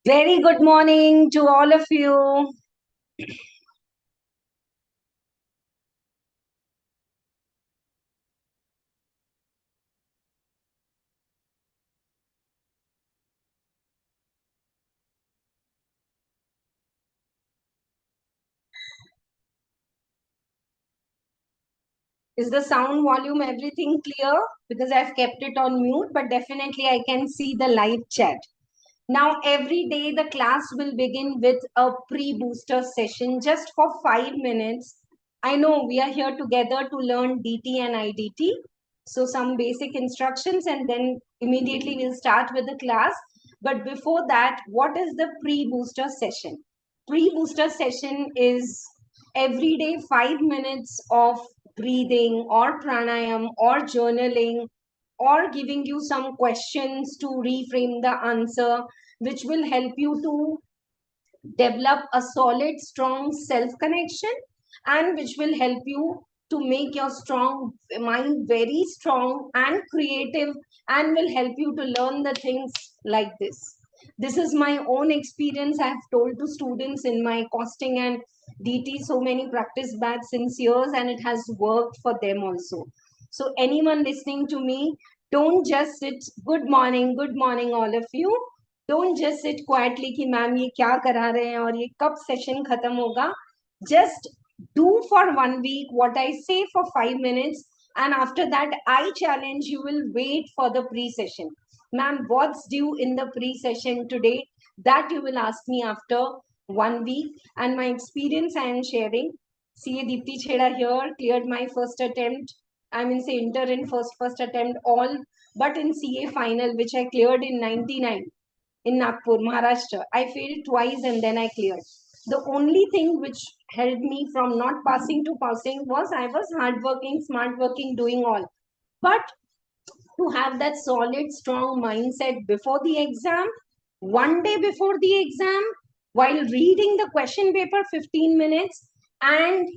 Very good morning to all of you. Is the sound volume, everything clear? Because I've kept it on mute, but definitely I can see the live chat. Now, every day the class will begin with a pre-booster session just for 5 minutes. I know we are here together to learn DT and IDT. So some basic instructions and then immediately we'll start with the class. But before that, what is the pre-booster session? Pre-booster session is every day 5 minutes of breathing or pranayam or journaling or giving you some questions to reframe the answer, which will help you to develop a solid, strong self connection and which will help you to make your strong mind very strong and creative and will help you to learn the things like this. This is my own experience. I have told to students in my costing and DT so many practice batch since years and it has worked for them also. So anyone listening to me, don't just sit. Good morning, all of you. Don't just sit quietly कि ma'am ये क्या करा रहे हैं और ये कब session खत्म होगा. Just do for 1 week what I say for 5 minutes and after that I challenge you will wait for the pre-session. Ma'am, what's due in the pre-session today? That you will ask me after 1 week and my experience I am sharing. CA Dipti Chheda here, cleared my first attempt. I mean say inter in first attempt all, but in CA final which I cleared in 99 in Nagpur, Maharashtra. I failed twice and then I cleared. The only thing which held me from not passing to passing was I was hardworking, smart working, doing all. But to have that solid, strong mindset before the exam, 1 day before the exam, while reading the question paper 15 minutes and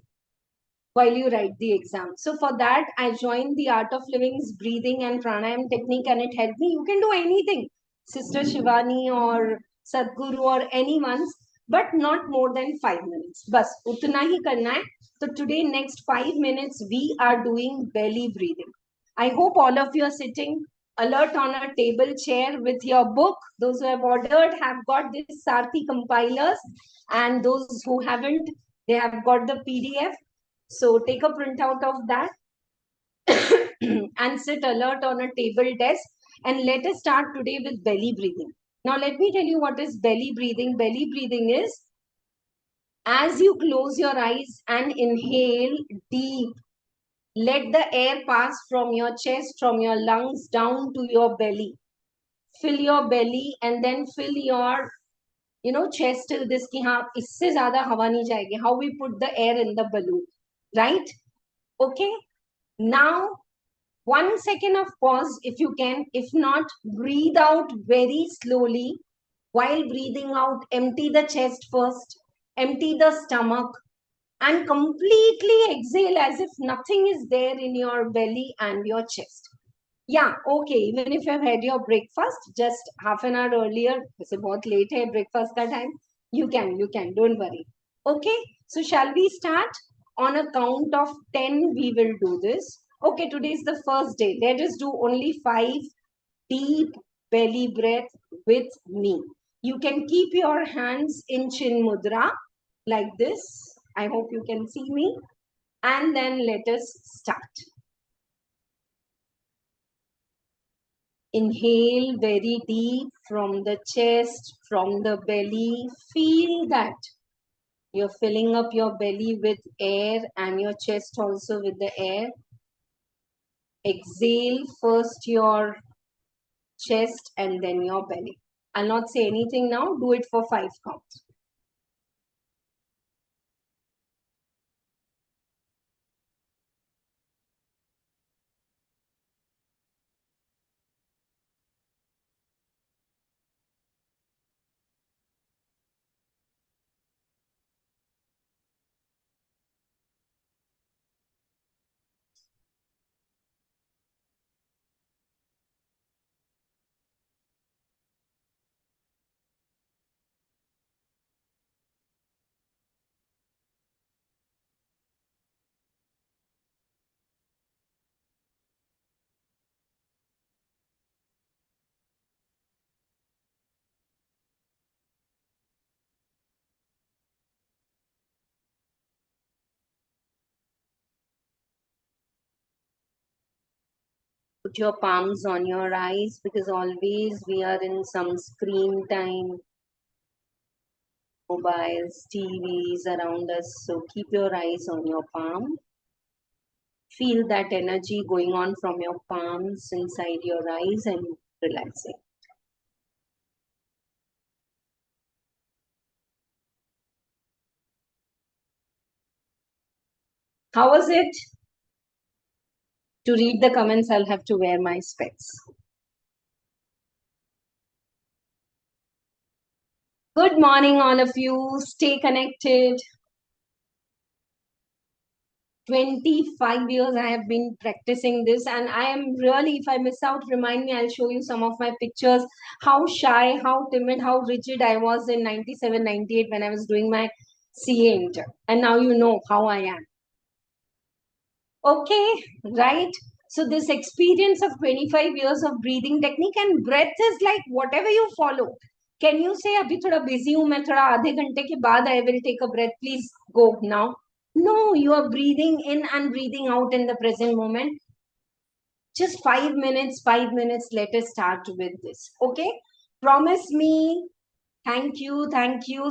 while you write the exam. So for that, I joined the Art of Living's breathing and pranayam technique and it helped me. You can do anything, Sister Shivani or Sadhguru or anyone's, but not more than 5 minutes. Bas, utna hi karna hai. So today, next 5 minutes, we are doing belly breathing. I hope all of you are sitting alert on a table chair with your book. Those who have ordered have got this Sarathi compilers and those who haven't, they have got the PDF. So take a printout of that and sit alert on a table desk and let us start today with belly breathing. Now let me tell you what is belly breathing. Belly breathing is as you close your eyes and inhale deep, let the air pass from your chest, from your lungs down to your belly. Fill your belly and then fill your chest till this ki haan isse zyada hawa nahi jayegi. How we put the air in the balloon, right? Okay. Now 1 second of pause if you can. If not, breathe out very slowly. While breathing out, empty the chest first, empty the stomach, and completely exhale as if nothing is there in your belly and your chest. Yeah, okay. Even if you've had your breakfast just half an hour earlier, it's about late hai breakfast ka time. You can, don't worry. Okay, so shall we start? On a count of 10, we will do this. Okay, today is the first day. Let us do only 5 deep belly breath with me. You can keep your hands in chin mudra like this. I hope you can see me. And then let us start. Inhale very deep from the chest, from the belly. Feel that you're filling up your belly with air and your chest also with the air. Exhale first your chest and then your belly. I'll not say anything now. Do it for 5 counts. Put your palms on your eyes because always we are in some screen time, mobiles, TVs around us. So keep your eyes on your palm. Feel that energy going on from your palms inside your eyes and relaxing. How was it? To read the comments, I'll have to wear my specs. Good morning, all of you. Stay connected. 25 years I have been practicing this, and I am really, if I miss out, remind me, I'll show you some of my pictures. How shy, how timid, how rigid I was in 97, 98 when I was doing my CA Inter. And now you know how I am. Okay, right? So this experience of 25 years of breathing technique and breath is like whatever you follow. Can you say abhi thoda busy hu main thoda आधे घंटे के बाद I will take a breath, please go now? No, you are breathing in and breathing out in the present moment. Just 5 minutes, let us start with this. Okay, promise me. Thank you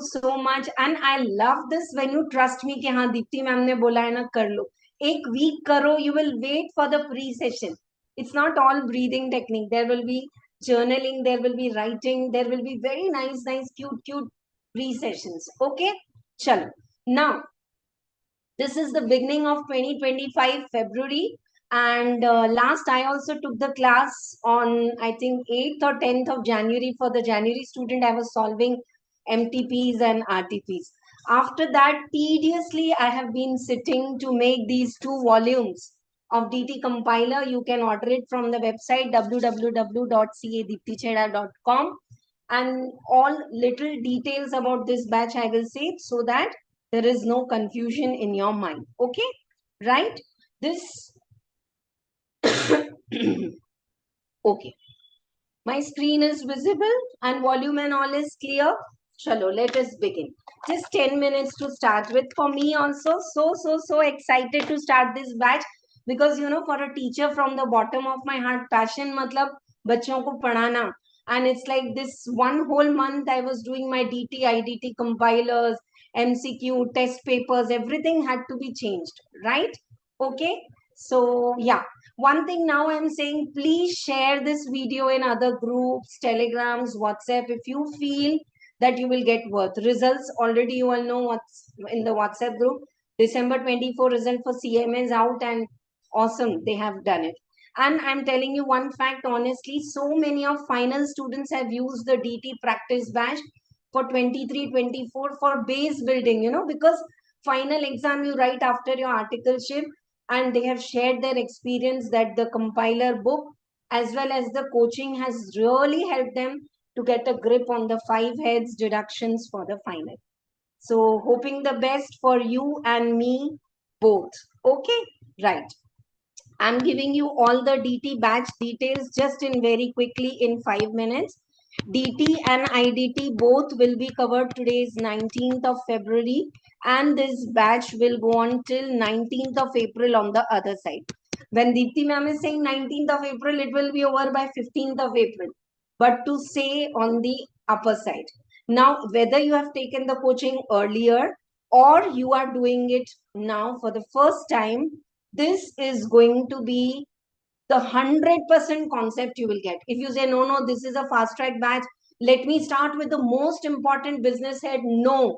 so much. And I love this when you trust me कि हाँ Deepti ma'am ने बोला है ना कर लो. एक week करो, you will wait for the pre-session. It's not all breathing technique. There will be journaling, there will be writing, there will be very nice, cute pre-sessions. Okay, chalo. Now, this is the beginning of 2025 February. And last I also took the class on, I think, 8th or 10th of January. For the January student, I was solving MTPs and RTPs. After that, tediously, I have been sitting to make these 2 volumes of DT compiler. You can order it from the website www.cadiptichheda.com. And all little details about this batch I will say so that there is no confusion in your mind. Okay, right? This okay, my screen is visible and volume and all is clear. Chalo, let us begin. Just 10 minutes to start with. For me also, so excited to start this batch because you know, for a teacher, from the bottom of my heart, passion matlab bachon ko padhana. And it's like this one whole month I was doing my DT, IDT compilers, MCQ, test papers, everything had to be changed, right? Okay, so yeah. One thing now I'm saying, please share this video in other groups, telegrams, WhatsApp, if you feel that you will get worth. Results already you all know what's in the WhatsApp group. December 24 result for CMA is out and awesome, they have done it. And I'm telling you one fact, honestly, so many of final students have used the DT practice batch for 23, 24 for base building, you know, because Final exam you write after your articleship, and they have shared their experience that the compiler book as well as the coaching has really helped them to get a grip on the 5 heads deductions for the final. So hoping the best for you and me both. Okay, right. I'm giving you all the DT batch details just in very quickly in 5 minutes. DT and IDT both will be covered. Today is 19th of February, and this batch will go on till 19th of April on the other side. When Dipti ma'am is saying 19th of April, it will be over by 15th of April. But to say on the upper side. Now, whether you have taken the coaching earlier or you are doing it now for the first time, this is going to be the 100% concept you will get. If you say, no, this is a fast track batch, let me start with the most important business head. No,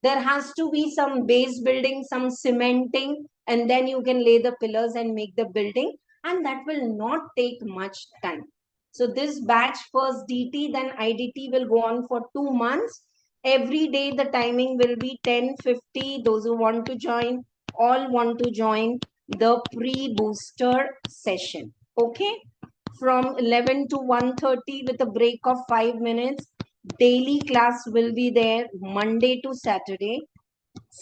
there has to be some base building, some cementing, and then you can lay the pillars and make the building. And that will not take much time. So this batch, first DT, then IDT, will go on for 2 months. Every day the timing will be 10:50. Those who want to join, all want to join the pre-booster session. Okay, from 11 to 1:30 with a break of 5 minutes. Daily class will be there Monday to Saturday.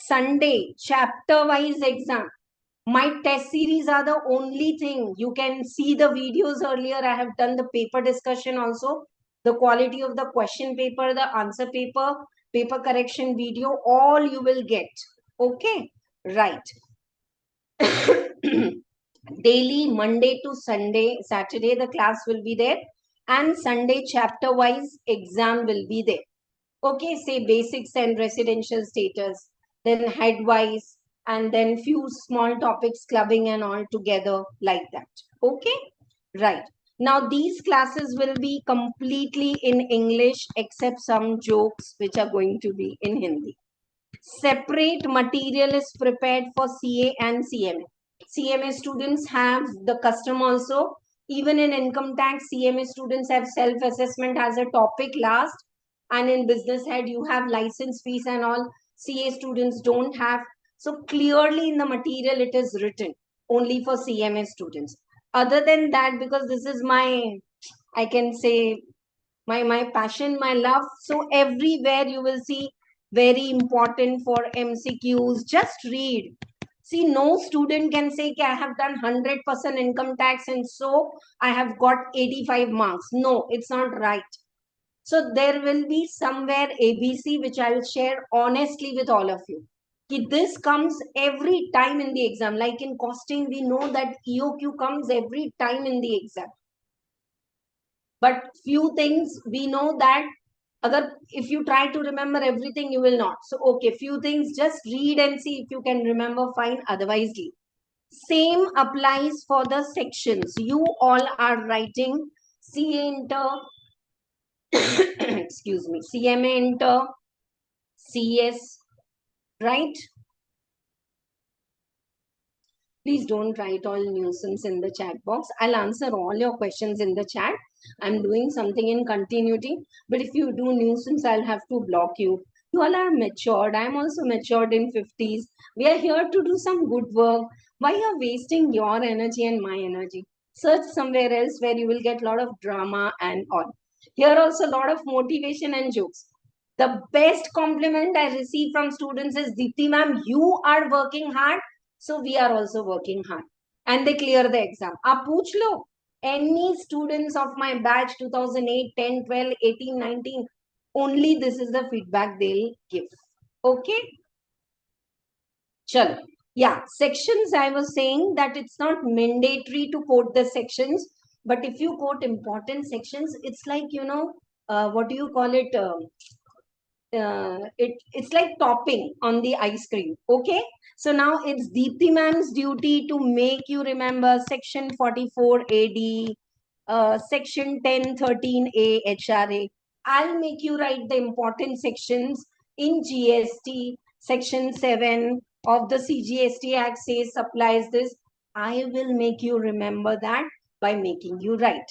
Sunday, chapter wise exam. My test series are the only thing. You can see the videos earlier. I have done the paper discussion also. The quality of the question paper, the answer paper, paper correction video, all you will get. Okay, right. Daily, Monday to Sunday, Saturday, the class will be there. And Sunday, chapter wise exam will be there. Okay, say basics and residential status, then head wise, and then few small topics, clubbing and all together like that. Okay, right. Now these classes will be completely in English except some jokes which are going to be in Hindi. Separate material is prepared for CA and CMA. CMA students have the custom also. Even in income tax, CMA students have self-assessment as a topic last. And in business head, you have license fees and all. CA students don't have. So clearly in the material, it is written only for CMA students. Other than that, because this is my, I can say, my passion, my love. So everywhere you will see very important for MCQs. Just read. See, no student can say I have done 100% income tax and so I have got 85 marks. No, it's not right. So there will be somewhere ABC, which I will share honestly with all of you. This comes every time in the exam. Like in costing, we know that EOQ comes every time in the exam. But few things we know that if you try to remember everything, you will not. So, okay, few things, just read and see if you can remember, fine, otherwise leave. Same applies for the sections. You all are writing CA Inter, excuse me, CMA Inter, CS, right? Please don't write all nuisance in the chat box. I'll answer all your questions in the chat. I'm doing something in continuity, but if you do nuisance, I'll have to block you. You all are matured. I'm also matured in 50s. We are here to do some good work. Why are wasting your energy and my energy? Search somewhere else where you will get a lot of drama and all. Here also a lot of motivation and jokes. The best compliment I receive from students is, Dipti ma'am, you are working hard. So we are also working hard. And they clear the exam. Aap pooch lo. Any students of my batch 2008, 10, 12, 18, 19, only this is the feedback they'll give. Okay? Chalo. Yeah, sections, I was saying that it's not mandatory to quote the sections. But if you quote important sections, it's like, what do you call it? It's like topping on the ice cream. Okay, so now it's Deepthi ma'am's duty to make you remember section 44 AD, section 1013A HRA. I'll make you write the important sections in GST. Section 7 of the CGST Act says supplies this. I will make you remember that by making you write.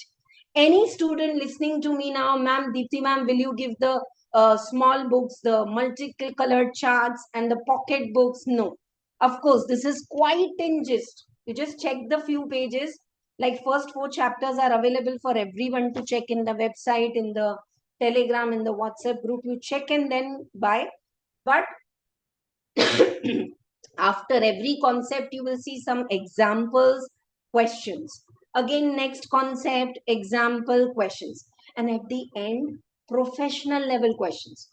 Any student listening to me now, ma'am, Deepthi ma'am, will you give the small books, the multicolored charts and the pocket books. No, of course, this is quite in gist. You just check the few pages, like first 4 chapters are available for everyone to check in the website, in the Telegram, in the WhatsApp group. You check and then buy. But after every concept, you will see some examples, questions. Again, next concept, example, questions. And at the end, professional level questions.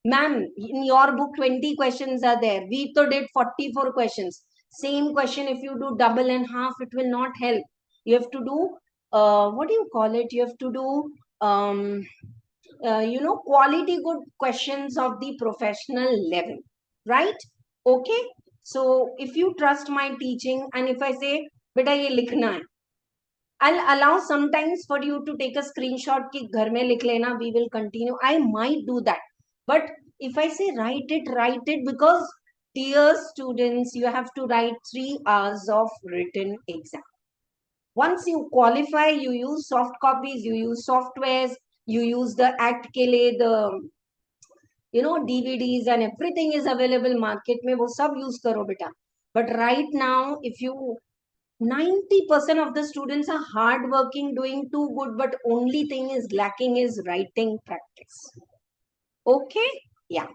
Ma'am, in your book, 20 questions are there. We to did 44 questions. Same question, if you do double and half, it will not help. You have to do, what do you call it? You have to do, quality good questions of the professional level, right? Okay. So if you trust my teaching and if I say, beta ye likhna hai, I'll allow sometimes for you to take a screenshot ki ghar mein likh lena, we will continue. I might do that. But if I say write it because dear students, you have to write 3 hours of written exam. Once you qualify, you use soft copies, you use softwares, you use the act ke liye, the DVDs and everything is available market mein, wo sab use karo beta. But right now, if you 90% of the students are hardworking, doing too good, but only thing is lacking is writing practice. Okay? Yeah.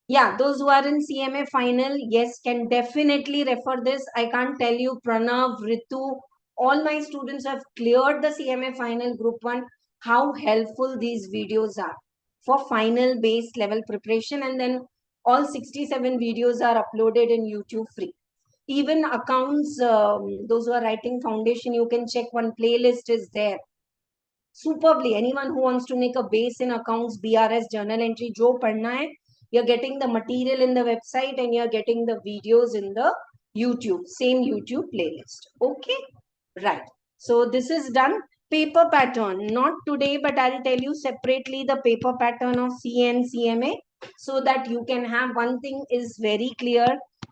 Yeah, those who are in CMA final, yes, can definitely refer this. I can't tell you, Pranav, Ritu, all my students have cleared the CMA final group 1, how helpful these videos are for final base level preparation. And then all 67 videos are uploaded in YouTube free. Even accounts, those who are writing foundation, you can check, one playlist is there. Superbly, anyone who wants to make a base in accounts, BRS, journal entry, jo padna hai, you're getting the material in the website and you're getting the videos in the YouTube, same YouTube playlist. Okay, right. So this is done. Paper pattern, not today, but I'll tell you separately the paper pattern of CA and CMA, so that you can have, one thing is very clear,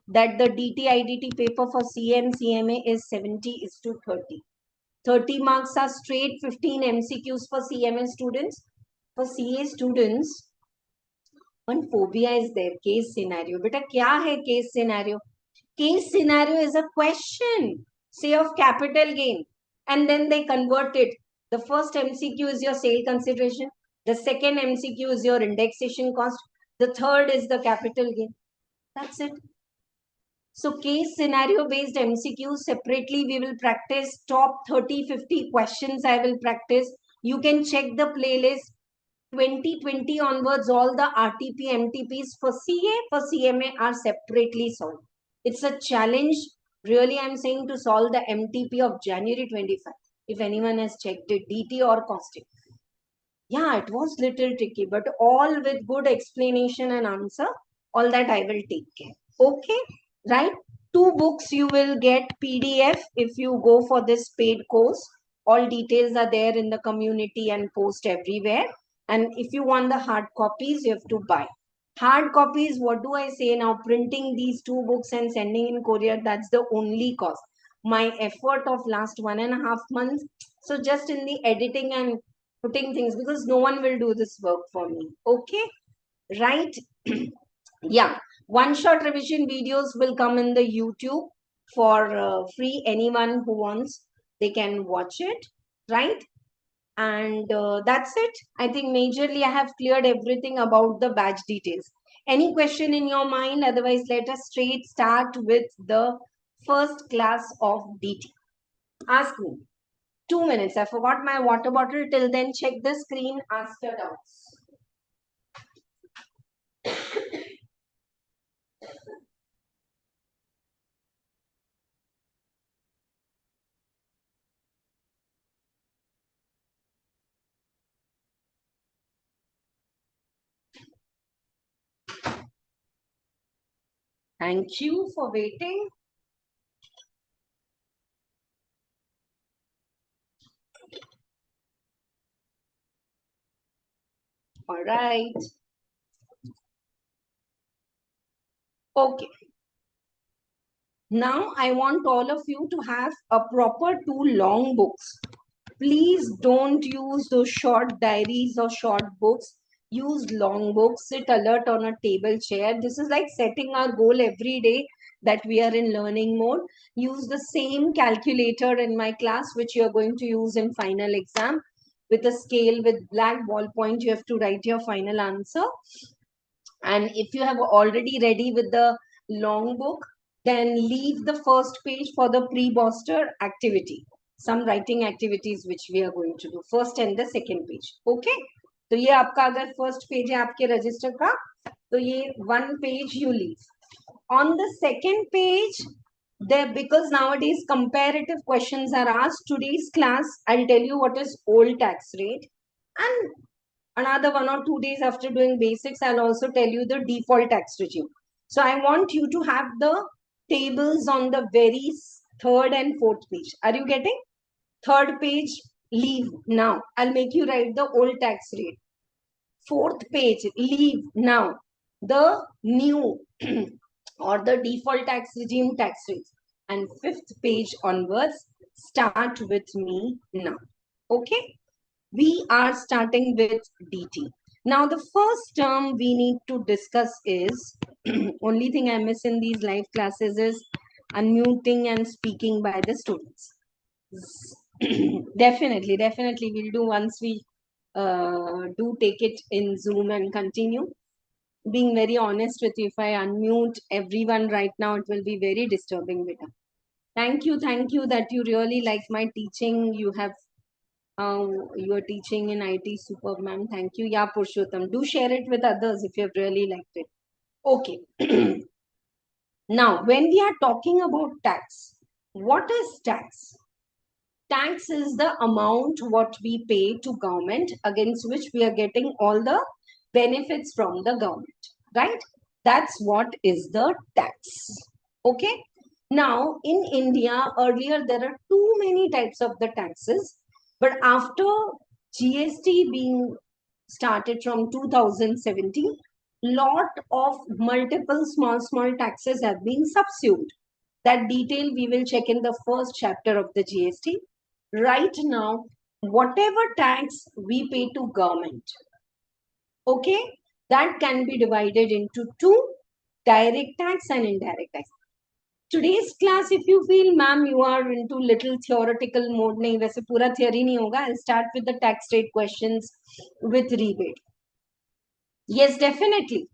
that the DT IDT paper for CA and CMA is 70:30. 30 marks are straight, 15 MCQs for CMA students. For CA students, one phobia is there, case scenario. Beta, kya hai case scenario? Case scenario is a question, say of capital gain, and then they convert it. The first MCQ is your sale consideration. The second MCQ is your indexation cost. The third is the capital gain. That's it. So case scenario based MCQ separately we will practice. Top 30-50 questions I will practice. You can check the playlist. 2020 onwards, all the RTP MTPs for CA, for CMA are separately solved. It's a challenge. Really, I'm saying, to solve the MTP of January 25. If anyone has checked it, DT or costing. Yeah, it was little tricky, but all with good explanation and answer. All that I will take care. Okay, right? 2 books you will get PDF if you go for this paid course. All details are there in the community and post everywhere. And if you want the hard copies, you have to buy. Hard copies, what do I say now? Printing these 2 books and sending in courier, that's the only cost. My effort of last 1.5 months. So just in the editing and putting things, because no one will do this work for me. Okay, right? Yeah, one shot revision videos will come in the YouTube for free. Anyone who wants, they can watch it, right? And that's it. I think majorly I have cleared everything about the batch details. Any question in your mind? Otherwise, let us straight start with the first class of DT. Ask me. 2 minutes. I forgot my water bottle. Till then, check the screen. Ask your doubts. Thank you for waiting. All right. Okay. Now I want all of you to have a proper 2 long books. Please don't use those short diaries or short books. use long books, sit alert on a table chair. This is like setting our goal every day that we are in learning mode. Use the same calculator in my class, which you are going to use in final exam. With a scale with black ballpoint, you have to write your final answer. And if you have already ready with the long book, then leave the first page for the pre-boster activity. Some writing activities which we are going to do. First and the second page. Okay. तो ये आपका अगर first page है आपके register का, तो ये one page you leave. On the second page, there, because nowadays comparative questions are asked, today's class, I'll tell you what is old tax rate. And another 1 or 2 days after doing basics, I'll also tell you the default tax regime. So I want you to have the tables on the very third and fourth page. Are you getting? Third page, leave now. I'll make you write the old tax rate. Fourth page, leave now. The new or the default tax regime tax rates. And fifth page onwards, start with me now. Okay? We are starting with DT. Now, the first term we need to discuss is, only thing I miss in these live classes is unmuting and speaking by the students. Definitely we'll do once we do take it in Zoom and continue. Being very honest with you, if I unmute everyone right now, it will be very disturbing. Beta. Thank you that you really like my teaching. You have you are teaching in IT, superb ma'am. Thank you. Yeah, Purushottam. Do share it with others if you have really liked it. Okay. Now, when we are talking about tax, what is tax? Tax is the amount what we pay to government against which we are getting all the benefits from the government, right? That's what is the tax. Okay. Now, in India, earlier there are too many types of the taxes. But after GST being started from 2017, lot of multiple small taxes have been subsumed. That detail we will check in the first chapter of the GST. Right now, whatever tax we pay to government, okay, that can be divided into two, direct tax and indirect tax. Today's class, if you feel, ma'am, you are into little theoretical mode, nahi, वैसे पूरा theory नहीं होगा. I'll start with the tax rate questions with rebate. Yes, definitely.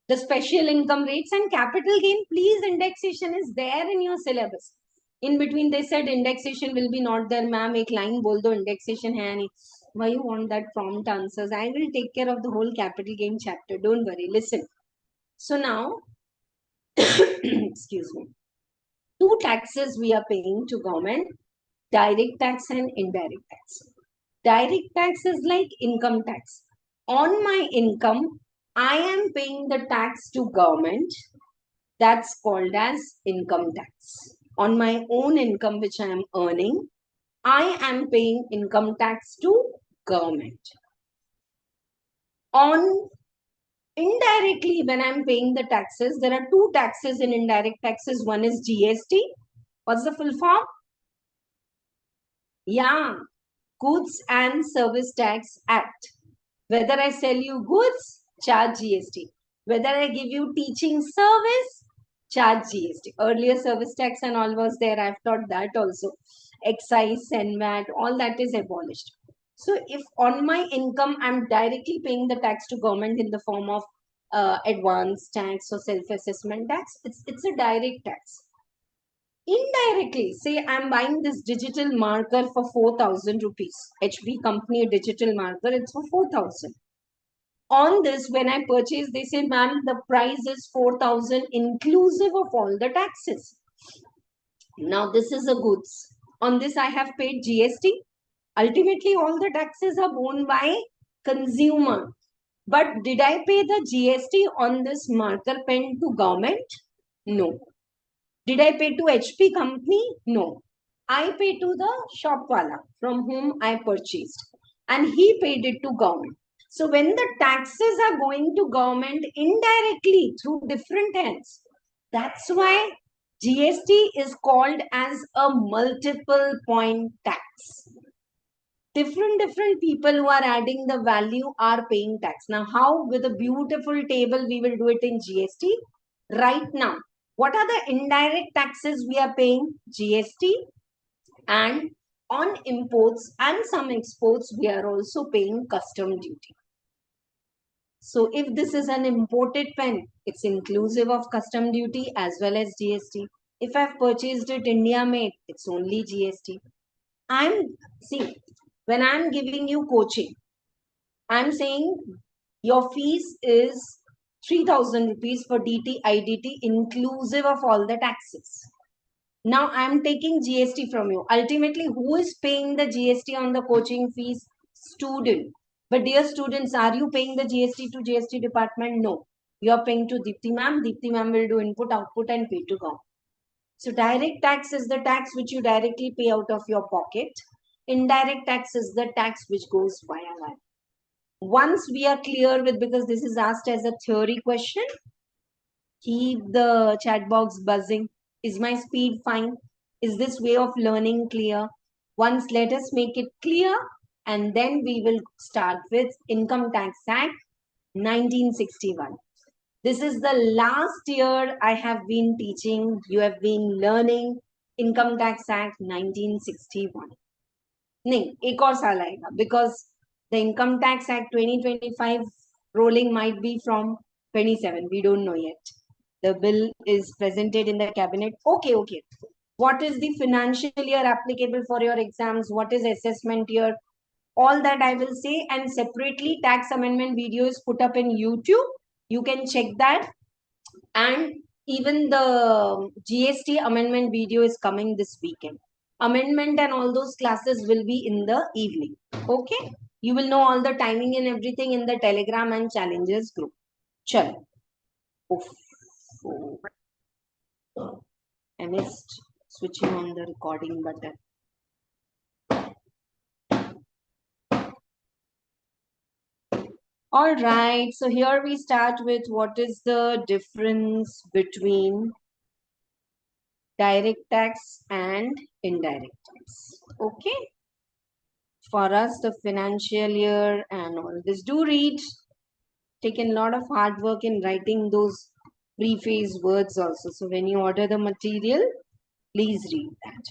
The special income rates and capital gain, please, indexation is there in your syllabus. In between, they said indexation will be not there, ma'am. Ek line bol do indexation hai nahi. Why you want that prompt answers? I will take care of the whole capital gain chapter. Don't worry. Listen. So now, excuse me. Two taxes we are paying to government, direct tax and indirect tax. Direct tax is like income tax. On my income, I am paying the tax to government. That's called as income tax. On my own income which I am earning, I am paying income tax to government. On indirectly, when I'm paying the taxes, there are two taxes in indirect taxes. One is GST. What's the full form? Yeah, Goods and Service Tax Act. Whether I sell you goods, charge GST. Whether I give you teaching service, charge GST. Earlier service tax and all was there. I've taught that also. Excise, SENVAT, all that is abolished. So if on my income, I'm directly paying the tax to government in the form of advance tax or self-assessment tax, it's a direct tax. Indirectly, say I'm buying this digital marker for 4,000 rupees. HP company digital marker, it's for 4,000. On this, when I purchase, they say, ma'am, the price is 4,000 inclusive of all the taxes. Now, this is a goods. On this, I have paid GST. Ultimately, all the taxes are borne by consumer. But did I pay the GST on this marker pen to government? No. Did I pay to HP company? No. I pay to the shopwala from whom I purchased. And he paid it to government. So when the taxes are going to government indirectly through different hands, that's why GST is called as a multiple point tax. different people who are adding the value are paying tax. Now, how? With a beautiful table, we will do it in GST. Right now, what are the indirect taxes we are paying? GST, and on imports and some exports, we are also paying custom duty. So if this is an imported pen, it's inclusive of custom duty as well as GST. If I've purchased it India made, it's only GST. See, when I'm giving you coaching, I'm saying your fees is 3,000 rupees for DT, IDT, inclusive of all the taxes. Now I'm taking GST from you. Ultimately, who is paying the GST on the coaching fees? Student. But dear students, are you paying the GST to GST department? No. You are paying to Dipti ma'am. Dipti ma'am will do input, output and pay to government. So direct tax is the tax which you directly pay out of your pocket. Indirect tax is the tax which goes via wire. Once we are clear with, because this is asked as a theory question, keep the chat box buzzing. Is my speed fine? Is this way of learning clear? Once let us make it clear, and then we will start with Income Tax Act 1961. This is the last year I have been teaching. You have been learning Income Tax Act 1961. नहीं, एक और साल आएगा, because the Income Tax Act 2025 rolling might be from 27. We don't know yet. The bill is presented in the cabinet. Okay. What is the financial year applicable for your exams? What is assessment year? All that I will say, and separately tax amendment video is put up in YouTube. You can check that. And even the GST amendment video is coming this weekend. Amendment and all those classes will be in the evening. Okay. You will know all the timing and everything in the Telegram and challenges group. Chalo. Oof. I missed switching on the recording button. All right, so here we start with what is the difference between direct tax and indirect tax. Okay. For us, the financial year and all this. Do read. Taken a lot of hard work in writing those preface words also. So when you order the material, please read that.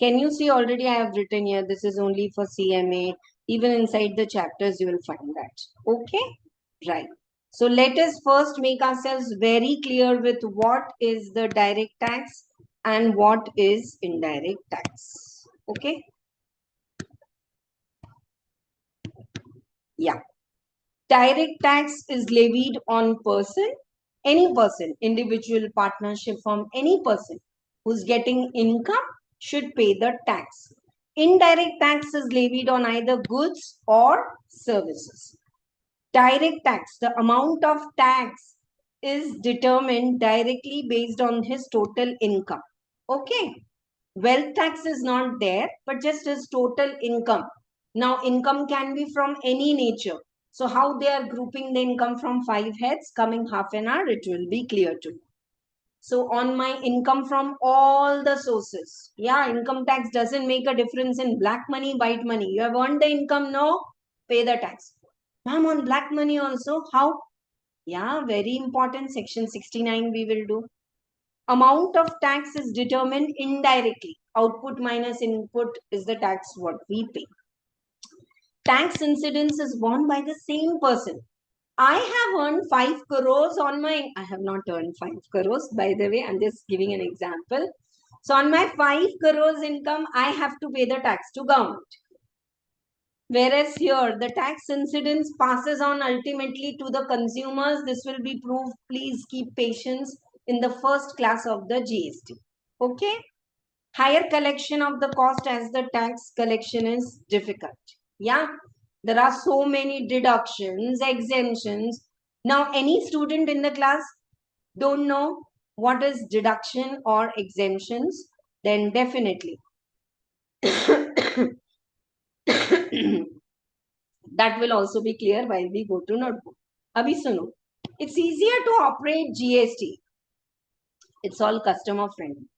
Can you see already I have written here, this is only for CMA. Even inside the chapters, you will find that. Okay? Right. So let us first make ourselves very clear with what is the direct tax and what is indirect tax. Okay? Yeah. Direct tax is levied on any person, individual, partnership firm, any person who's getting income should pay the tax. Indirect tax is levied on either goods or services. Direct tax, the amount of tax is determined directly based on his total income. Okay. Wealth tax is not there, but just his total income. Now, income can be from any nature. So, how they are grouping the income from 5 heads, coming half an hour, it will be clear to you. So, on my income from all the sources. Yeah, income tax doesn't make a difference in black money, white money. You have earned the income, no, pay the tax. Ma'am, on black money also, how? Yeah, very important. Section 69 we will do. Amount of tax is determined indirectly. Output minus input is the tax what we pay. Tax incidence is borne by the same person. I have earned 5 crores on my, I have not earned 5 crores, by the way, I'm just giving an example. So on my 5 crores income, I have to pay the tax to government. Whereas here, the tax incidence passes on ultimately to the consumers. This will be proved. Please keep patience in the first class of the GST. Okay. Higher collection of the cost as the tax collection is difficult. Yeah. There are so many deductions, exemptions. Now, any student in the class don't know what is deduction or exemptions, then definitely that will also be clear while we go to notebook. Abhi suno. It's easier to operate GST. It's all customer friendly.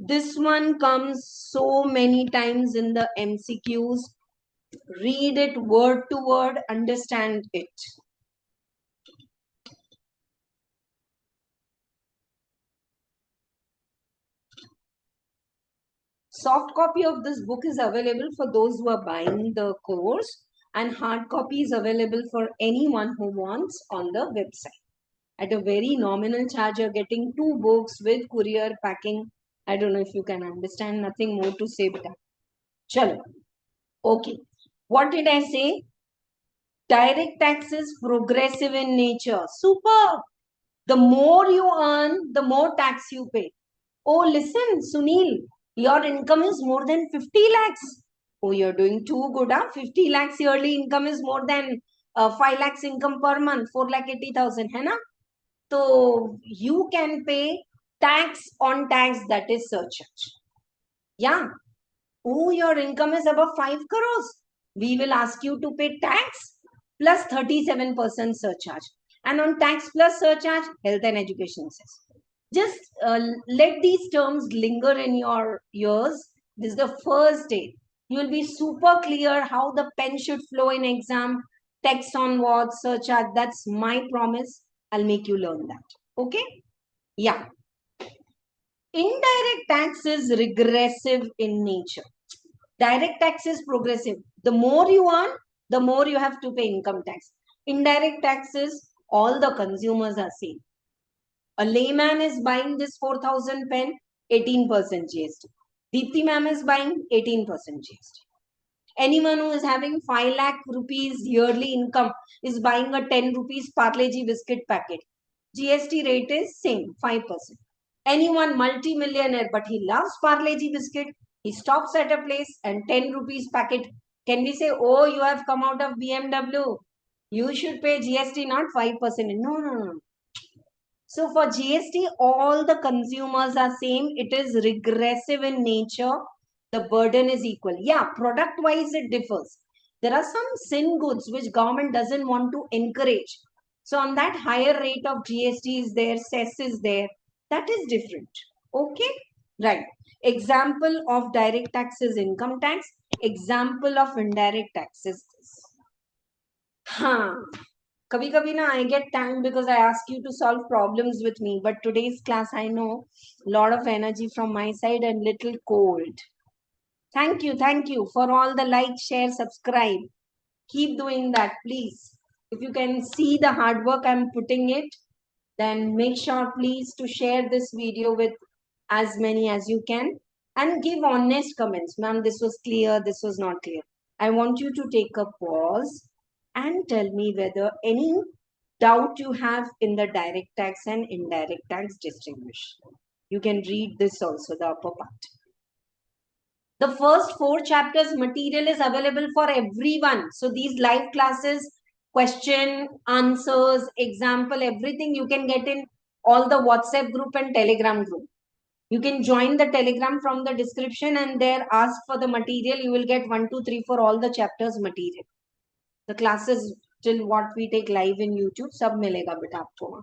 This one comes so many times in the MCQs. Read it word to word, understand it. Soft copy of this book is available for those who are buying the course, and hard copy is available for anyone who wants on the website. At a very nominal charge, you're getting 2 books with courier packing. I don't know if you can understand, nothing more to say, but chalo. Okay. What did I say? Direct tax is progressive in nature. Super. The more you earn, the more tax you pay. Oh, listen, Sunil, your income is more than 50 lakhs. Oh, you're doing too good. Huh? 50 lakhs yearly income is more than 5 lakhs income per month, 4 lakh 80,000. Hai na? So you can pay tax on tax, that is surcharge. Yeah. Oh, your income is above 5 crores. We will ask you to pay tax plus 37% surcharge. And on tax plus surcharge, health and education cess. Just let these terms linger in your ears. This is the first day. You will be super clear how the pen should flow in exam. Text on what, surcharge. That's my promise. I'll make you learn that. Okay? Yeah. Indirect tax is regressive in nature. Direct tax is progressive. The more you earn, the more you have to pay income tax. Indirect taxes, all the consumers are same. A layman is buying this 4,000 pen, 18% GST. Dipti ma'am is buying 18% GST. Anyone who is having 5 lakh rupees yearly income is buying a 10 rupees Parle G biscuit packet. GST rate is same, 5%. Anyone multi-millionaire but he loves Parle G biscuit, he stops at a place and 10 rupees packet. Can we say, oh, you have come out of BMW? You should pay GST, not 5%. No, no, no. So for GST, all the consumers are same. It is regressive in nature. The burden is equal. Yeah, product wise it differs. There are some sin goods which government doesn't want to encourage. So on that higher rate of GST is there, cess is there. That is different. Okay, right. Example of direct tax is income tax. Example of indirect tax is this. Kabhi kabhi na I get time because I ask you to solve problems with me. But today's class, I know lot of energy from my side and little cold. Thank you for all the like, share, subscribe. Keep doing that, please. If you can see the hard work I'm putting it, then make sure please to share this video with as many as you can and give honest comments. Ma'am, this was clear, this was not clear. I want you to take a pause and tell me whether any doubt you have in the direct tax and indirect tax distinguish. You can read this also, the upper part. The first 4 chapters material is available for everyone. So these live classes, question, answers, example, everything you can get in all the WhatsApp group and Telegram group. You can join the Telegram from the description and there ask for the material. You will get 1, 2, 3 for all the chapters material. The classes till what we take live in YouTube, sab milega beta aapko.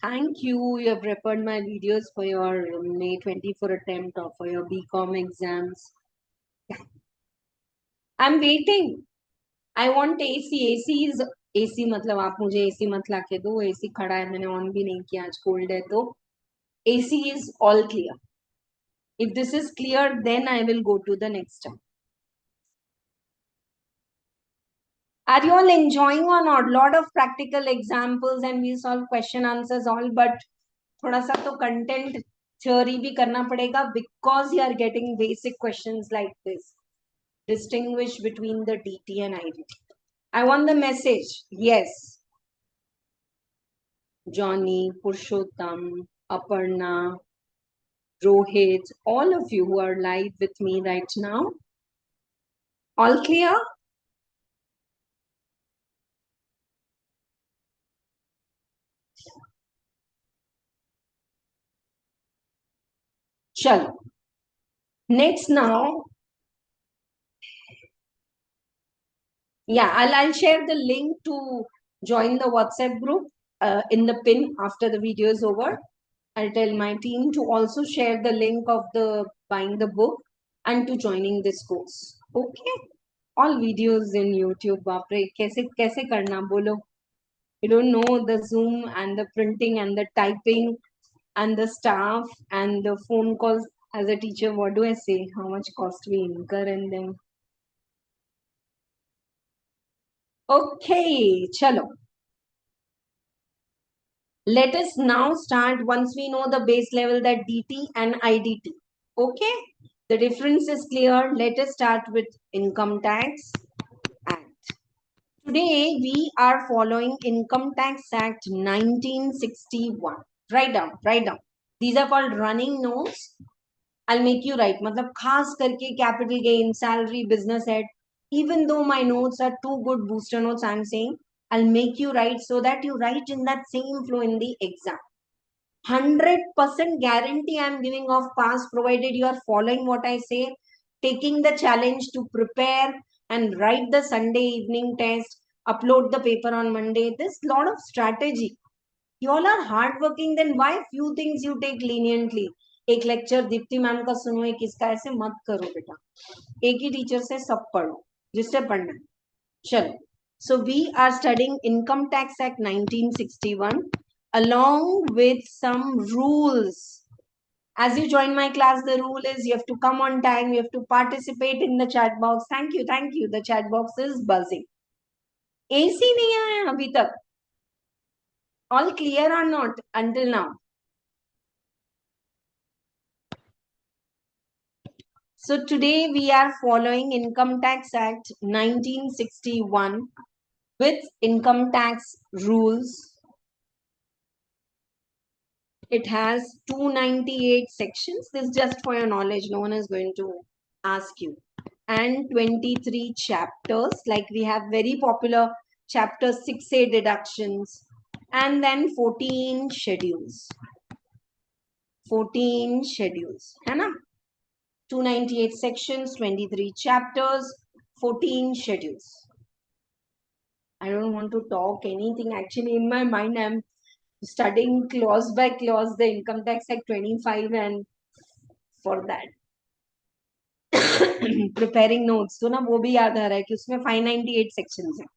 Thank you. You have prepared my videos for your May 24 attempt or for your BCom exams. I'm waiting. I want AC. AC is AC मतलब आप मुझे AC मत लाके दो. AC खड़ा है मैंने on भी नहीं किया आज cold है तो AC is all clear. If this is clear, then I will go to the next step. Are you all enjoying or not? Lot of practical examples and we solve question answers all, but थोड़ा सा तो content theory भी करना पड़ेगा because you are getting basic questions like this. Distinguish between the DT and IDT. I want the message. Yes. Johnny, Purushottam, Aparna, Rohit, all of you who are live with me right now. All clear? Chalo. Next now, yeah, I'll share the link to join the WhatsApp group in the pin after the video is over. I'll tell my team to also share the link of the buying the book and to joining this course. Okay? All videos in YouTube. Bapre, kaise karna bolo? You don't know the Zoom and the printing and the typing and the staff and the phone calls. As a teacher, what do I say? How much cost we incur in them? Okay, chalo. Let us now start once we know the base level that DT and IDT. Okay, the difference is clear. Let us start with Income Tax Act. Today we are following Income Tax Act 1961. Write down, write down. These are called running notes. I'll make you write. मतलब खास करके capital gain, salary, business head. Even though my notes are too good booster notes, I'm saying I'll make you write so that you write in that same flow in the exam. 100% guarantee I'm giving of pass provided you are following what I say, taking the challenge to prepare and write the Sunday evening test, upload the paper on Monday. There's a lot of strategy. You all are hardworking, then why few things you take leniently? एक lecture Deepti ma'am का सुनो, एक इसका, ऐसे मत करो बेटा. एक ही टीचर से सब पढ़ो जिससे पढ़ना है. चलो. So we are studying Income Tax Act 1961 along with some rules. As you join my class, the rule is you have to come on time, you have to participate in the chat box. Thank you, thank you. The chat box is buzzing. AC नहीं आया अभी तक. All clear or not until now? So today we are following Income Tax Act 1961 with income tax rules. It has 298 sections. This is just for your knowledge. No one is going to ask you. And 23 chapters. Like we have very popular chapter 6A deductions. And then 14 schedules. 14 schedules. है ना? 298 sections, 23 chapters, 14 schedules. I don't want to talk anything. Actually, in my mind, I'm studying clause by clause the Income Tax Act 25 and for that preparing notes. तो ना वो भी याद आ रहा है कि उसमें 598 sections हैं.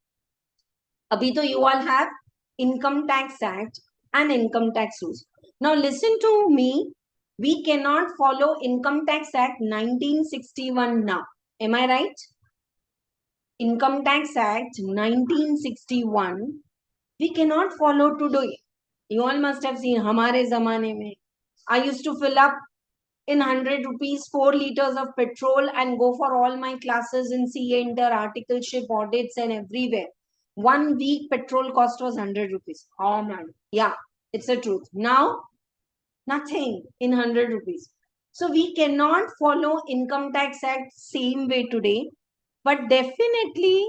अभी तो you all have Income Tax Act and Income Tax rules. Now listen to me. We cannot follow Income Tax Act 1961 now. Am I right? Income Tax Act 1961 we cannot follow today. You all must have seen हमारे ज़माने में I used to fill up in 100 rupees 4 liters of petrol and go for all my classes in CA Inter, articleship, audits and everywhere. 1 week petrol cost was 100 rupees. Oh man. Yeah, it's the truth. Now, nothing in 100 rupees. So we cannot follow Income Tax Act same way today. But definitely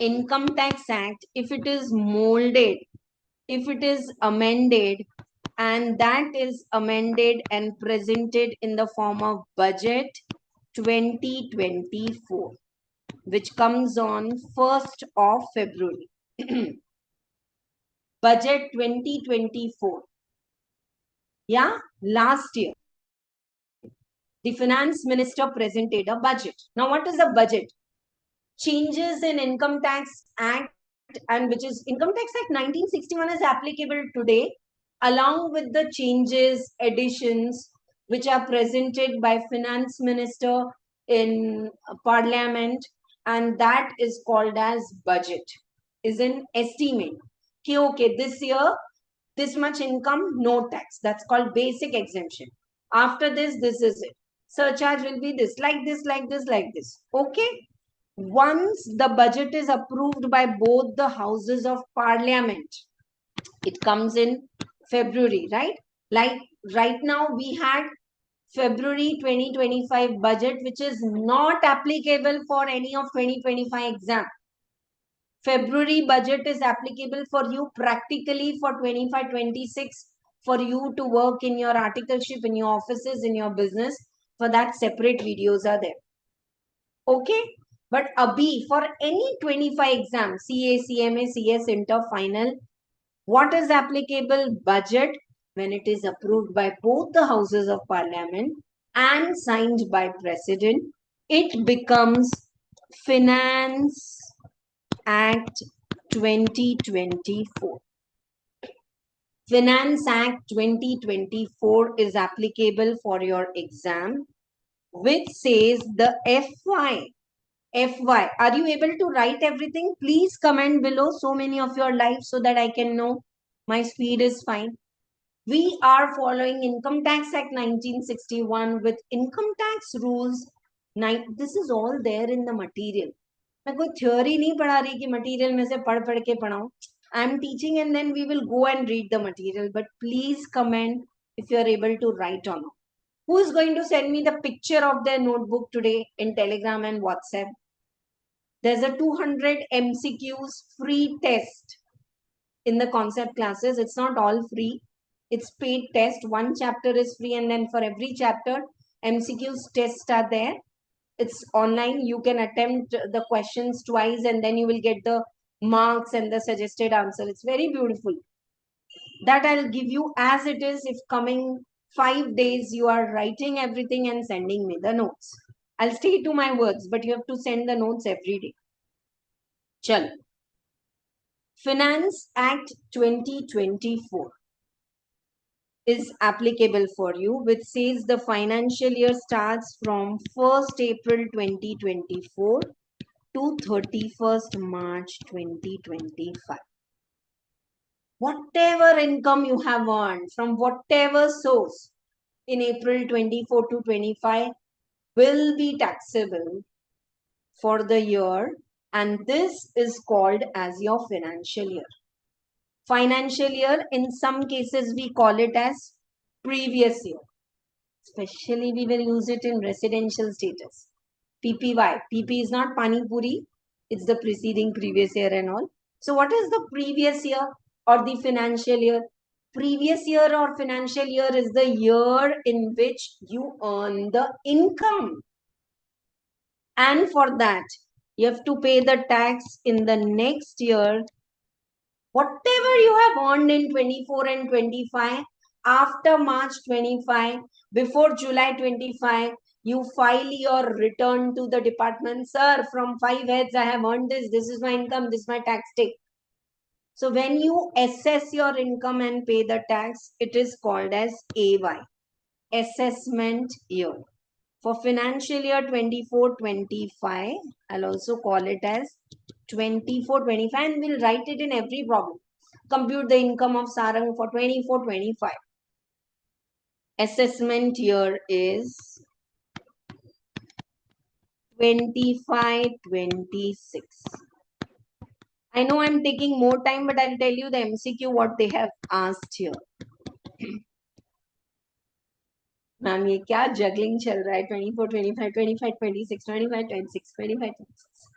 Income Tax Act, if it is molded, if it is amended, and that is amended and presented in the form of budget 2024, which comes on 1st of February. Budget 2024. Yeah, last year, the finance minister presented a budget. Now, what is a budget? Changes in Income Tax Act, and which is Income Tax Act 1961 is applicable today, along with the changes, additions, which are presented by finance minister in parliament, and that is called as budget, is an estimate. Okay, this year, this much income, no tax. That's called basic exemption. After this, this is it. Surcharge will be this, like this, like this, like this. Okay. Once the budget is approved by both the houses of parliament, it comes in February, right? Like right now we had February 2025 budget, which is not applicable for any of 2025 exam. February budget is applicable for you practically for 25-26 for you to work in your articleship, in your offices, in your business. For that, separate videos are there. Okay. But abhi, for any 25 exam, CA, CMA, CS Inter final, what is applicable? Budget, when it is approved by both the houses of parliament and signed by president, it becomes Finance Act 2024. Finance Act 2024 is applicable for your exam, which says the FY. Are you able to write everything? Please comment below so many of your lives so that I can know my speed is fine. We are following Income Tax Act 1961 with income tax rules. This is all there in the material. मैं कोई theory नहीं पढ़ा रही कि material में से पढ़ के पढ़ाऊं. I am teaching and then we will go and read the material. But please comment if you are able to write or not. Who is going to send me the picture of their notebook today in Telegram and WhatsApp? There's a 200 MCQs free test in the concept classes. It's not all free. It's paid test. One chapter is free and then for every chapter, MCQs tests are there. It's online. You can attempt the questions twice and then you will get the marks and the suggested answer. It's very beautiful. That I'll give you as it is if coming 5 days you are writing everything and sending me the notes. I'll stay to my words, but you have to send the notes every day. Chalo. Finance Act 2024 is applicable for you, which says the financial year starts from 1st April 2024 to 31st March 2025. Whatever income you have earned from whatever source in April 24 to 25 will be taxable for the year, and this is called as your financial year. Financial year, in some cases we call it as previous year. Especially we will use it in residential status. PPY. PP is not Pani Puri. It's the preceding previous year and all. So what is the previous year or the financial year? Previous year or financial year is the year in which you earn the income. And for that, you have to pay the tax in the next year. Whatever you have earned in 24 and 25, after March 25, before July 25, you file your return to the department. Sir, from 5 heads, I have earned this. This is my income. This is my tax take. So when you assess your income and pay the tax, it is called as AY, assessment year. For financial year 24-25, I'll also call it as 24-25 and we'll write it in every problem. Compute the income of Sarang for 24-25. Assessment year is 25-26. I know I'm taking more time, but I'll tell you the MCQ what they have asked here. Ma'am ये क्या juggling चल रहा है 24 25 25 26 25 26 25 26.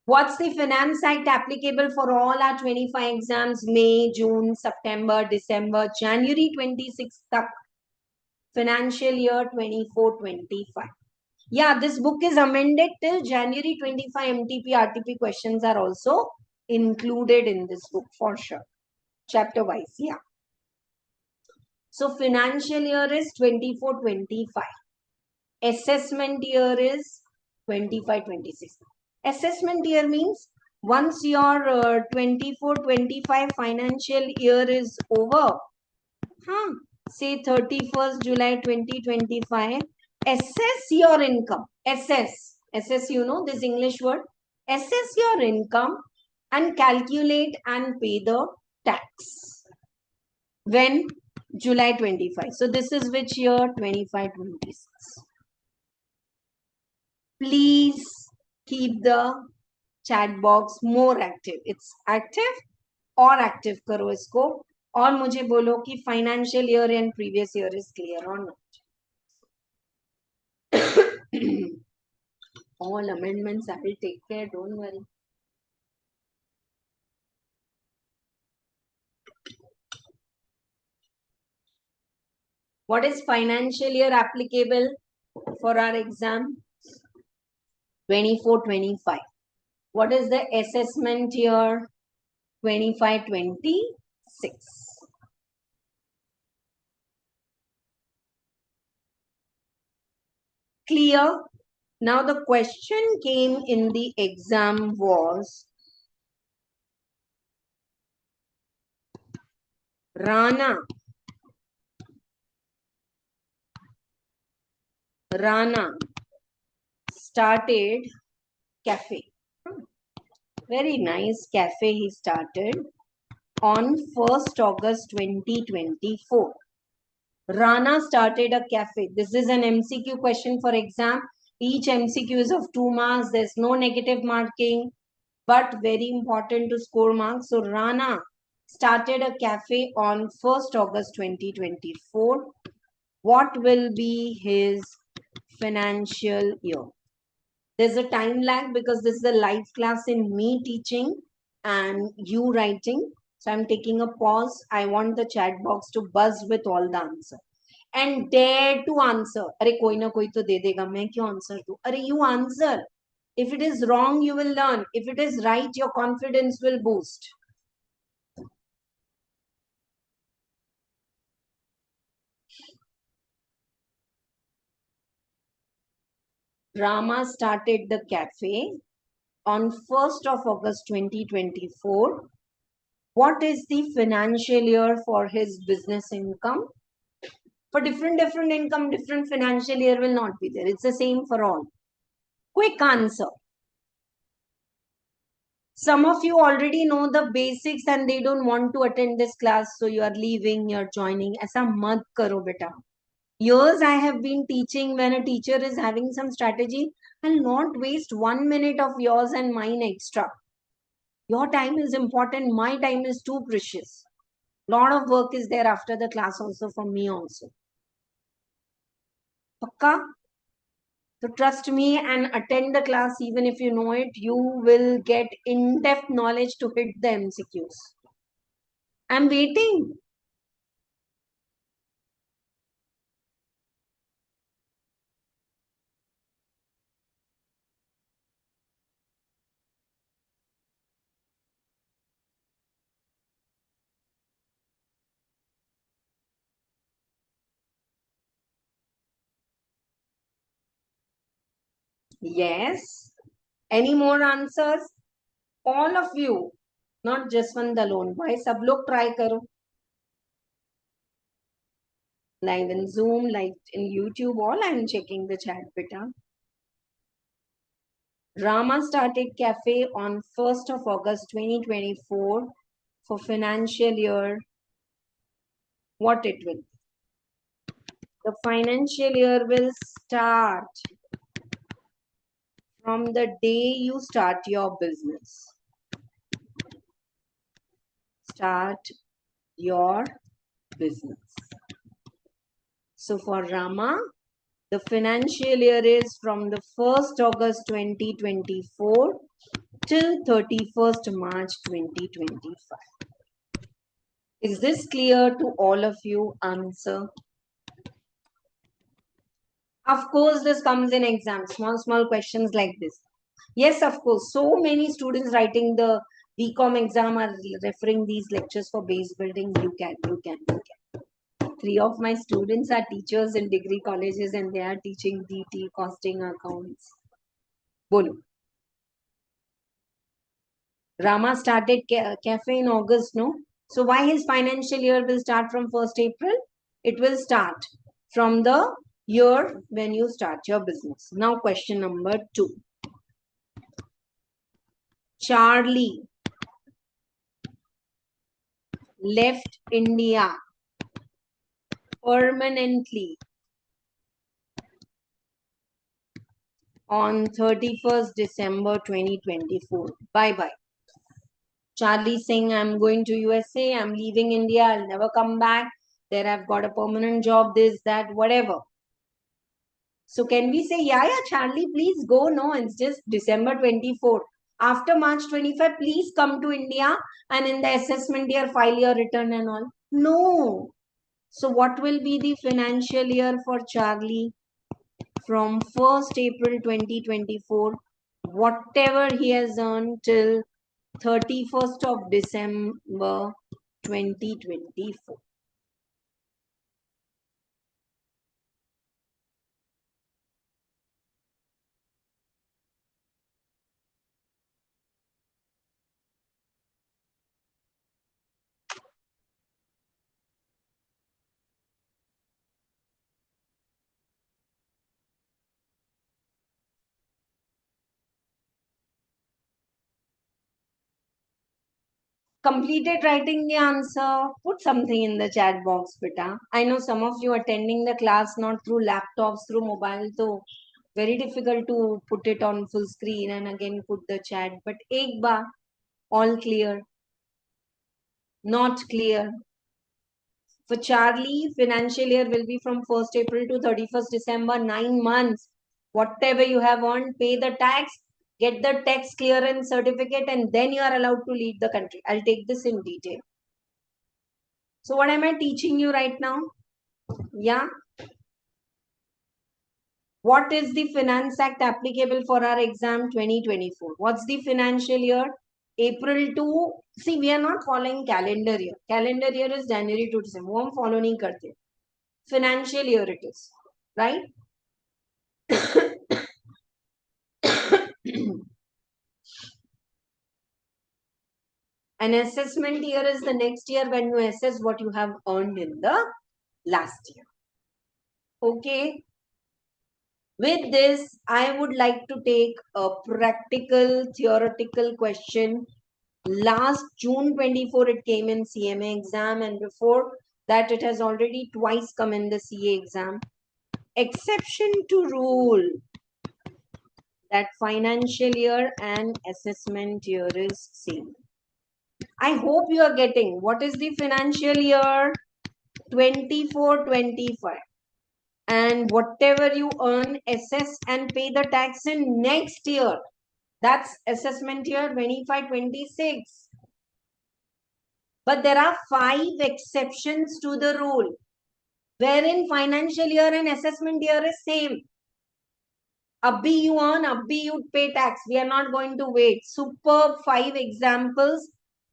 What's the Finance Act applicable for all our 25 exams? May, June, September, December, January 26 tak. Financial year 24-25. Yeah, this book is amended till January 25. MTP, RTP questions are also included in this book for sure. Chapter wise, yeah. So financial year is 24-25. Assessment year is 25-26. Assessment year means once your 24-25 financial year is over, say 31st July 2025, assess your income. Assess, you know this English word. Assess your income and calculate and pay the tax. When? July 25. So this is which year? 25-26. Please keep the chat box more active. It's active or active karo isko. और मुझे बोलो कि financial year and previous year is clear और not. All amendments I will take care, don't worry. What is financial year applicable for our exam? 24-25. What is the assessment year? 25-26. Clear? Now the question came in the exam was Rana started cafe. Very nice cafe he started on 1st August 2024. Rana started a cafe. This is an MCQ question for exam. Each MCQ is of 2 marks. There's no negative marking, but very important to score marks. So Rana started a cafe on 1st August 2024. What will be his financial year? There's a time lag because this is a live class in me teaching and you writing. So I'm taking a pause. I want the chat box to buzz with all the answer. And dare to answer. अरे कोई ना कोई तो दे देगा, मैं क्यों answer दूं? अरे you answer. If it is wrong, you will learn. If it is right, your confidence will boost. Rama started the cafe on 1st of August 2024. What is the financial year for his business income? For different income, different financial year will not be there. It's the same for all. Quick answer. Some of you already know the basics and they don't want to attend this class. So you are leaving, you're joining. Aisa mat karo beta. Years I have been teaching. When a teacher is having some strategy, I'll not waste 1 minute of yours and mine extra. Your time is important. My time is too precious. Lot of work is there after the class also for me also. Pakka? So trust me and attend the class even if you know it. You will get in-depth knowledge to hit the MCQs. I'm waiting. Yes. Any more answers? All of you. Not just one alone. Why सब लोग try करो. Live in Zoom, live in YouTube, all I'm checking the chat beta. Rama started cafe on 1st of August 2024 for financial year. What it will? The financial year will start from the day you start your business. Start your business. So for Rama, the financial year is from the 1st August 2024 till 31st March 2025. Is this clear to all of you? Answer. Of course, this comes in exams, small questions like this. Yes, of course. So many students writing the BCom exam are referring these lectures for base building. You can. 3 of my students are teachers in degree colleges and they are teaching DT, costing, accounts. Bolo. Rama started cafe in August, no? So why his financial year will start from 1st April? It will start from the year when you start your business. Now question number 2. Charlie left India permanently on 31st December 2024. Bye-bye. Charlie saying, I'm going to USA, I'm leaving India, I'll never come back. There I've got a permanent job, this, that, whatever. So can we say, yeah, Charlie, please go? No, it's just December 24th. After March 25, please come to India and in the assessment year, file your return and all. No. So what will be the financial year for Charlie? From 1st April 2024, whatever he has earned till 31st of December 2024. Completed writing the answer, put something in the chat box, beta. I know some of you attending the class not through laptops, through mobile, so very difficult to put it on full screen and again put the chat. But ek bar, all clear, not clear. For Charlie, financial year will be from 1st April to 31st December, 9 months. Whatever you have earned, pay the tax, get the tax clearance certificate, and then you are allowed to leave the country. I'll take this in detail. So what am I teaching you right now? Yeah. What is the Finance Act applicable for our exam 2024? What's the financial year? April to, see, we are not following calendar year. Calendar year is January to December. वो हम follow नहीं करते. Financial year it is, right? An assessment year is the next year when you assess what you have earned in the last year. Okay. With this, I would like to take a practical theoretical question. Last June 24, it came in CMA exam, and before that, it has already twice come in the CA exam. Exception to rule that financial year and assessment year is same. I hope you are getting what is the financial year 24-25, and whatever you earn, assess and pay the tax in next year. That's assessment year 25-26. But there are 5 exceptions to the rule, wherein financial year and assessment year is same. Abhi you earn, abhi you pay tax. We are not going to wait. Superb 5 examples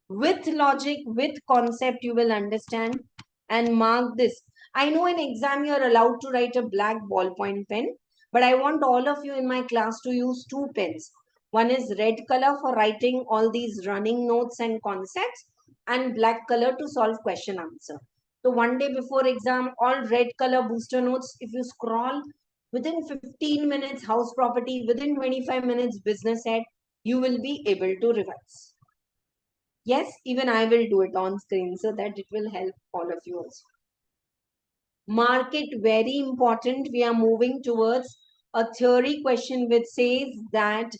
with logic, with concept, you will understand. And mark this. I know in exam you are allowed to write a black ballpoint pen, but I want all of you in my class to use 2 pens. One is red color for writing all these running notes and concepts, and black color to solve question answer. So one day before exam, all red color booster notes, if you scroll within 15 minutes house property, within 25 minutes business head, you will be able to revise. Yes, even I will do it on screen so that it will help all of you also. Mark it very important. We are moving towards a theory question which says that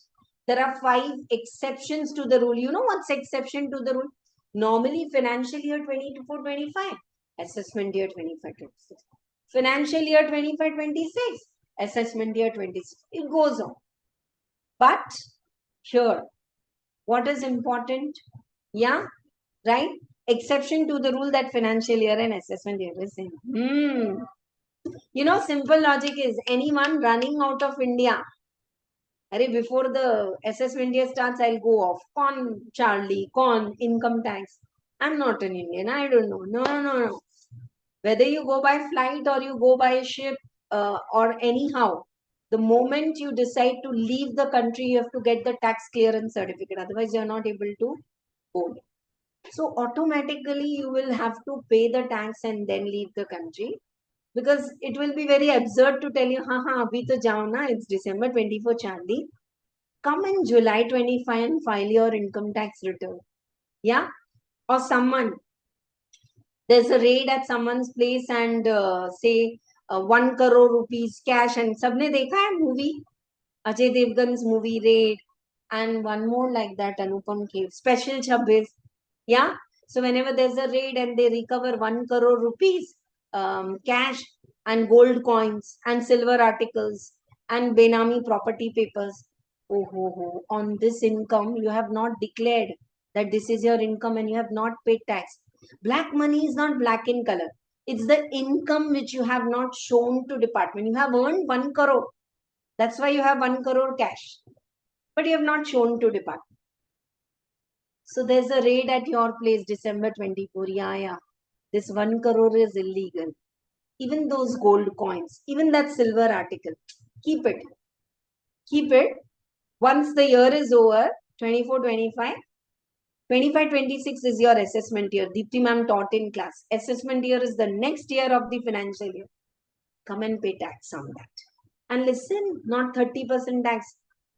there are 5 exceptions to the rule. You know what's exception to the rule? Normally financial year 24-25, assessment year 25-26. Financial year 25-26, assessment year 26. It goes on. But here, what is important? Yeah, right? Exception to the rule that financial year and assessment year is same. You know, simple logic is anyone running out of India. Before the assessment year starts, I'll go off. Con Charlie, con income tax. I'm not an Indian. I don't know. No. Whether you go by flight or you go by ship or anyhow, the moment you decide to leave the country, you have to get the tax clearance certificate. Otherwise, you're not able to go. So automatically, you will have to pay the tax and then leave the country. Because it will be very absurd to tell you, abhi to jao na, it's December 24, Charlie. Come in July 25 and file your income tax return. Yeah? Or someone, there's a raid at someone's place and say 1 crore rupees cash, and sabne dekha hai movie, Ajay Devgan's movie Raid. And one more like that, Anupam gave. Special 26. Yeah. So whenever there's a raid and they recover 1 crore rupees, cash and gold coins and silver articles and Benami property papers. Oh, ho, ho. On this income, you have not declared that this is your income and you have not paid tax. Black money is not black in color. It's the income which you have not shown to department. You have earned 1 crore. That's why you have 1 crore cash. But you have not shown to department. So there's a raid at your place, December 24. Yeah. This 1 crore is illegal. Even those gold coins, even that silver article, keep it. Keep it. Once the year is over, 24, 25, 25, 26 is your assessment year. Dipti ma'am taught in class. Assessment year is the next year of the financial year. Come and pay tax on that. And listen, not 30% tax.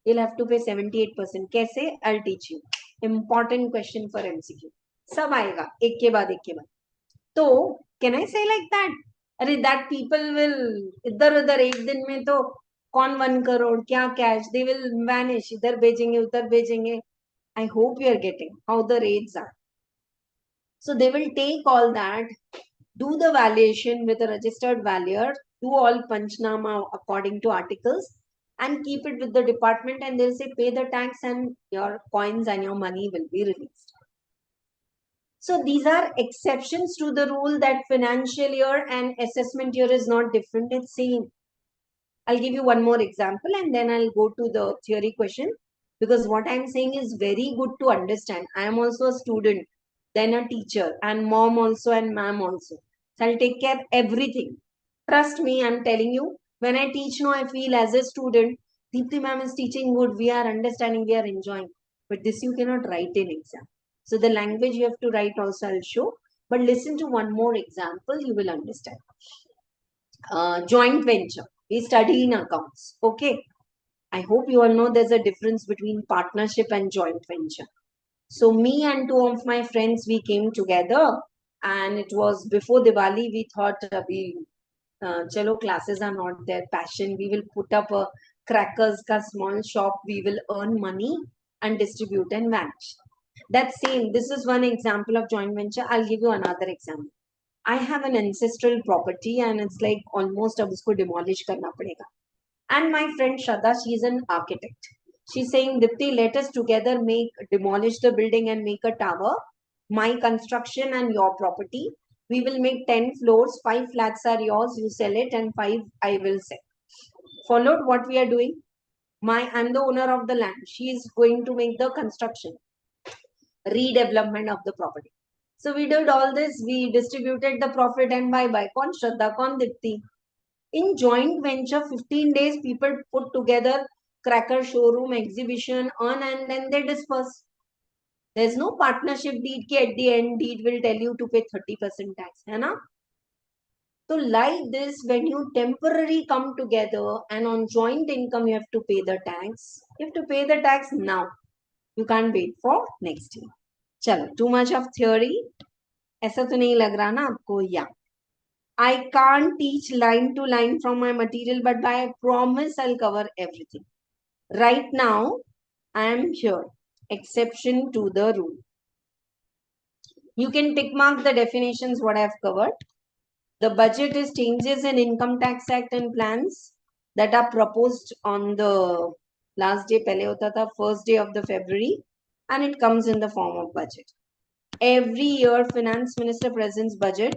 You'll have to pay 78%. Kaise? I'll teach you. Important question for MCQ. सब आएगा एक के बाद एक के बाद. तो can I say like that? अरे that people will इधर उधर एक दिन में तो कौन 1 crore क्या cash, they will vanish. इधर भेजेंगे उधर भेजेंगे. I hope you are getting how the rates are. So they will take all that, do the valuation with a registered valuer, do all panchnama according to articles, and keep it with the department, and they'll say pay the tax and your coins and your money will be released. So these are exceptions to the rule that financial year and assessment year is not different, it's same. I'll give you one more example and then I'll go to the theory question, because what I'm saying is very good to understand. I am also a student, then a teacher, and mom also and ma'am also. So I'll take care of everything. Trust me, I'm telling you, when I teach now, I feel as a student, Deepti ma'am is teaching good, we are understanding, we are enjoying. But this you cannot write in exam. So the language you have to write also I'll show. But listen to one more example, you will understand. Joint venture. We study in accounts. Okay. I hope you all know there's a difference between partnership and joint venture. So me and two of my friends, we came together and it was before Diwali. We thought chalo, classes are not their passion. We will put up a crackers ka small shop. We will earn money and distribute and vanish. That's same. This is one example of joint venture. I'll give you another example. I have an ancestral property and it's like almost अब उसको demolish करना पड़ेगा. And my friend Shraddha, she is an architect. She's saying, Dipti, let us together demolish the building and make a tower. My construction and your property. We will make 10 floors, 5 flats are yours, you sell it, and 5 I will sell. Followed what we are doing? I'm the owner of the land. She is going to make the construction, redevelopment of the property. So we did all this, we distributed the profit and bye-bye. Kaun Shraddha, kaun Dipti? In joint venture, 15 days, people put together cracker showroom, exhibition, earn, and then they disperse. There's no partnership deed ki at the end, deed will tell you to pay 30% tax. Hai na? So like this, when you temporarily come together and on joint income, you have to pay the tax. You have to pay the tax now. You can't wait for next year. Chalo, too much of theory. ऐसा तो नहीं लग रहा ना आपको? Yeah. I can't teach line to line from my material, but I promise I'll cover everything. Right now, I am here. Exception to the rule. You can tick mark the definitions what I've covered. The budget is changes in Income Tax Act and plans that are proposed on the last day, pehle hota tha, first day of the February, and it comes in the form of budget. Every year, Finance Minister presents budget.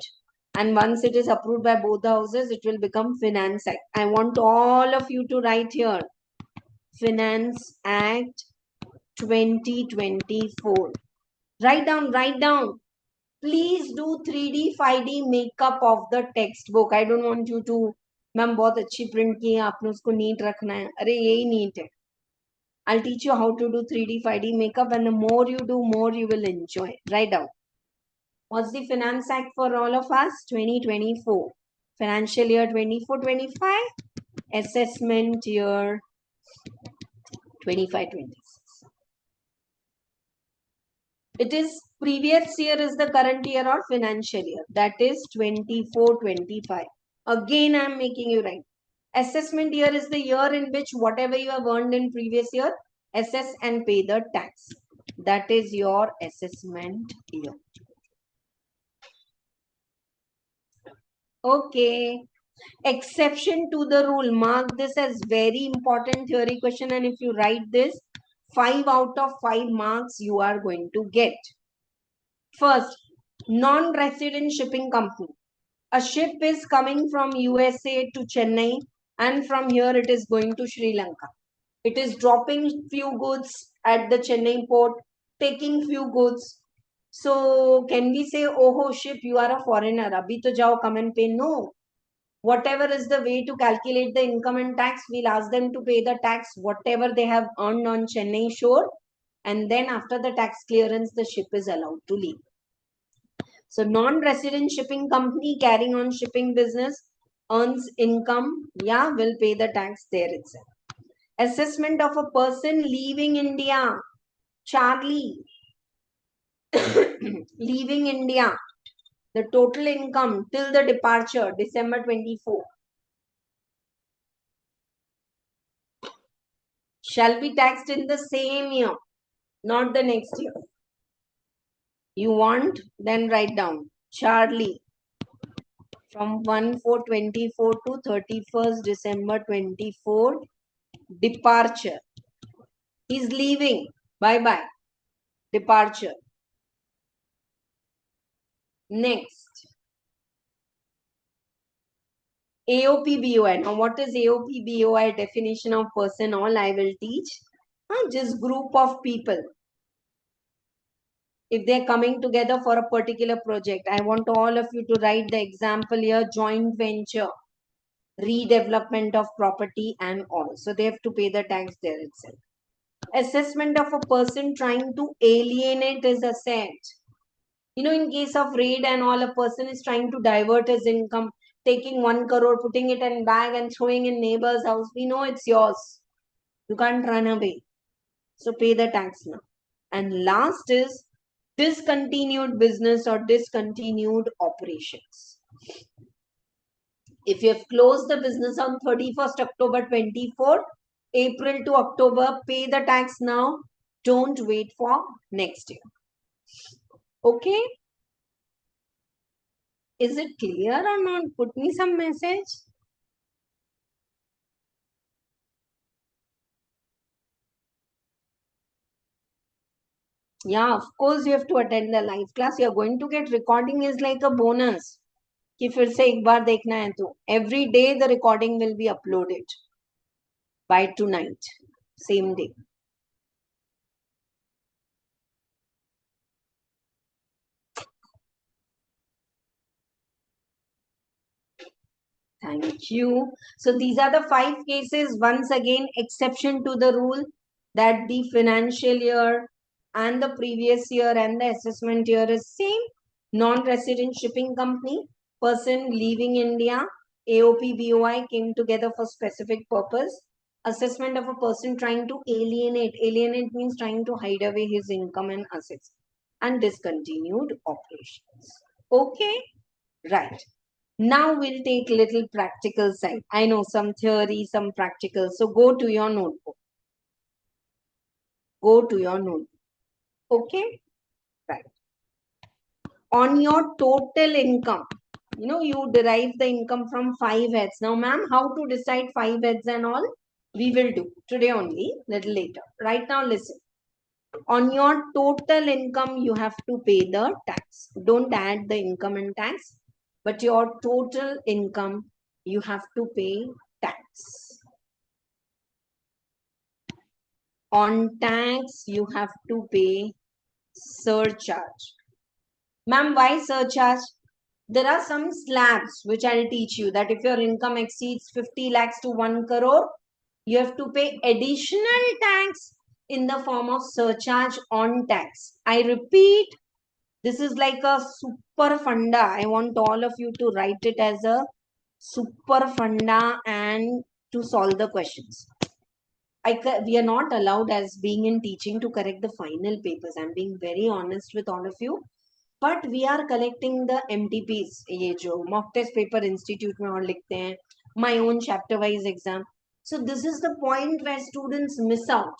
And once it is approved by both the houses, it will become Finance Act. I want all of you to write here. Finance Act 2024. Write down. Please do 3D, 5D makeup of the textbook. I don't want you to, ma'am बहुत अच्छी print की है, आपने उसको neat रखना है. अरे यही neat है. I'll teach you how to do 3D, 5D makeup, and the more you do, more you will enjoy. Write down. What's the Finance Act for all of us? 2024. Financial year 24-25. Assessment year 25-26. It is previous year is the current year or financial year. That is 24-25. Again, I am making you write. Assessment year is the year in which whatever you have earned in previous year, assess and pay the tax. That is your assessment year. Okay. Exception to the rule. Mark this as very important theory question, and if you write this, 5 out of 5 marks you are going to get. First, non-resident shipping company. A ship is coming from USA to Chennai, and from here it is going to Sri Lanka. It is dropping few goods at the Chennai port, taking few goods. So can we say, oh ship, you are a foreigner, abhi to jao, come and pay? No. Whatever is the way to calculate the income and tax, we'll ask them to pay the tax, whatever they have earned on Chennai shore. And then after the tax clearance, the ship is allowed to leave. So non-resident shipping company carrying on shipping business earns income, yeah, will pay the tax there itself. Assessment of a person leaving India. Charlie, leaving India. The total income till the departure, December 24. Shall be taxed in the same year, not the next year. You want? Then write down. Charlie, from 1/4/24 to 31st December 24, departure. He's leaving. Bye-bye. Departure. Next. AOPBOI. Now, what is AOPBOI? Definition of person, all I will teach. Just group of people. If they're coming together for a particular project, I want all of you to write the example here, joint venture, redevelopment of property and all. So they have to pay the tax there itself. Assessment of a person trying to alienate his asset. You know, in case of raid and all, a person is trying to divert his income, taking 1 crore, putting it in bag and throwing in neighbor's house. We know it's yours. You can't run away. So pay the tax now. And last is discontinued business or discontinued operations. If you have closed the business on 31st October 24, April to October, pay the tax now. Don't wait for next year. Okay? Is it clear or not? Put me some message. Yeah, of course you have to attend the live class. You are going to get recording is like a bonus. कि फिर से एक बार देखना है तो every day the recording will be uploaded by tonight, same day. Thank you. So these are the 5 cases. Once again, exception to the rule that the financial year and the previous year and the assessment year is same. Non-resident shipping company, person leaving India, AOPBOI came together for specific purpose. Assessment of a person trying to alienate. Alienate means trying to hide away his income and assets. And discontinued operations. Okay? Right. Now we'll take little practical side. I know some theory, some practical. So go to your notebook. Go to your notebook. Okay? Right. On your total income, you know, you derive the income from 5 heads. Now, ma'am, how to decide 5 heads and all? We will do today only, little later. Right now, listen. On your total income, you have to pay the tax. Don't add the income and tax, but your total income, you have to pay tax. On tax, you have to pay surcharge. Ma'am, why surcharge? There are some slabs which I'll teach you that if your income exceeds 50 lakhs to 1 crore, you have to pay additional tax in the form of surcharge on tax. I repeat, this is like a super funda. I want all of you to write it as a super funda and to solve the questions. We are not allowed as being in teaching to correct the final papers. I'm being very honest with all of you. But we are collecting the MTPs. ये जो mock test paper institute में और लिखते हैं. My own chapter wise exam. So this is the point where students miss out.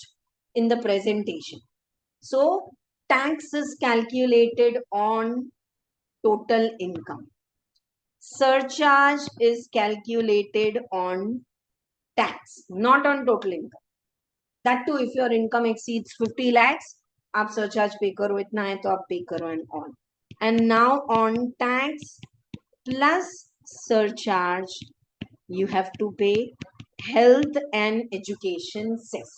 in the presentation. So tax is calculated on total income. Surcharge is calculated on tax, not on total income. That too, if your income exceeds 50 lakhs, आप surcharge पे करो, इतना है तो आप पे करो and all. And now on tax plus surcharge, you have to pay health and education cess.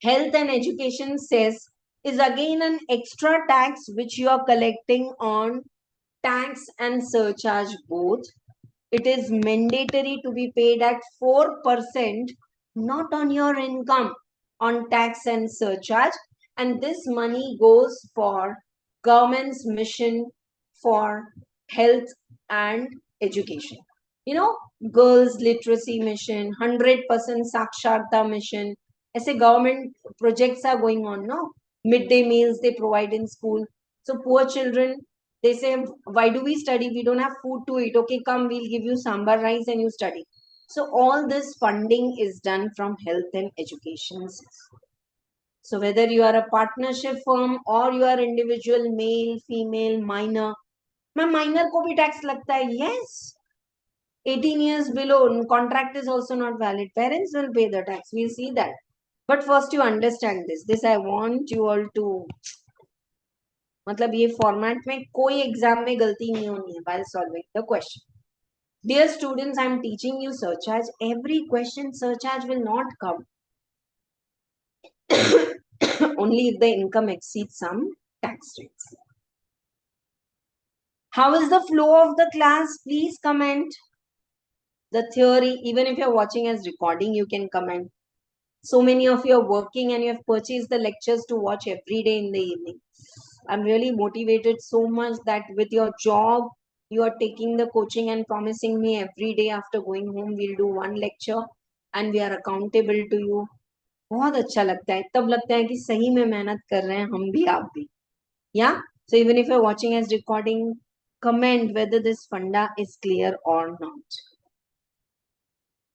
Health and education cess is again an extra tax which you are collecting on tax and surcharge both. It is mandatory to be paid at 4%, not on your income, on tax and surcharge. And this money goes for government's mission for health and education. You know, girls literacy mission, 100% saksharta mission. ऐसे government projects are going on, no? Midday meals they provide in school. So poor children, they say, why do we study? We don't have food to eat. Okay, come, we'll give you sambar rice and you study. So all this funding is done from health and education. So whether you are a partnership firm or you are individual, male, female, minor, minor को भी tax लगता है. Yes. 18 years below, contract is also not valid. Parents will pay the tax. We'll see that. But first you understand this. This I want you all to, मतलब ये format में कोई exam में गलती नहीं होनी है while solving the question. Dear students, I am teaching you surcharge. Every question surcharge will not come. Only if the income exceeds some tax rates. How is the flow of the class? Please comment. The theory, even if you're watching as recording, you can comment. So many of you are working and you have purchased the lectures to watch every day in the evening. I'm really motivated so much that with your job, you are taking the coaching and promising me every day after going home, we'll do one lecture and we are accountable to you. बहुत अच्छा लगता है. तब लगता है कि सही में मेहनत कर रहे हैं हम भी आप भी. Yeah? So even if you're watching as recording, comment whether this funda is clear or not.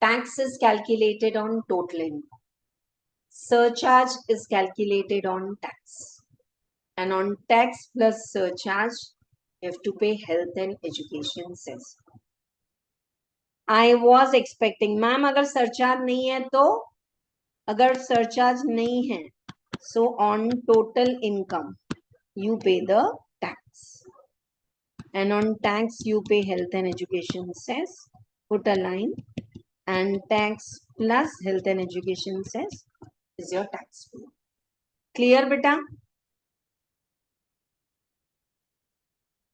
Tax is calculated on total income. Surcharge is calculated on tax. And on tax plus surcharge, you have to pay health and education cess. I was expecting, ma'am, अगर surcharge नहीं है तो, अगर surcharge नहीं है, so on total income, you pay the tax. And on tax, you pay health and education cess. Put a line. And tax plus health and education cess is your tax bill. Clear, beta?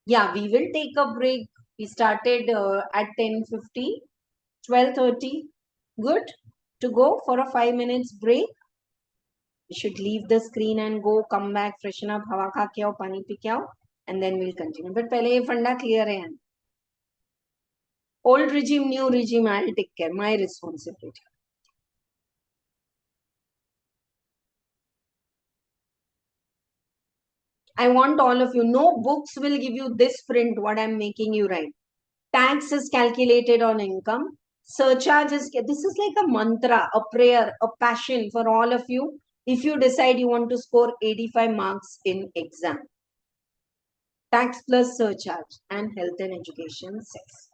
Yeah, we will take a break. We started at 10:50, 12:30. Good to go for a 5 minutes break. You should leave the screen and go, come back, freshen up, hawa kha ke aao, pani pi ke aao, and then we'll continue. But pehle ye funda clear hai. Old regime, new regime, I'll take care. My responsibility. I want all of you. No books will give you this print, what I'm making you write. Tax is calculated on income. Surcharge is, this is like a mantra, a prayer, a passion for all of you. If you decide you want to score 85 marks in exam. Tax plus surcharge and health and education cess.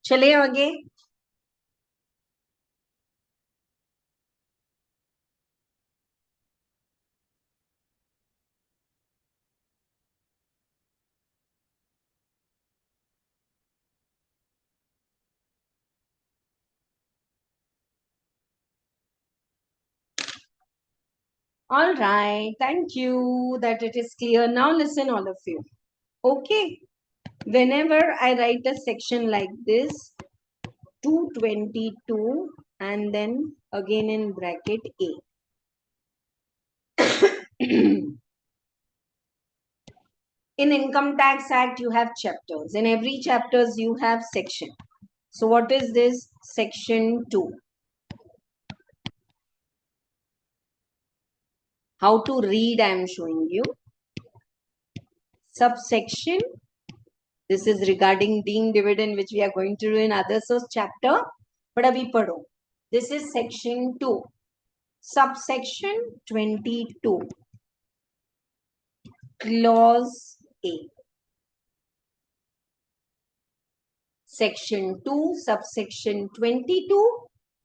चले आगे. All right, thank you that it is clear. Now listen, all of you. Okay, whenever I write a section like this, 222 and then again in bracket A. In Income Tax Act, you have chapters. In every chapters, you have section. So what is this? Section 2. How to read, I am showing you. Subsection. This is regarding deemed dividend, which we are going to do in other source chapter. But abhi padho. This is section 2. Subsection 22. Clause A. Section 2, subsection 22,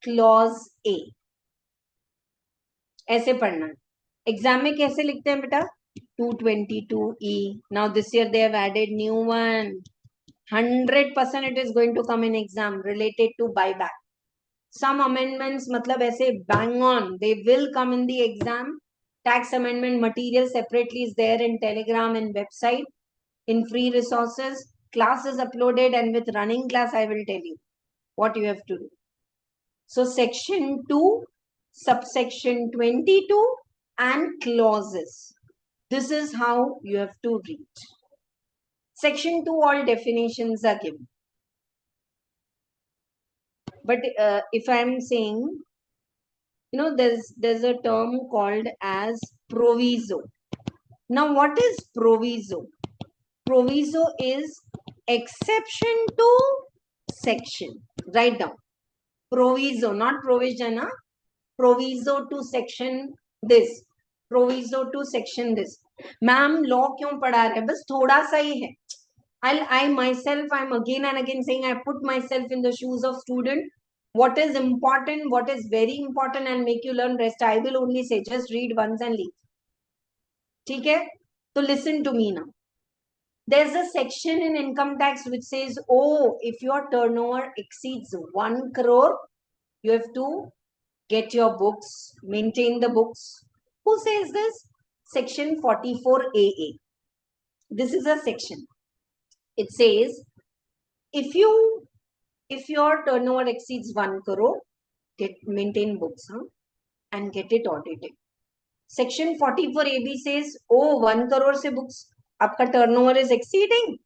clause A. ऐसे पढ़ना है. Exam में कैसे लिखते हैं बेटा? 222E. Now this year they have added new one. 100% it is going to come in exam related to buyback. Some amendments, मतलब ऐसे bang on, they will come in the exam. Tax amendment material separately is there in Telegram and website. In free resources, class is uploaded, and with running class, I will tell you what you have to do. So section 2, subsection 22 and clauses. This is how you have to read. Section 2, all definitions are given. But if I am saying, you know, there's a term called as proviso. Now, what is proviso? Proviso is exception to section. Write down. Proviso, not provision. Huh? Proviso to section this. Proviso to section this. Ma'am, law क्यों पढ़ा रहे? बस थोड़ा सा ही है. I myself, I'm again and again saying, I put myself in the shoes of student. What is important, what is very important, and make you learn rest. I will only say, just read once and leave. ठीक है? So listen to me now. There's a section in income tax which says, oh, if your turnover exceeds 1 crore, you have to get your books, maintain the books. Who says this? Section 44AA. This is a section. It says, if your turnover exceeds 1 crore, maintain books, and get it audited. Section 44AB says, oh, 1 crore se books, aapka turnover is exceeding.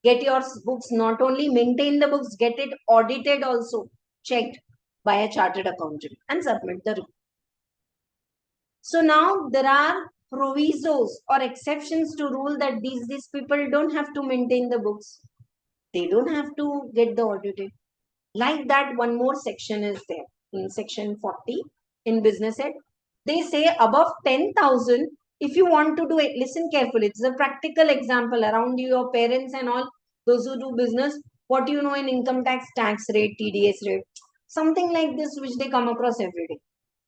Get your books, not only maintain the books, get it audited also, checked by a chartered accountant, and submit the report. So now there are provisos or exceptions to rule that these people don't have to maintain the books. They don't have to get the audited. Like that, one more section is there in section 40 in business ed. They say above 10,000, if you want to do it, listen carefully. It's a practical example around you, your parents and all, those who do business, what you know in income tax, tax rate, TDS rate, something like this, which they come across every day.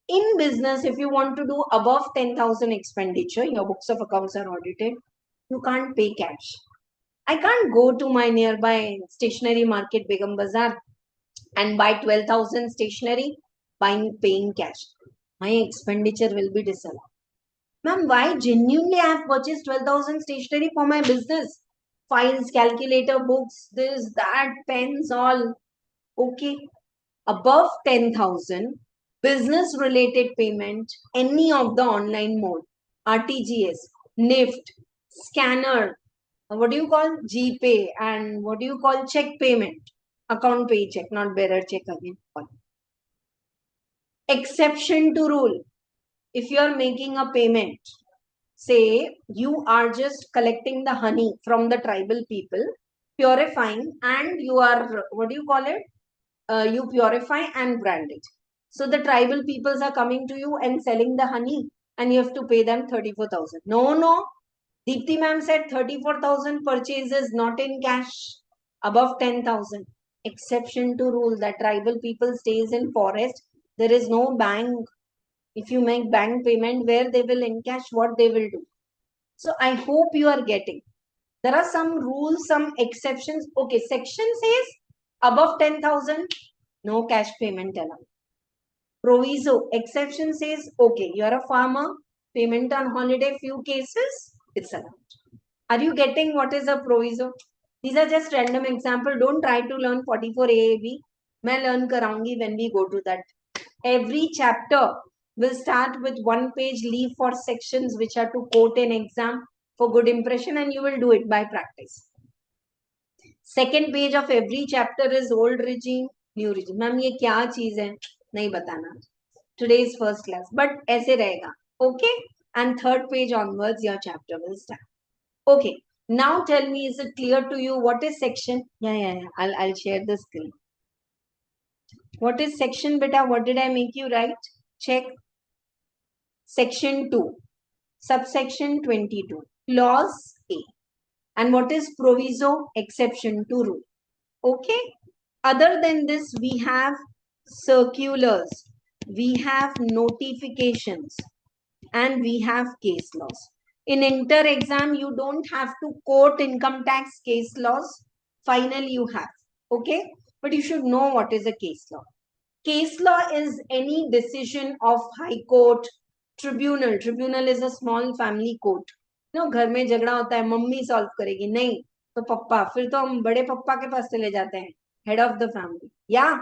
In business, if you want to do above 10,000 expenditure, your books of accounts are audited, you can't pay cash. I can't go to my nearby stationery market, Begum Bazaar, and buy 12,000 stationery, paying cash. My expenditure will be disallowed. Ma'am, why? Genuinely I have purchased 12,000 stationery for my business. Files, calculator, books, this, that, pens, all. Okay. Above 10,000, business related payment, any of the online mode, RTGS, NIFT, scanner, what do you call GPay, and what do you call check payment? Account pay check, not bearer check again. Exception to rule. If you are making a payment, say you are just collecting the honey from the tribal people, purifying, and you are, what do you call it? You purify and brand it. So the tribal peoples are coming to you and selling the honey, and you have to pay them 34,000. No. Dipti ma'am said 34,000 purchases not in cash, above 10,000. Exception to rule that tribal people stays in forest. There is no bank. If you make bank payment, where they will encash, what they will do. So I hope you are getting. There are some rules, some exceptions. Okay, section says above 10,000, no cash payment allowed. Proviso, exception says, okay, you are a farmer, payment on holiday, few cases, it's allowed. Are you getting what is a proviso? These are just random example. Don't try to learn 44 AAB. मैं learn कराऊंगी when we go to that. Every chapter will start with one page, leave for sections which are to quote in exam for good impression, and you will do it by practice. Second page of every chapter is old regime, new regime. Ma'am, ये क्या चीज है? नहीं बताना. Today is first class, but ऐसे रहेगा. Okay? And third page onwards, your chapter will start. Okay. Now tell me, is it clear to you what is section? Yeah. I'll share the screen. What is section, beta? What did I make you write? Check. Section 2, subsection 22, clause A. And what is proviso? Exception to rule. Okay. Other than this, we have circulars, we have notifications, and we have case laws. In inter exam, you don't have to quote income tax case laws. Final you have. Okay. But you should know what is a case law. Case law is any decision of high court, tribunal. Tribunal is a small family court. No घर में झगड़ा होता है, mummy solve करेगी नहीं तो पप्पा, फिर तो हम बड़े पप्पा के पास चले जाते हैं, head of the family. Yeah.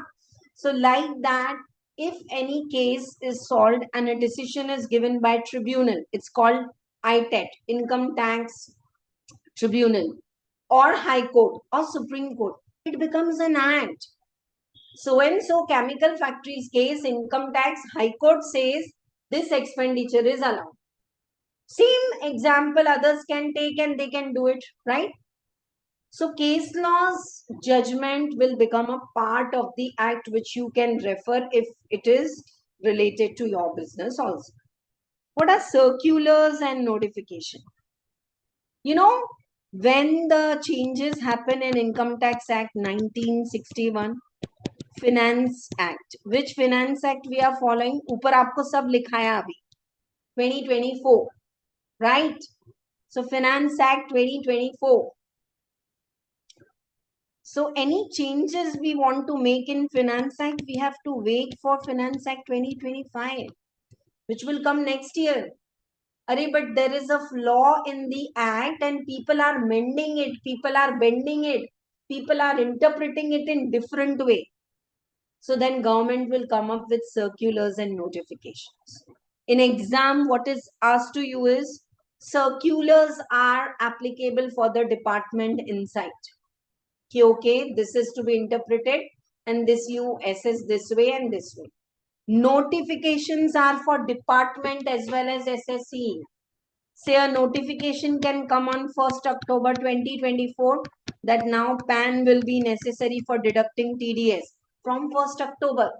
So like that, if any case is solved and a decision is given by tribunal, it's called ITET, Income Tax Tribunal, or High Court or Supreme Court, it becomes an act. So and so chemical factories case, income tax, High Court says this expenditure is allowed. Same example others can take and they can do it, right? So case law's judgment will become a part of the act which you can refer if it is related to your business also. What are circulars and notification? You know, when the changes happen in Income Tax Act 1961, Finance Act, which Finance Act we are following? ऊपर आपको सब लिखाया अभी 2024, right? So Finance Act 2024. So any changes we want to make in Finance Act, we have to wait for Finance Act 2025, which will come next year. But there is a flaw in the act and people are mending it, people are bending it, people are interpreting it in different way. So then government will come up with circulars and notifications. In exam, what is asked to you is circulars are applicable for the department inside. Okay, this is to be interpreted and this you assess this way and this way. Notifications are for department as well as SSE. Say a notification can come on 1st October 2024 that now PAN will be necessary for deducting TDS from 1st October.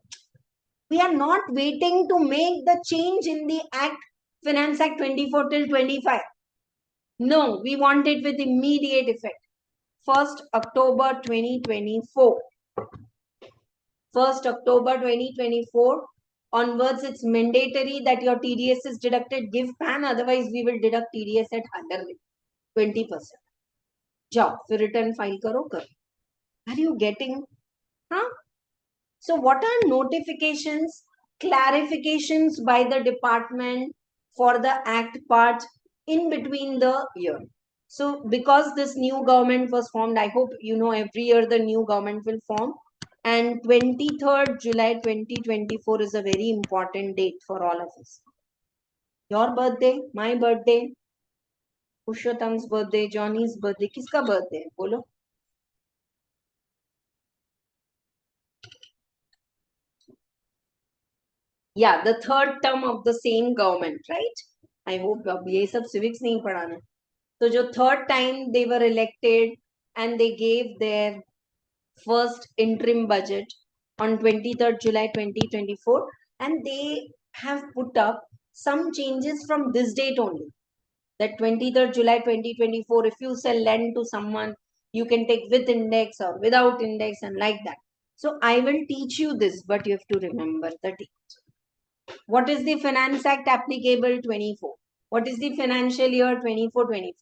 We are not waiting to make the change in the Act, Finance Act 24 till 25. No, we want it with immediate effect. 1st October 2024. 1st October 2024 onwards, it's mandatory that your TDS is deducted. Give PAN, otherwise we will deduct TDS at 20%. Jao, फिर return file करो. Are you getting? Huh? So what are notifications? Clarifications by the department for the act part in between the year. So because this new government was formed, I hope you know every year the new government will form. And 23rd July 2024 is a very important date for all of us. Your birthday, my birthday, Pushottam's birthday, Johnny's birthday. Kiska birthday? Bolo. Yeah, the third term of the same government, right? I hope ये सब civics नहीं पढ़ाना. So जो third time they were elected and they gave their first interim budget on 23rd July 2024 and they have put up some changes from this date only. That 23rd July 2024, if you sell land to someone, you can take with index or without index and like that. So I will teach you this, but you have to remember the date. What is the Finance Act applicable? 24. What is the financial year? 24-25.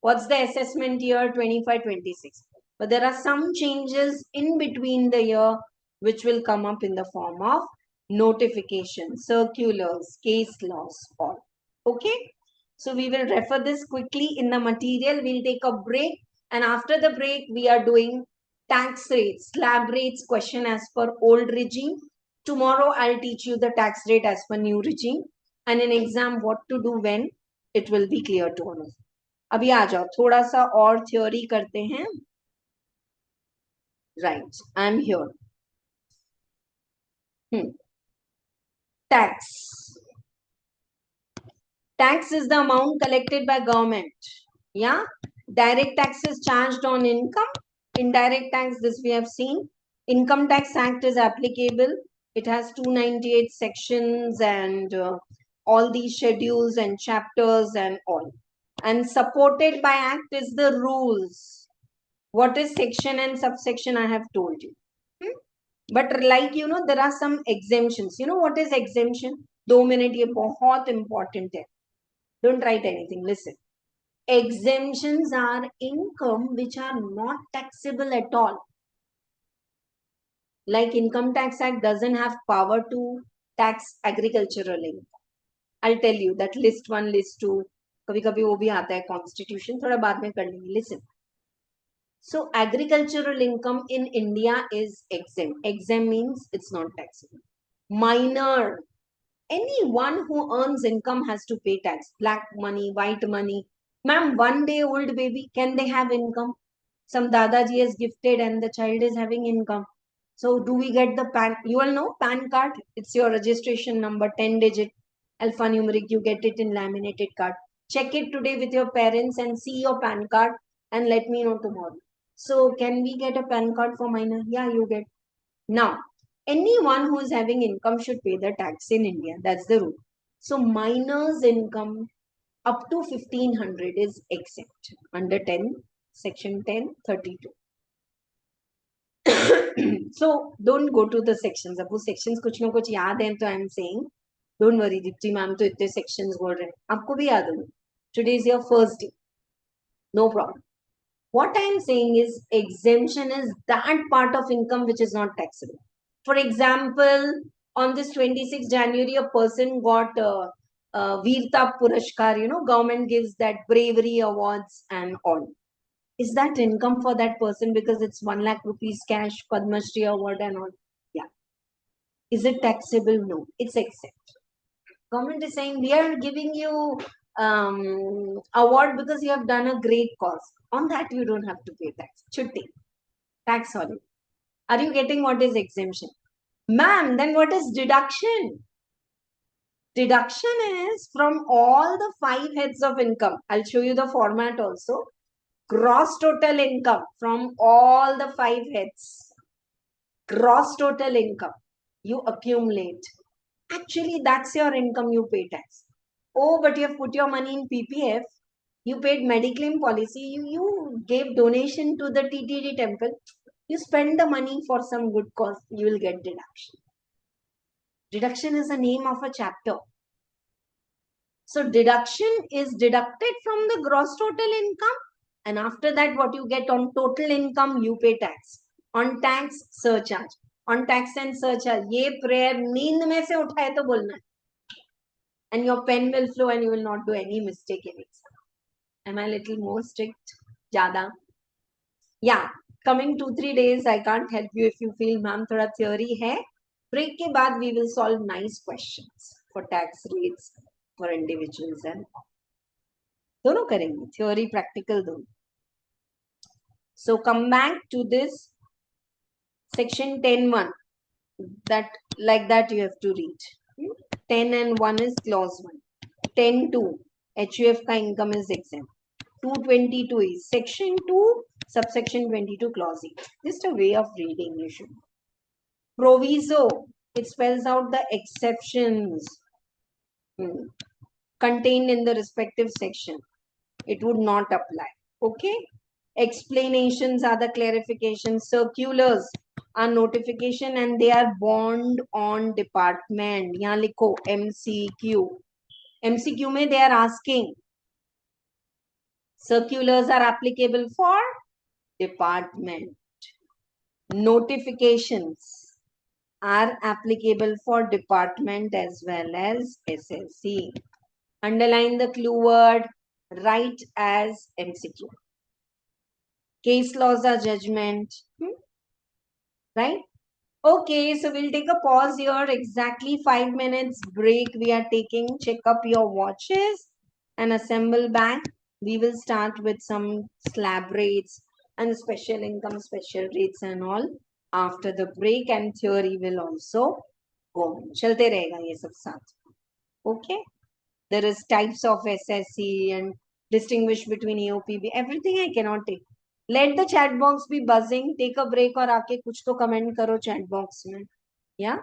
What's the assessment year? 25-26. But there are some changes in between the year which will come up in the form of notifications, circulars, case laws, all. Okay. So we will refer this quickly in the material. We'll take a break. And after the break, we are doing tax rates, slab rates question as per old regime. Tomorrow, I'll teach you the tax rate as per new regime. And in exam, what to do when it will be clear to all of you. अभी आ जाओ थोड़ा सा और theory करते हैं. Right, I'm here. Tax. Tax is the amount collected by government. Yeah. Direct tax is charged on income. Indirect tax, this we have seen. Income Tax Act is applicable. It has 298 sections and all these schedules and chapters and all. And supported by Act is the rules. What is section and subsection I have told you. But like, you know, there are some exemptions. You know what is exemption? 2 minute, ये बहुत important है. Don't write anything. Listen. Exemptions are income which are not taxable at all. Like Income Tax Act doesn't have power to tax agricultural income. I'll tell you that list 1, list 2. कभी कभी वो भी आता है Constitution. थोड़ा बाद में कर लेंगे. Listen. So agricultural income in India is exempt. Exempt means it's not taxable. Minor. Anyone who earns income has to pay tax. Black money, white money. Ma'am, 1 day old baby, can they have income? Some Dadaji has gifted and the child is having income. So do we get the PAN? You all know PAN card? It's your registration number, 10 digit, alphanumeric. You get it in laminated card. Check it today with your parents and see your PAN card and let me know tomorrow. So can we get a PAN card for minor? Yeah, you get. Now, anyone who is having income should pay the tax in India. That's the rule. So minor's income up to 1500 is exempt under 10, section 1032. So don't go to the sections. अब वो sections कुछ ना कुछ याद हैं तो I'm saying don't worry Dipti ma'am तो इतने sections बोल रहे हैं आपको भी याद होंगे. Today is your first day. No problem. What I am saying is exemption is that part of income which is not taxable. For example, on this 26th January, a person got Veerta Purashkar, you know, government gives that bravery awards and all. Is that income for that person because it's 1 lakh rupees cash, Padma Shri award and all? Yeah. Is it taxable? No, it's exempt. Government is saying we are giving you award because you have done a great cause. On that, you don't have to pay tax. Chutti. Tax holiday. Are you getting what is exemption? Ma'am, then what is deduction? Deduction is from all the 5 heads of income. I'll show you the format also. Gross total income from all the 5 heads. Gross total income. You accumulate. Actually, that's your income you pay tax. Oh, but you have put your money in PPF. You paid Mediclaim policy. You gave donation to the TTD temple. You spend the money for some good cause. You will get deduction. Deduction is the name of a chapter. So deduction is deducted from the gross total income. And after that, what you get on total income, you pay tax. On tax, surcharge. On tax and surcharge. Ye prayer नींद में से उठाए तो बोलना. And your pen will flow and you will not do any mistake in exam. Am I a little more strict? Jada. Yeah. Coming 2-3 days, I can't help you if you feel, ma'am, thoda theory hai. Break के बाद we will solve nice questions for tax rates for individuals and all. दोनों करेंगे, theory, practical दोनों. So come back to this section 10.1. That like that you have to read. 10 and 1 is clause 1. 10.2 HUF का income is exempt. 222 is section 2 subsection 22 clause 8. Just a way of reading you should. Proviso, it spells out the exceptions contained in the respective section. It would not apply. Okay. Explanations are the clarifications. Circulars are notification and they are bond on department. यहाँ लिखो MCQ. MCQ में they are asking. Circulars are applicable for department. Notifications are applicable for department as well as SSC. Underline the clue word, write as MCQ. Case laws are judgment. Right? Okay, so we'll take a pause here. Exactly 5 minutes break we are taking. Check up your watches and assemble back. We will start with some slab rates and special income, special rates and all after the break, and theory will also go. Chalte rahega ye sab saath. Okay? There is types of SSC and distinguish between EOPB. Everything I cannot take. Let the chat box be buzzing, take a break और आके कुछ तो comment करो chat box में. या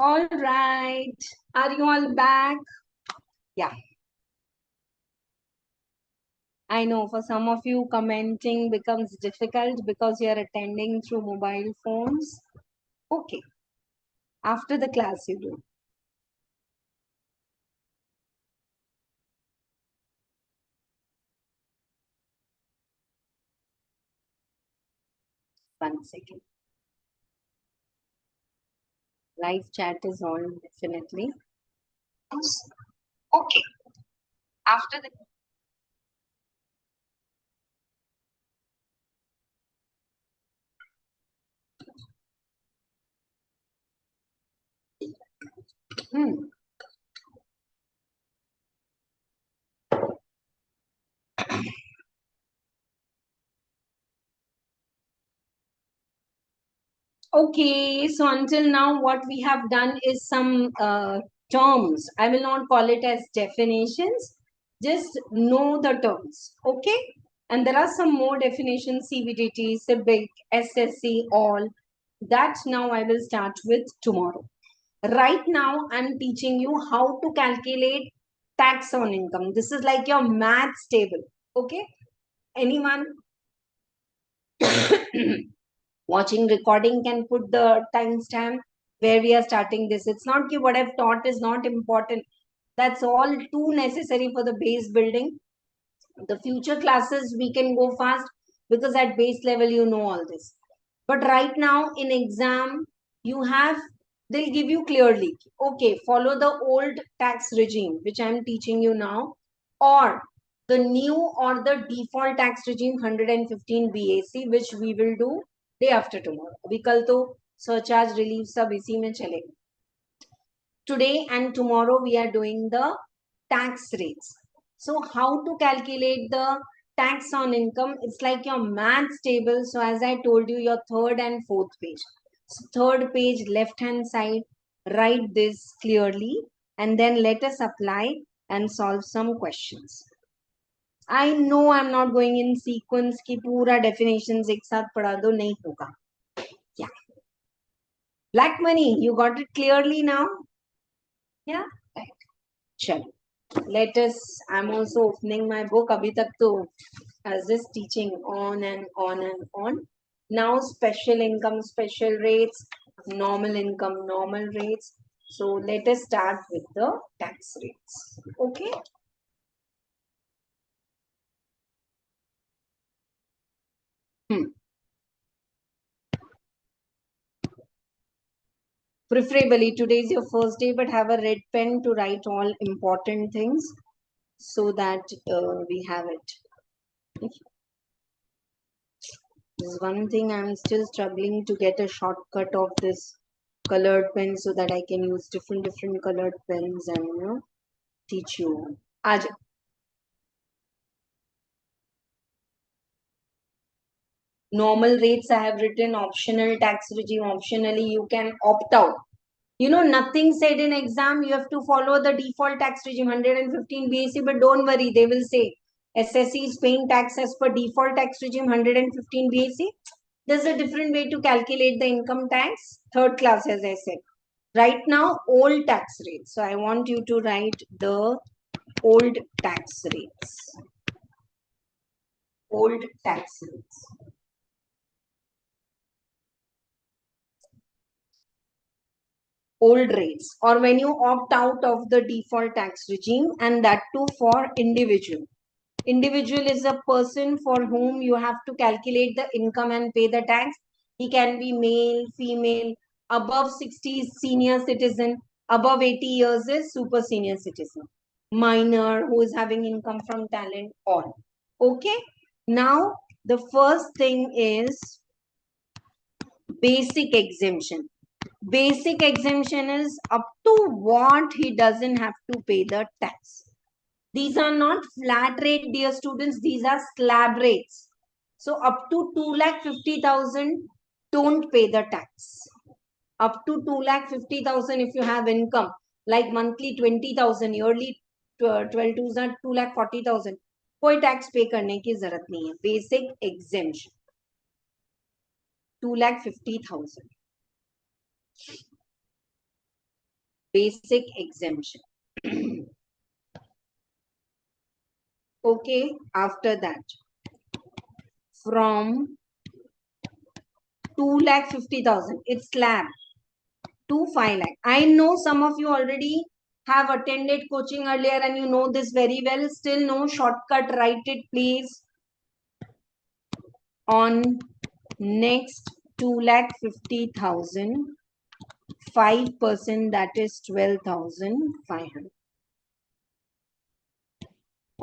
All right. Are you all back? Yeah. I know for some of you commenting becomes difficult because you are attending through mobile phones. Okay. After the class you do. One second. Live chat is on definitely. Okay. After the hmm. Okay, so until now, what we have done is some terms. I will not call it as definitions. Just know the terms. Okay. And there are some more definitions, CBDT, CIBIC, SSC, all. That now I will start with tomorrow. Right now, I'm teaching you how to calculate tax on income. This is like your maths table. Okay. Anyone watching recording can put the timestamp where we are starting this. It's not that what I've taught is not important. That's all too necessary for the base building. The future classes we can go fast because at base level you know all this. But right now in exam, you have, they'll give you clearly, okay, follow the old tax regime, which I'm teaching you now, or the new or the default tax regime 115 BAC, which we will do day after tomorrow. अभी कल तो surcharge relief सब इसी में चलेगा. Today and tomorrow we are doing the tax rates. So how to calculate the tax on income? It's like your maths table. So as I told you, your third and fourth page. So third page, left hand side, write this clearly and then let us apply and solve some questions. I know I'm not going in sequence ki pura definitions ek saath padha do, nahi hoga. Yeah. Black money, you got it clearly now? Yeah. Right. Chalo. Let us, I'm also opening my book. Abhi tak to as this teaching on and on and on. Now special income, special rates, normal income, normal rates. So let us start with the tax rates. Okay. Preferably today is your first day, but have a red pen to write all important things so that we have it. This is one thing I'm still struggling to get a shortcut of this colored pen so that I can use different colored pens and teach you. Aaj. Normal rates I have written, optional tax regime, optionally you can opt out. Nothing said in exam, you have to follow the default tax regime 115 BAC, but don't worry, they will say SSC is paying tax as per default tax regime 115 BAC. There's a different way to calculate the income tax, third class as I said. Right now, old tax rates. So I want you to write the old tax rates. Old tax rates. Old rates, or when you opt out of the default tax regime, and that too for individual. Individual is a person for whom you have to calculate the income and pay the tax. He can be male, female, above 60 is senior citizen, above 80 years is super senior citizen, minor who is having income from talent, all. Okay. Now, the first thing is basic exemption. Basic exemption is up to what he doesn't have to pay the tax. These are not flat rate, dear students. These are slab rates. So up to 2,50,000, don't pay the tax. Up to 2,50,000 if you have income, like monthly 20,000, yearly 12,000, 2,40,000. कोई tax pay करने की जरूरत नहीं है. Basic exemption. 2,50,000. basic exemption. Okay, after that, from 2,50,000, it's slab, to 5 lakh. I know some of you already have attended coaching earlier and you know this very well. Still no shortcut, write it please. On next 2,50,000, 5%, that is 12,500.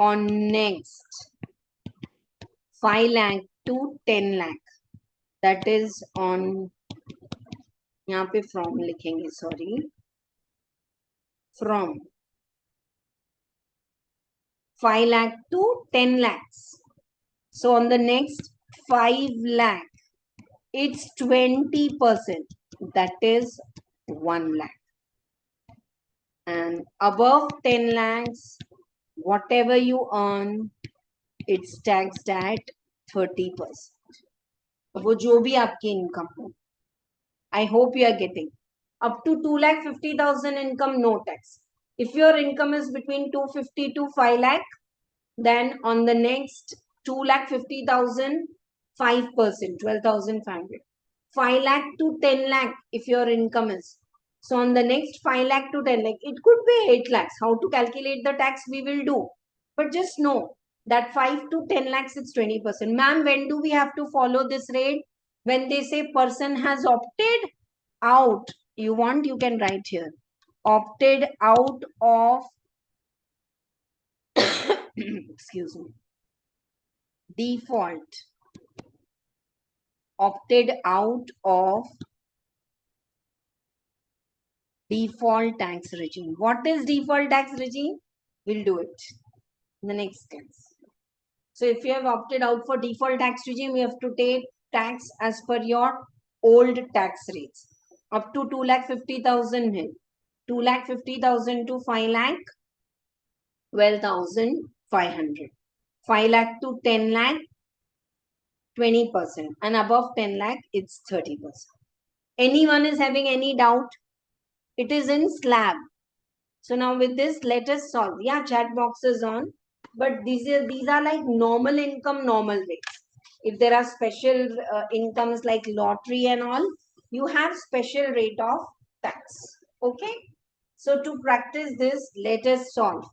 On next 5 lakh to 10 lakh, that is on, यहाँ पे from लिखेंगे, sorry, from 5 lakh to 10 lakhs. So on the next 5 lakh, it's 20%, that is 1 lakh. And above 10 lakhs, whatever you earn, it's taxed at 30%. वो जो भी आपकी income हो. I hope you are getting. Up to 2,50,000 income, no tax. If your income is between 250 to 5 lakh, then on the next 2,50,000, 5%, 12,500. 5 lakh to 10 lakh, if your income is. So on the next 5 lakh to 10 lakh, it could be 8 lakhs. How to calculate the tax we will do. But just know that 5 to 10 lakhs, it's 20%. Ma'am, when do we have to follow this rate? When they say person has opted out, you want, you can write here. Opted out of, excuse me, default. Opted out of default tax regime. What is default tax regime? We'll do it in the next class. So if you have opted out for default tax regime, you have to take tax as per your old tax rates. Up to 2,50,000 nil. 2,50,000 to 5 lakh, 12,500. 5 lakh to 10 lakh, 20%. And above 10 lakh, it's 30%. Anyone is having any doubt? It is in slab. So now with this, let us solve. Yeah, chat box is on. But these are like normal income, normal rates. If there are special incomes like lottery and all, you have special rate of tax. Okay. So to practice this, let us solve.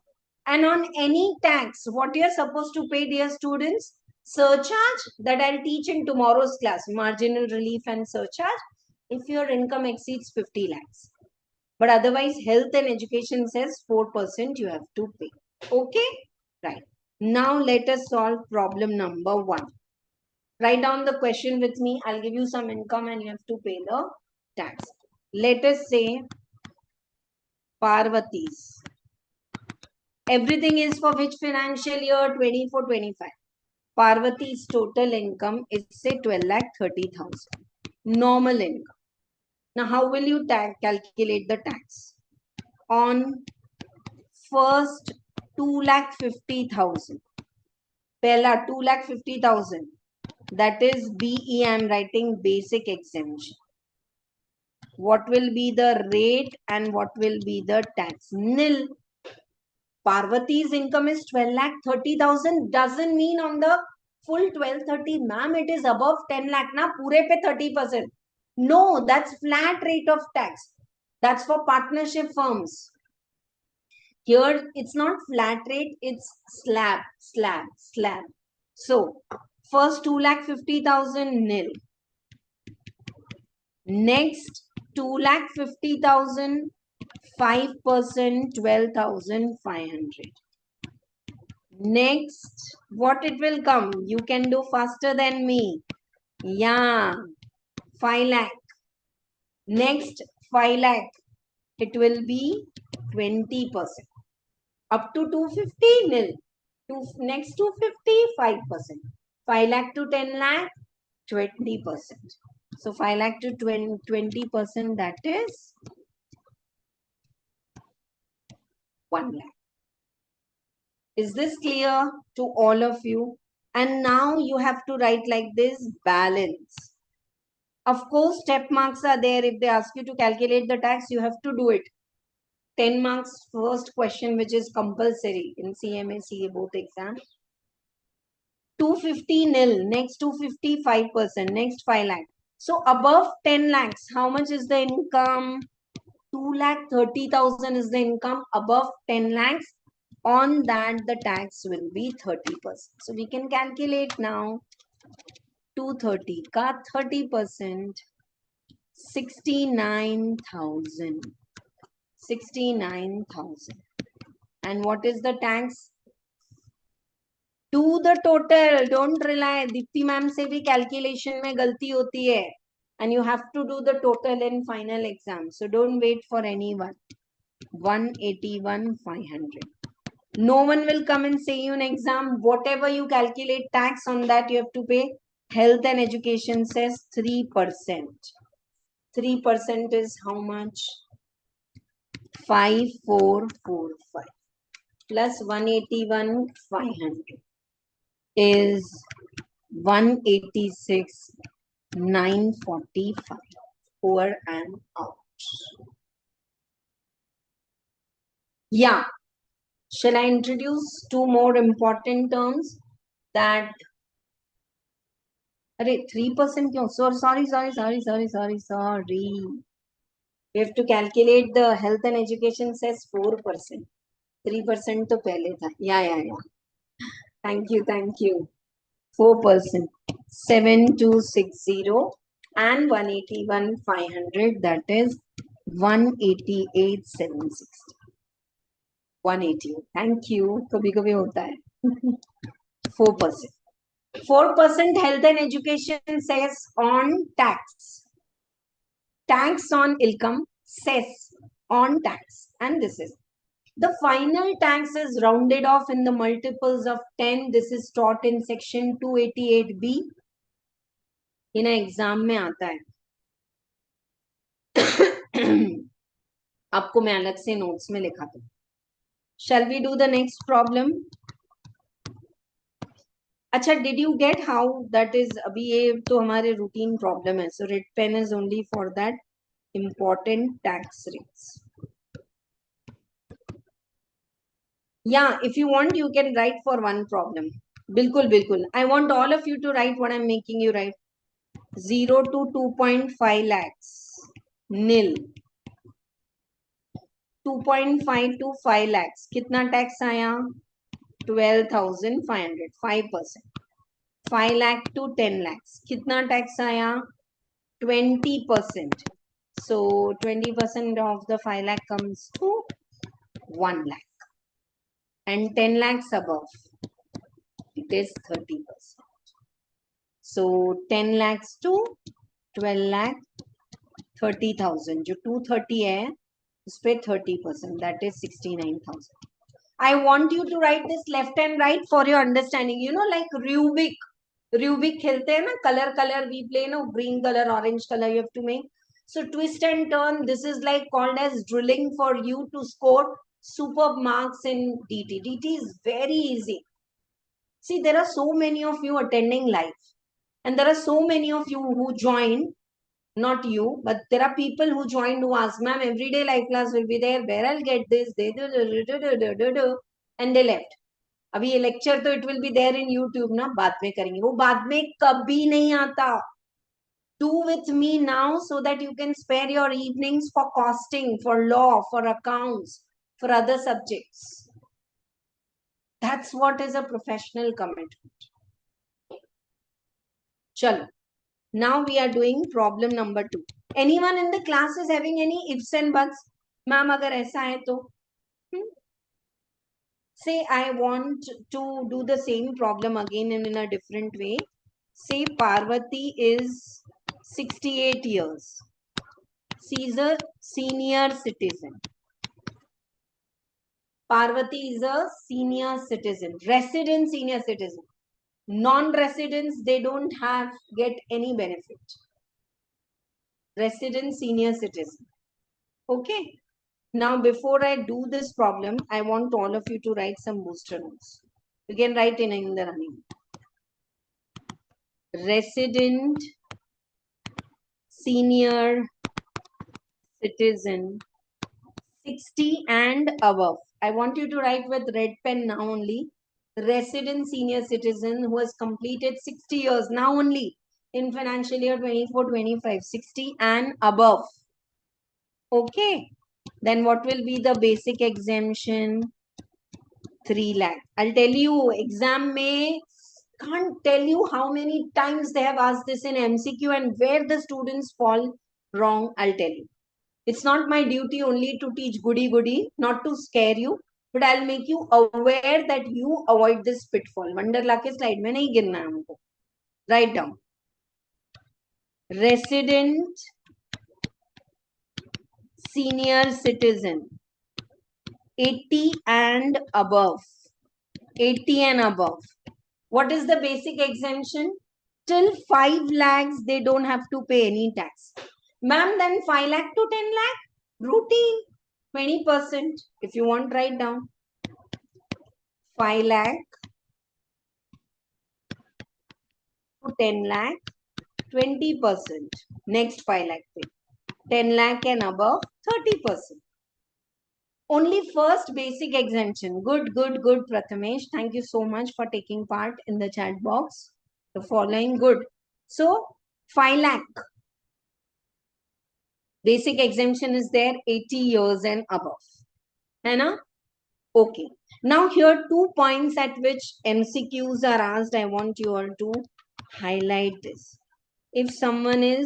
And on any tax, what you are supposed to pay, dear students? Surcharge, that I'll teach in tomorrow's class. Marginal relief and surcharge. If your income exceeds 50 lakhs. But otherwise, health and education says 4% you have to pay. Okay? Right. Now let us solve problem number 1. Write down the question with me. I'll give you some income and you have to pay the tax. Let us say Parvati's. Everything is for which financial year? 24-25. Parvati's total income is say 12,30,000. Normal income. Now how will you calculate the tax? On first 2,50,000. Pehla 2,50,000. That is BE. I am writing basic exemption. What will be the rate and what will be the tax? Nil. Parvati's income is 12,30,000. Doesn't mean on the full 12,30. Ma'am, it is above 10 lakh. Na pure pe 30%. No, that's flat rate of tax. That's for partnership firms. Here, it's not flat rate, it's slab. So, first 2,50,000 nil. Next, 2,50,000, 5%, 12,500. Next, what it will come? You can do faster than me. Yeah, 5 lakh. Next, 5 lakh. It will be 20%. Up to 250 nil. Next 250, 5%. 5 lakh to 10 lakh, 20%. So 5 lakh to 20%, that is 1 lakh. Is this clear to all of you? And now you have to write like this, balance. Of course, step marks are there. If they ask you to calculate the tax, you have to do it. 10 marks first question, which is compulsory in CMA, CA both exam. 250 nil, next 250 5%, next 5 lakh. So above 10 lakhs, how much is the income? 2,30,000 is the income above 10 lakhs. On that, the tax will be 30%. So we can calculate now. 230 ka 30%, 69,000. 69,000. And what is the tax? Do the total. Don't rely. Dipti ma'am se bhi calculation mein galti hoti hai. And you have to do the total in final exam. So don't wait for anyone. 181,500. No one will come and say you in exam. Whatever you calculate tax on that, you have to pay. Health and education says 3%. 3% is how much? 5445 plus 181,500 is 186,945 over and out. Yeah. Shall I introduce two more important terms? That 3% kyun? Sorry. We have to calculate the health and education says 4%. 3% to pehle tha. Yeah. Thank you. 4%. 7260 and 181,500, that is 188,760. 188. Thank you. कभी होता है. 4%. 4% health and education says on tax. Tax on income says on tax. And this is. The final tax is rounded off in the multiples of 10. This is taught in section 288B. In an exam में आता है. आपको मैं अलग से notes में लिखा दूँ. Shall we do the next problem? अच्छा, did you get how that is? अभी ये तो हमारे routine problem है. So red pen is only for that important tax rates. Yeah, if you want, you can write for one problem. बिल्कुल. I want all of you to write what I'm making you write. 0 to 2.5 lakhs. Nil. 2.5 to 5 lakhs. कितना tax आया? 12,500. 5%. 5 lakh to 10 lakhs. कितना tax आया? 20%. So 20% of the 5 lakh comes to 1 lakh. And 10 lakhs above, it is 30%. So 10 lakhs to 12 lakh, 30,000. जो 230 है, उस पे 30%. That is 69,000. I want you to write this left and right for your understanding. You know, like Rubik खेलते हैं ना, color we play, no, green color, orange color you have to make. So twist and turn, this is like called as drilling for you to score superb marks in DT. DT is very easy. See, there are so many of you attending live, and there are so many of you who join, not you, but there are people who joined who ask, ma'am, everyday live class will be there, where I'll get this, and they left. अभी ये lecture तो it will be there in YouTube ना, बाद में करेंगे, वो बाद में कभी नहीं आता. Do with me now so that you can spare your evenings for costing, for law, for accounts, for other subjects. That's what is a professional commitment. Chalo. Now we are doing problem number 2. Anyone in the class is having any ifs and buts? Ma'am, agar aisa hai to? Say I want to do the same problem again and in a different way. Say Parvati is 68 years. She is a senior citizen. Parvati is a senior citizen. Resident senior citizen. Non-residents, they don't get any benefit. Resident senior citizen. Okay. Now, before I do this problem, I want all of you to write some booster notes. You can write in the running. Resident senior citizen 60 and above. I want you to write with red pen now only. Resident senior citizen who has completed 60 years now only in financial year 24-25, 60 and above. Okay. Then what will be the basic exemption? 3 lakh. I'll tell you, exam may can't tell you how many times they have asked this in MCQ and where the students fall wrong. I'll tell you. It's not my duty only to teach goody, not to scare you, but I'll make you aware that you avoid this pitfall. Wonderla ke slide mein nahi girna hai humko. Write down. Resident senior citizen. 80 and above. 80 and above. What is the basic exemption? Till 5 lakhs, they don't have to pay any tax. Ma'am, then 5 lakh to 10 lakh? Routine. 20%. If you want, write down. 5 lakh to 10 lakh, 20%. Next 5 lakh pay. 10 lakh and above, 30%. Only first basic exemption. Good, Prathamesh. Thank you so much for taking part in the chat box. The following, good. So, 5 lakh. Basic exemption is there, 80 years and above. Hai na? Okay. Now, here 2 points at which MCQs are asked. I want you all to highlight this. If someone is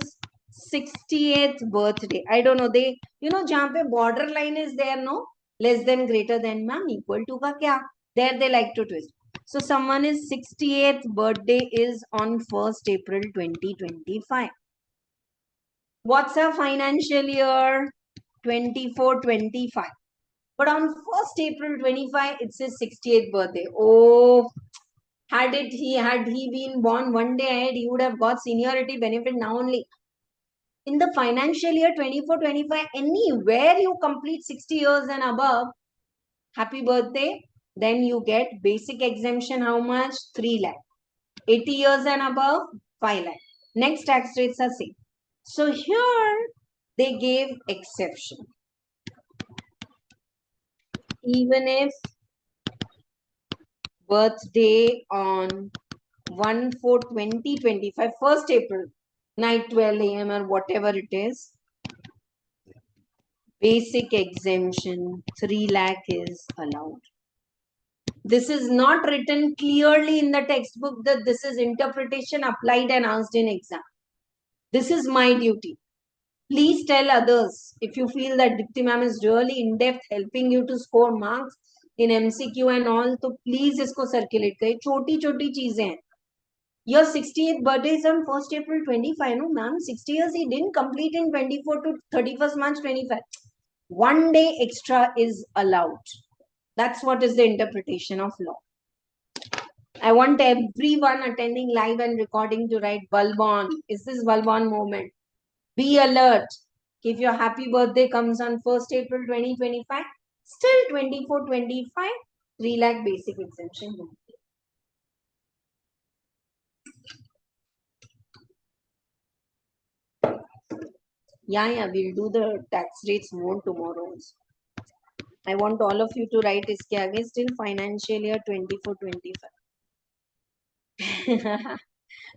68th birthday, I don't know, they, jahan pe border line is there, no? Less than, greater than, ma'am, equal to ka kya? There they like to twist. So someone is 68th birthday is on 1st April 2025. What's our financial year? 24-25. But on 1st April 25, it's his 68th birthday. Oh, had he been born one day ahead, he would have got seniority benefit now only. In the financial year 24-25, anywhere you complete 60 years and above, happy birthday. Then you get basic exemption. How much? 3 lakh. 80 years and above, 5 lakh. Next tax rates are same. So here they gave exception. Even if birthday on 1/4/2025, 1st April, night 12 a.m. or whatever it is, basic exemption 3 lakh is allowed. This is not written clearly in the textbook that this is interpretation applied and asked in exam. This is my duty. Please tell others if you feel that Dipti ma'am is really in depth helping you to score marks in MCQ and all, तो please इसको circulate करें. छोटी-छोटी चीजें हैं. Your 68th birthday is on 1st April 25. No, ma'am, 60 years he didn't complete in 24 to 31st March 25. 1 day extra is allowed. That's what is the interpretation of law. I want everyone attending live and recording to write bulb on. Is this bulb on moment? Be alert. If your happy birthday comes on 1st April 2025, still 24-25, 3 lakh basic exemption. Yeah, we'll do the tax rates more tomorrow. I want all of you to write iske aage still financial year 24-25.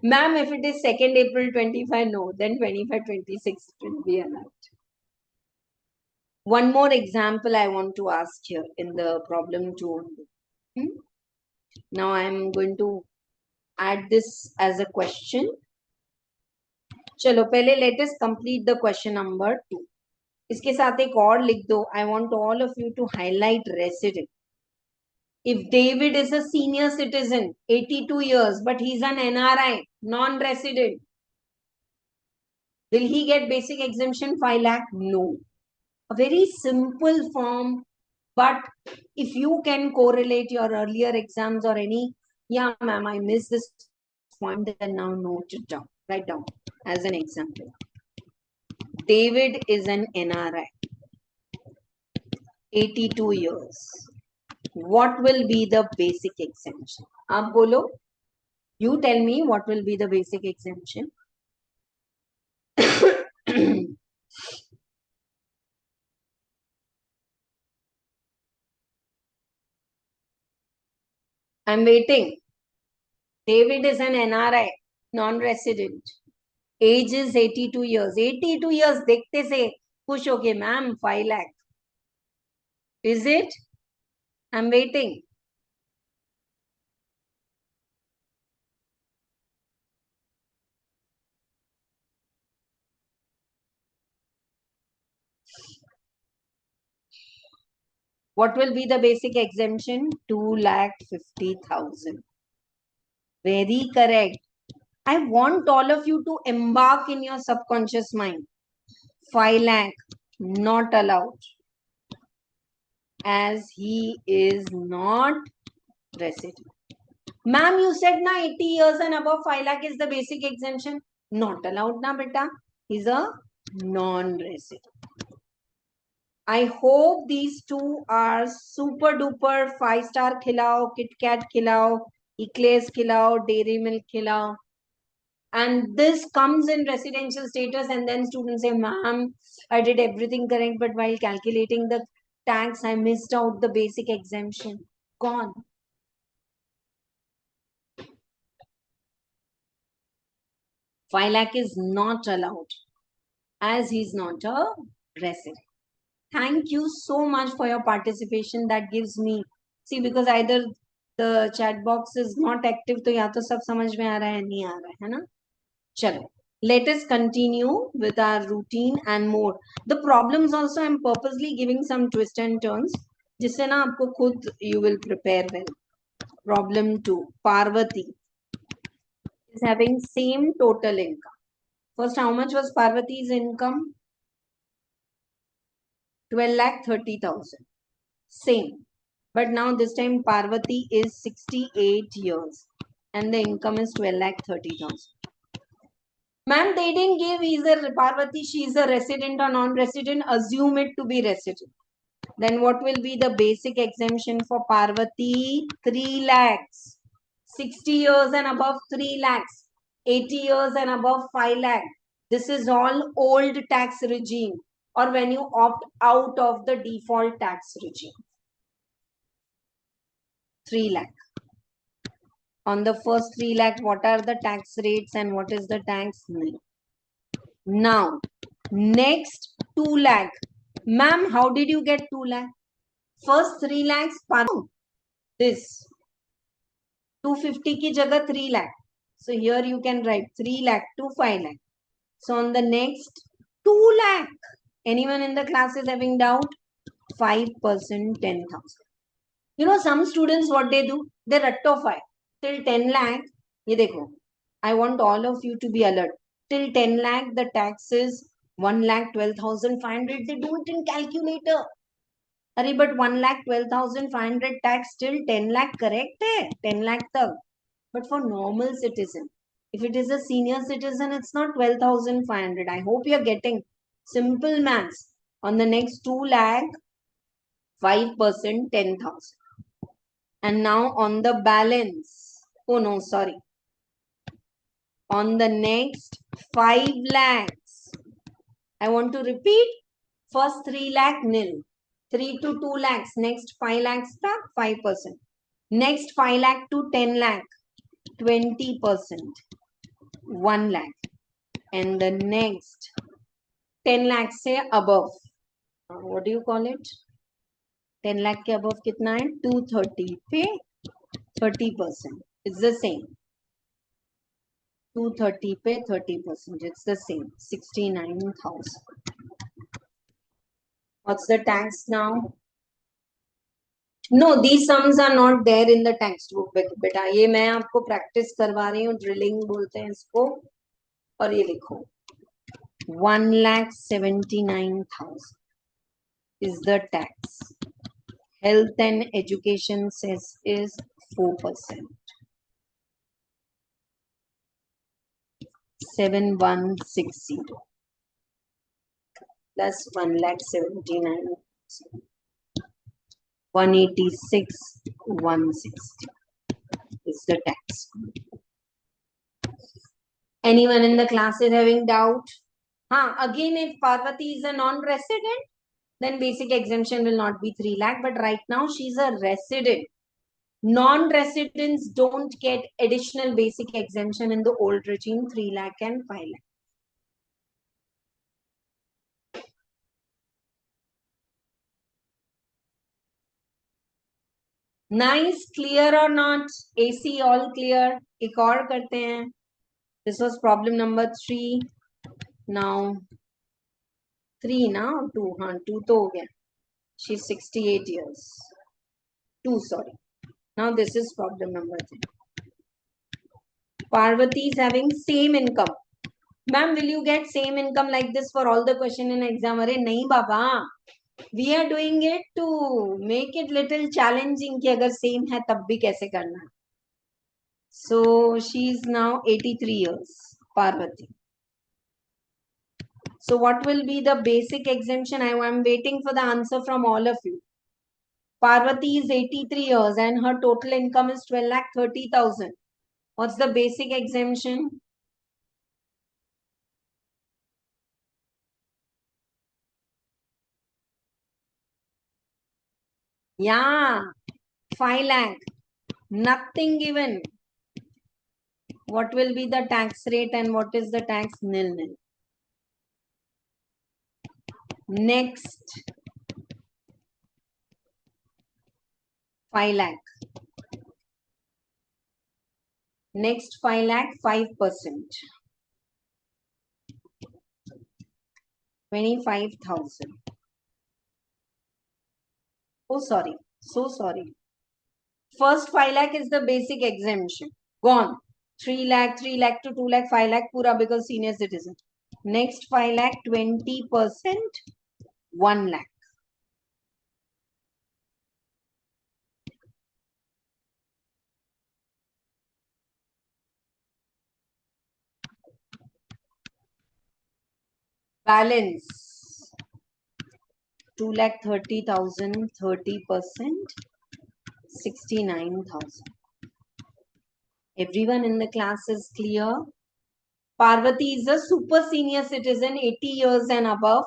Ma'am, if it is 2nd April 25, no, then 25-26 will be allowed. One more example I want to ask here in the problem 2 only. Now I am going to add this as a question. Chalo, pehle let us complete the question number 2. इसके साथ एक और लिख दो. I want all of you to highlight resident. If David is a senior citizen, 82 years, but he's an NRI, non-resident, will he get basic exemption 5 lakh? No. A very simple form, but if you can correlate your earlier exams or any, yeah, ma'am, I missed this point, then now note it down, write down as an example. David is an NRI, 82 years. What will be the basic exemption? Aap bolo. You tell me what will be the basic exemption. I'm waiting. David is an NRI, non-resident. Age is 82 years. 82 years, देखते से खुश हो गए, ma'am, 5 lakh. Is it? I'm waiting. What will be the basic exemption? 2,50,000. Very correct. I want all of you to embark in your subconscious mind. 5 lakh, not allowed. As he is not resident. Ma'am, you said na 80 years and above 5 lakh is the basic exemption. Not allowed na beta. He's a non-resident. I hope these two are super duper 5-star khilao, Kit Kat khilao, Eclairs khilao, Dairy Milk khilao. And this comes in residential status, and then students say, ma'am, I did everything correct, but while calculating the tax, I missed out the basic exemption. Gone. Five lakh is not allowed as he's not a resident. Thank you so much for your participation. That gives me, see, because either the chat box is not active, तो या तो सब समझ में आ रहा है नहीं आ रहा है ना. चलो, let us continue with our routine and more. The problems also I'm purposely giving some twist and turns, जिससे ना आपको खुद you will prepare well. Problem 2. Parvati is having same total income. First, how much was Parvati's income? 12,30,000. Same. But now this time Parvati is 68 years and the income is 12,30,000. Ma'am, they didn't give either Parvati, she is a resident or non-resident. Assume it to be resident. Then what will be the basic exemption for Parvati? 3 lakhs. 60 years and above 3 lakhs. 80 years and above 5 lakh. This is all old tax regime, or when you opt out of the default tax regime. 3 lakh. On the first 3 lakh, what are the tax rates and what is the tax? Now, next 2 lakh. Ma'am, how did you get 2 lakh? First 3 lakhs, this. 250 ki jagah 3 lakh. So here you can write 3 lakh to 5 lakh. So on the next 2 lakh, anyone in the class is having doubt? 5%, 10,000. You know, some students, what they do? They rectify. Till 10 lakh, ye dekho. I want all of you to be alert. Till 10 lakh, the tax is 1,12,500. They do it in calculator. Arey, but 1,12,500 tax till 10 lakh correct hai? 10 lakh tak. But for normal citizen, if it is a senior citizen, it's not 12,500. I hope you're getting simple maths. On the next 2 lakh, 5%, 10,000. And now on the balance, oh no, sorry. On the next 5 lakhs, I want to repeat. First 3 lakh nil. 3 to 2 lakhs. Next 5 lakhs, 5%. Next 5 lakh to 10 lakh, 20%. 1 lakh. And the next 10 lakhs say above. What do you call it? 10 lakh ke above kitna hai? 230 pe 30%. It's the same. 230 pe 30%. It's the same. 69,000. What's the tax now? No, these sums are not there in the textbook. बेटा ये मैं आपको practice करवा रही हूँ. Drilling बोलते हैं इसको. और ये लिखो. 1,79,000 is the tax. Health and education cess is 4%. 7,160 plus 1,79,000. 186,160 is the tax. Anyone in the class is having doubt? Again, if Parvati is a non-resident, then basic exemption will not be 3 lakh. But right now, she's a resident. Non-residents don't get additional basic exemption in the old regime, 3 lakh and 5 lakh. Nice, clear or not? AC all clear. एक और करते हैं. This was problem number 3. Now 3 now 2. हाँ 2 तो हो गया. She's 68 years. 2 sorry. Now this is problem number 3. Parvati is having same income. Ma'am, will you get same income like this for all the question in exam? अरे नहीं बाबा. We are doing it to make it little challenging कि अगर same है तब भी कैसे करना है. So she is now 83 years, Parvati. So what will be the basic exemption? I am waiting for the answer from all of you. Parvati is 83 years and her total income is 12,30,000. What's the basic exemption? Yeah, 5 lakh. Nothing given. What will be the tax rate and what is the tax? Nil nil. Next, 5 lakh. Next 5 lakh, 5%. 25,000. Oh, sorry. So sorry. First 5 lakh is the basic exemption. Gone. 3 lakh, 3 lakh to 2 lakh, 5 lakh pura because senior citizen. Next 5 lakh, 20%, 1 lakh. Balance. 2,30,000, 30%, 69,000. Everyone in the class is clear. Parvati is a super senior citizen, 80 years and above.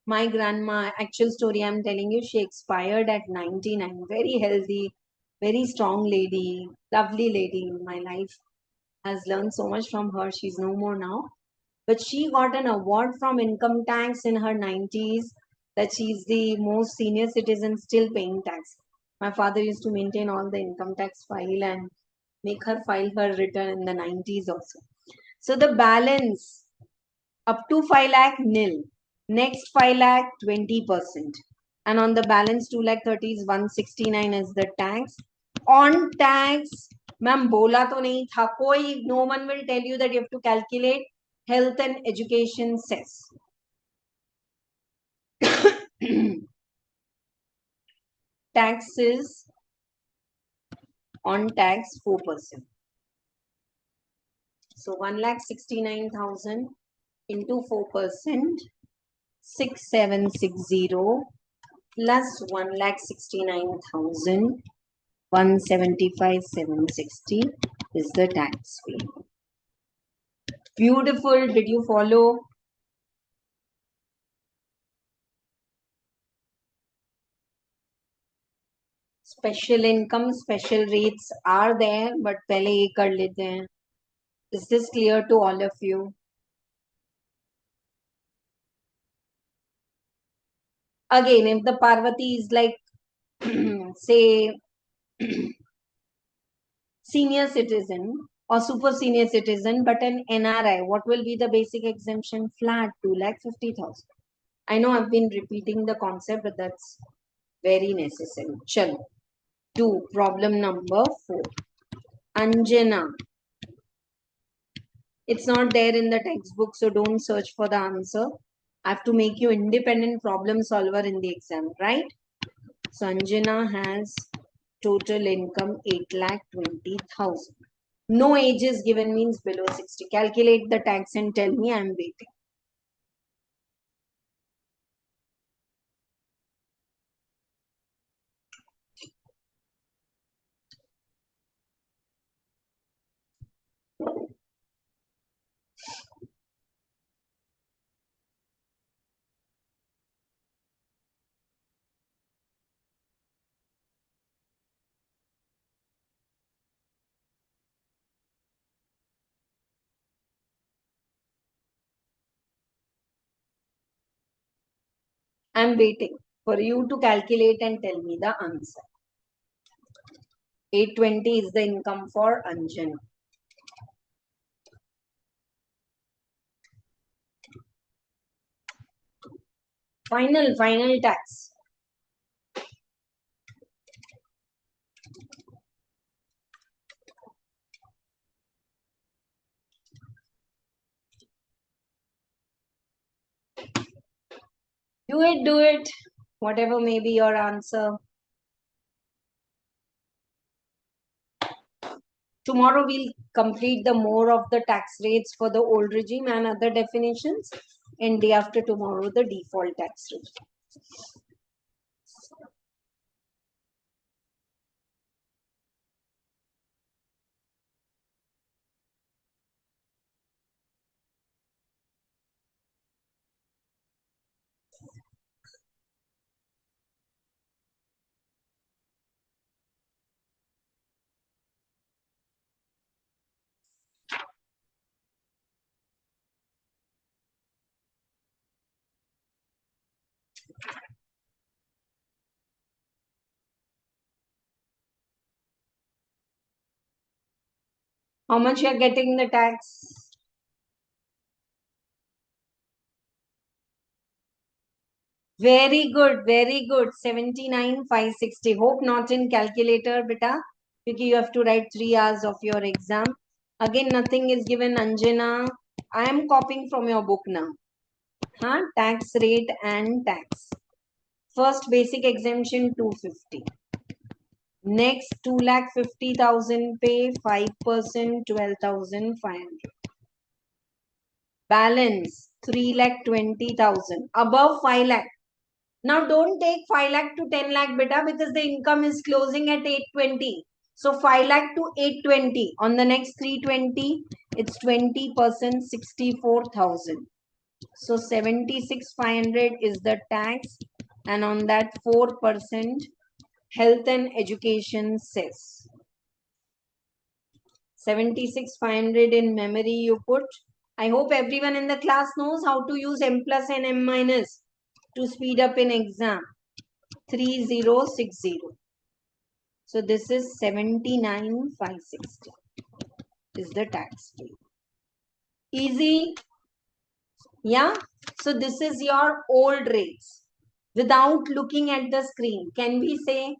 My grandma, actual story I'm telling you, she expired at 99. Very healthy, very strong lady, lovely lady. My life has learned so much from her. She's no more now. But she got an award from income tax in her 90s that she's the most senior citizen still paying tax. My father used to maintain all the income tax file and make her file her return in the 90s also. So the balance up to 5 lakh nil. Next 5 lakh 20%. And on the balance 2 lakh 30 is 169 is the tax. On tax, ma'am bola to nahi tha koi, no one will tell you that you have to calculate health and education cess. Taxes on tax 4%. So 1,69,000 into 4%, 6,760 plus 1,69,000, 175,760 is the tax fee. Beautiful. Did you follow? Special income, special rates are there, but पहले ये कर लेते हैं. Is this clear to all of you? Again, if the Parvati is like, say, senior citizen or super senior citizen, but an NRI, what will be the basic exemption? Flat 2,50,000. I know I've been repeating the concept, but that's very necessary. Chalo. Do problem number 4. Anjana. It's not there in the textbook, so don't search for the answer. I have to make you independent problem solver in the exam, right? So Anjana has total income 8,20,000. No age is given means below 60. Calculate the tax and tell me. I am waiting. I'm waiting for you to calculate and tell me the answer. 820 is the income for Anjan. Final tax. Do it. Whatever may be your answer. Tomorrow we'll complete the more of the tax rates for the old regime and other definitions. And day after tomorrow, the default tax regime. How much you are getting the tax? Very good, very good. 79,560. Hope not in calculator, beta, because you have to write 3 hours of your exam. Again, nothing is given, Anjana. I am copying from your book now. Tax rate and tax. First basic exemption 250. Next 2,50,000 pay 5% 12,500. Balance 3,20,000 above 5 lakh. Now don't take 5 lakh to 10 lakh beta because the income is closing at 820. So 5 lakh to 820. On the next 320, it's 20%, 64,000. So 76,500 is the tax, and on that 4% health and education cess. 76,500 in memory you put. I hope everyone in the class knows how to use M plus and M minus to speed up in exam. 3060. So this is 79,560 is the tax rate. Easy. Yeah. So this is your old rates. Without looking at the screen, can we say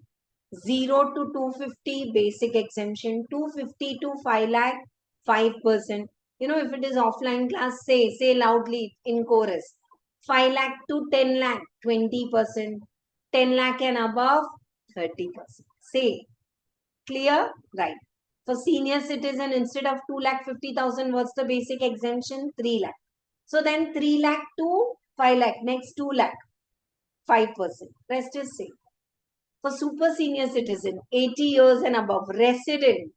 0 to 250 basic exemption, 250 to 5 lakh, 5%. You know, if it is offline class, say loudly in chorus. 5 lakh to 10 lakh, 20%. 10 lakh and above, 30%. Say, clear? Right. For senior citizen, instead of 2,50,000, what's the basic exemption? 3 lakh. So then 3 lakh to 5 lakh, next 2 lakh, 5%. Rest is same. For super senior citizen, 80 years and above, resident,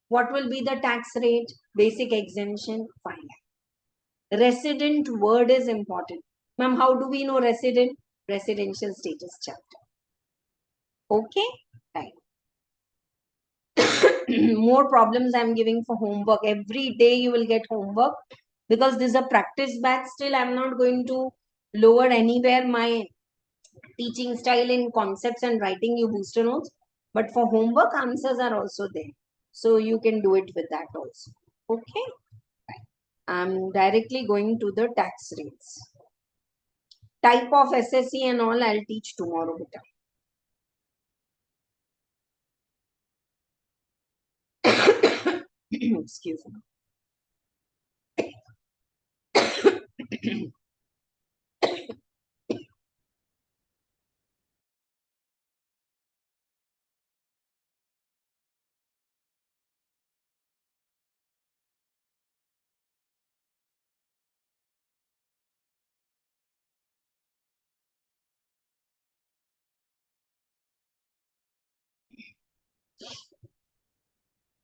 what will be the tax rate? Basic exemption, 5 lakh. Resident word is important. Ma'am, how do we know resident? Residential status chapter. Okay? Right. More problems I'm giving for homework. Every day you will get homework because this is a practice batch. Still, I'm not going to lower anywhere my teaching style in concepts and writing you booster notes. But for homework, answers are also there. So you can do it with that also. Okay. Right. I'm directly going to the tax rates. Type of SSC and all I'll teach tomorrow. Excuse me.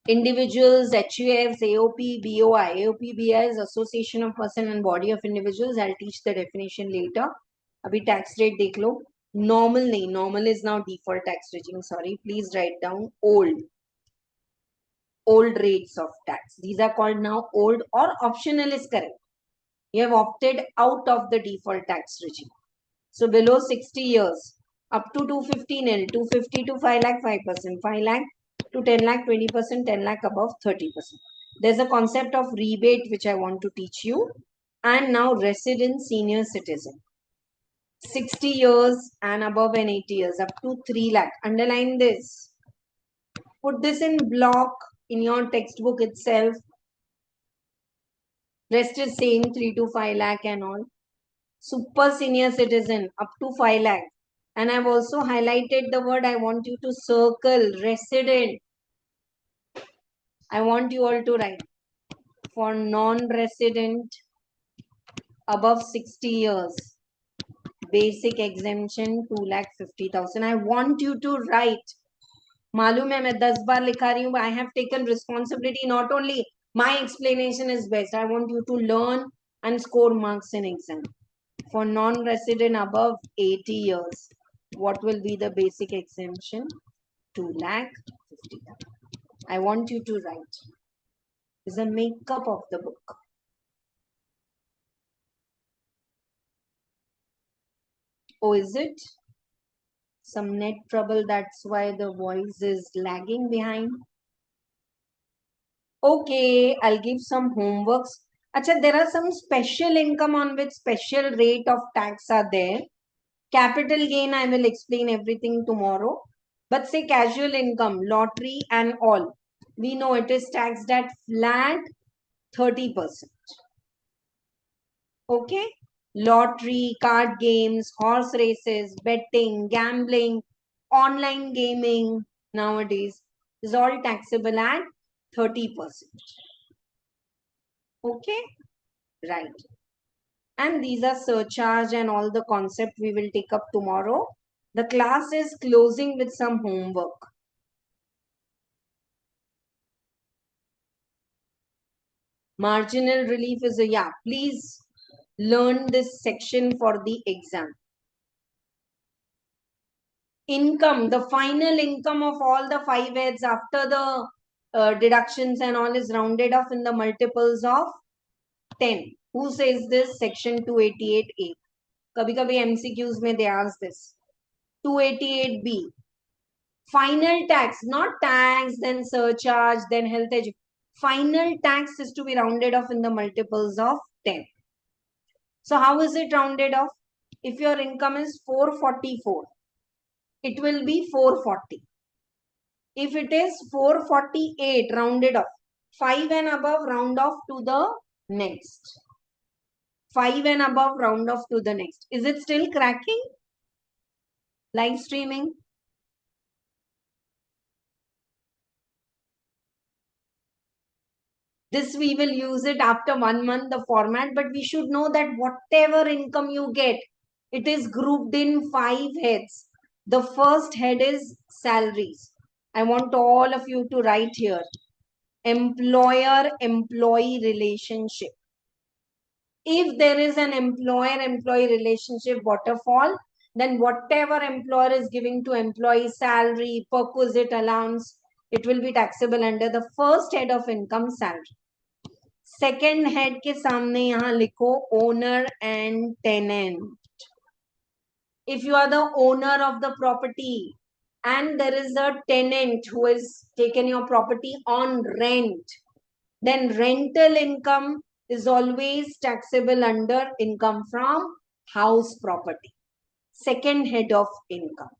Individuals, HUFs, AOP, BOI. AOP, BI is Association of Person and Body of Individuals. I'll teach the definition later. Abhi tax rate dekh lo. Normal nahi. Normal is now default tax regime. Sorry. Please write down old. Old rates of tax. These are called now old, or optional is correct. You have opted out of the default tax regime. So below 60 years, up to 250 nil, 250 to 5 lakh 5%, 5 lakh to 10 lakh 20%, 10 lakh above 30%. There's a concept of rebate which I want to teach you. And now resident senior citizen. 60 years and above and 80 years, up to 3 lakh. Underline this. Put this in block in your textbook itself. Rest is same 3 to 5 lakh and all. Super senior citizen up to 5 lakh. And I've also highlighted the word I want you to circle resident. I want you all to write for non-resident above 60 years. Basic exemption 2,50,000. I want you to write. मालूम है मैं 10 बार लिखा रही हूँ. I have taken responsibility. Not only my explanation is best. I want you to learn and score marks in exam. For non-resident above 80 years, what will be the basic exemption? 2,50,000. I want you to write. Is a makeup of the book. Oh, is it? Some net trouble, that's why the voice is lagging behind. Okay, I'll give some homeworks. Acha, there are some special income on which special rate of tax are there. Capital gain, I will explain everything tomorrow. But say casual income, lottery and all. We know it is taxed at flat 30%. Okay? Lottery, card games, horse races, betting, gambling, online gaming nowadays is all taxable at 30%. Okay? Right. And these are surcharge and all the concept we will take up tomorrow. The class is closing with some homework. Marginal relief is a, yeah, please learn this section for the exam. Income, the final income of all the 5 heads after the deductions and all is rounded off in the multiples of 10. Who says this? Section 288A. Kabhi-kabhi MCQs mein they ask this. 288B. Final tax, not tax, then surcharge, then health education. Final tax is to be rounded off in the multiples of 10. So how is it rounded off? If your income is 444, it will be 440. If it is 448, rounded off. 5 and above, round off to the next. 5 and above, round off to the next. Is it still cracking? Live streaming? This we will use it after 1 month, the format, but we should know that whatever income you get, it is grouped in 5 heads. The first head is salaries. I want all of you to write here. Employer-employee relationship. If there is an employer-employee relationship waterfall, then whatever employer is giving to employee salary, perquisite allowance, it will be taxable under the first head of income, salary. Second head के सामने यहाँ लिखो owner and tenant. If you are the owner of the property and there is a tenant who has taken your property on rent, then rental income is always taxable under income from house property. Second head of income.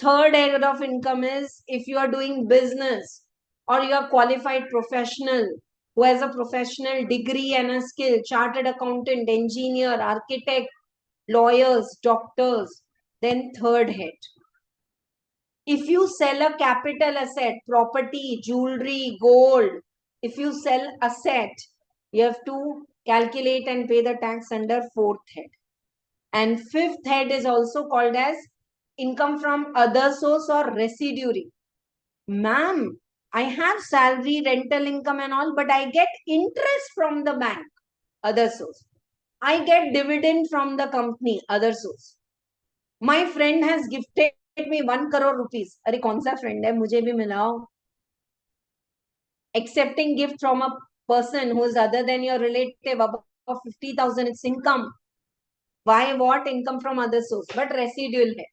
Third head of income is if you are doing business or you are qualified professional who has a professional degree and a skill, chartered accountant, engineer, architect, lawyers, doctors, then third head. If you sell a capital asset, property, jewelry, gold, if you sell asset, you have to calculate and pay the tax under fourth head. And fifth head is also called as income from other source or residuary. Ma'am, I have salary, rental income and all, but I get interest from the bank, other source. I get dividend from the company, other source. My friend has gifted me 1 crore rupees. अरे कौन सा friend है मुझे भी मिलाओ. Accepting gift from a person who is other than your relative above 50,000, it's income. Why? What? Income from other source, but residual है.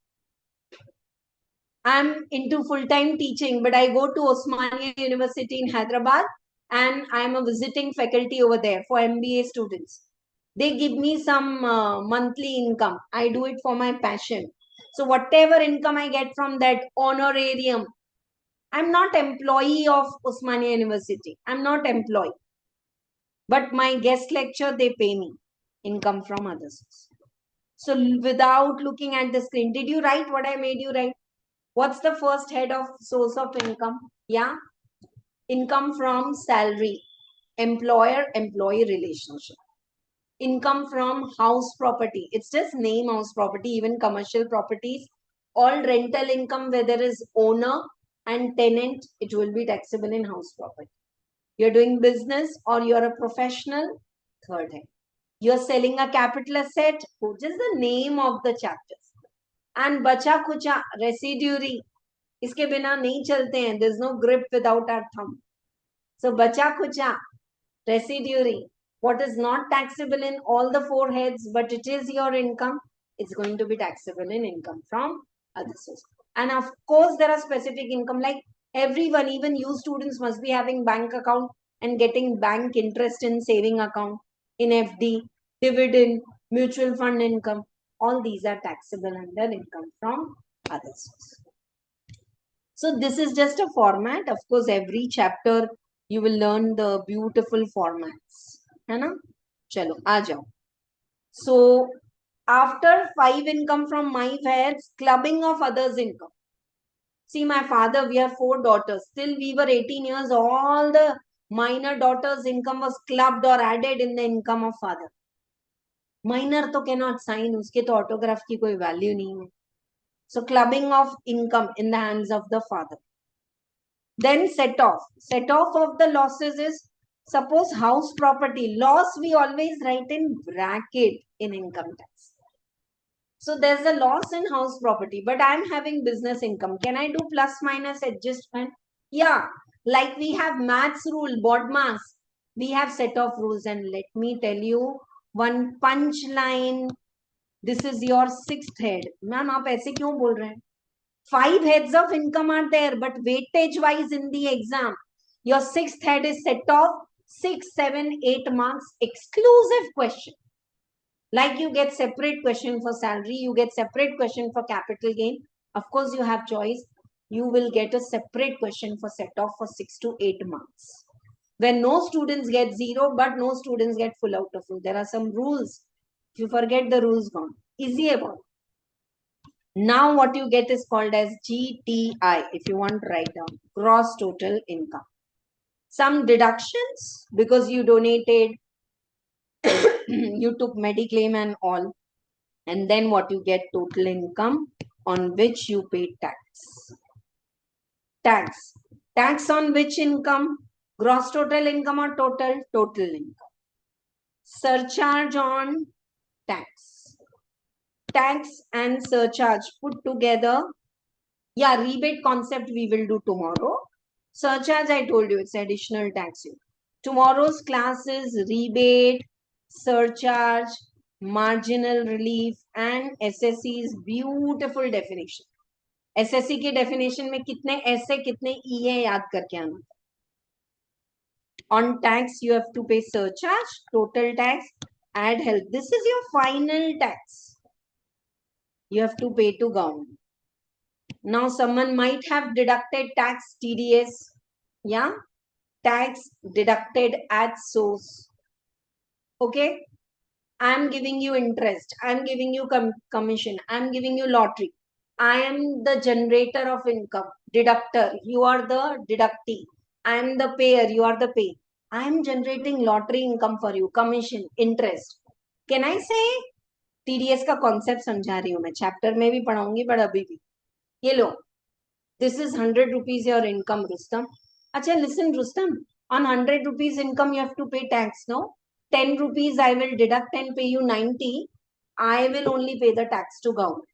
I'm into full-time teaching, but I go to Osmania University in Hyderabad and I'm a visiting faculty over there for MBA students. They give me some monthly income. I do it for my passion. So whatever income I get from that honorarium, I'm not employee of Osmania University. I'm not employee. But my guest lecture, they pay me income from others. So without looking at the screen, did you write what I made you write? What's the first head of source of income? Yeah. Income from salary, employer-employee relationship. Income from house property. It's just name house property, even commercial properties. All rental income, where there is owner and tenant, it will be taxable in house property. You're doing business or you're a professional, third head. You're selling a capital asset, just the name of the chapters. And bacha kucha, residuary. इसके बिना नहीं चलते हैं. There's no grip without our thumb. So bacha kucha, residuary, what is not taxable in all the four heads, but it is your income, it's going to be taxable in income from other sources. And of course, there are specific income, like everyone, even you students must be having bank account and getting bank interest in saving account, in FD, dividend, mutual fund income. All these are taxable under income from other sources. So this is just a format. Of course, every chapter you will learn the beautiful formats. है ना? चलो आ जाओ. So after 5 income from my heads, clubbing of others' income. See, my father, we have 4 daughters. Till we were 18 years, all the minor daughters' income was clubbed or added in the income of father. Minor तो cannot sign, उसके तो autograph की कोई value नहीं है. So clubbing of income in the hands of the father. Then set off. Set off of the losses is, suppose house property. Loss we always write in bracket in income tax. So there's a loss in house property, but I'm having business income. Can I do plus minus adjustment? Yeah. Like we have maths rule, BODMAS. We have set off rules. And let me tell you one punchline. This is your 6th head. Ma'am, आप ऐसे क्यों बोल रहे हैं? 5 heads of income are there, but weightage wise in the exam, your 6th head is set off 6, 7, 8 marks exclusive question. Like you get separate question for salary, you get separate question for capital gain. Of course, you have choice. You will get a separate question for set off for 6 to 8 marks. When no students get 0, but no students get full out of full. There are some rules. If you forget the rules, gone. Easy about it. Now what you get is called as GTI, if you want to write down, gross total income. Some deductions because you donated, you took Mediclaim and all. And then what you get, total income on which you pay tax. Tax. Tax on which income? Gross total income or total? Total income. Surcharge on tax. Tax and surcharge put together. Yeah, rebate concept we will do tomorrow. Surcharge, I told you, it's additional tax. Tomorrow's class is rebate, surcharge, marginal relief and SSC's beautiful definition. SSC के definition में कितने S है, कितने E है, याद करके आना. On tax, you have to pay surcharge, total tax, add health. This is your final tax. You have to pay to government. Now, someone might have deducted tax TDS. Yeah. Tax deducted at source. Okay. I'm giving you interest. I'm giving you commission. I'm giving you lottery. I am the generator of income. Deductor. You are the deductee. I am the payer. You are the pay. I am generating lottery income for you. Commission, interest. Can I say TDS का concept समझा रही हूँ मैं. Chapter में भी पढ़ाऊंगी, but अभी भी. ये लो. This is 100 rupees your income, Rustam. Acha, listen, Rustam. On 100 rupees income, you have to pay tax, no? 10 rupees I will deduct and pay you 90. I will only pay the tax to government.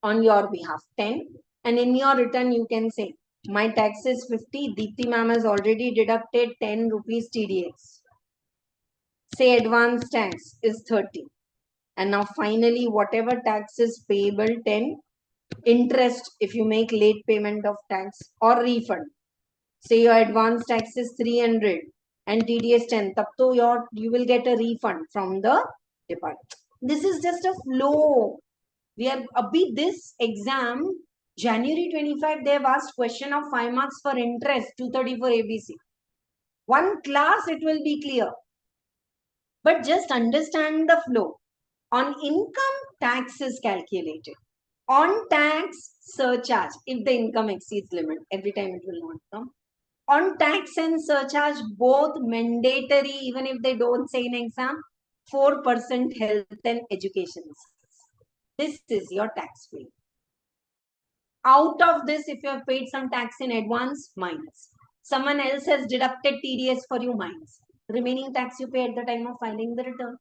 On your behalf, 10. And in your return, you can say, my tax is 50. Dipti ma'am has already deducted 10 rupees TDS. say advance tax is 30. And now finally, whatever tax is payable, 10. Interest if you make late payment of tax or refund. Say your advance tax is 300 and TDS 10. Tab to you will get a refund from the department. This is just a flow. We are abhi this exam, January 25, they have asked question of 5 marks for interest, 234 ABC. One class, it will be clear. But just understand the flow. On income, tax is calculated. On tax, surcharge, if the income exceeds limit, every time it will not come. On tax and surcharge, both mandatory, even if they don't say in exam, 4% health and education. This is your tax bill. Out of this, if you have paid some tax in advance, minus. Someone else has deducted TDS for you, minus. Remaining tax you pay at the time of filing the return.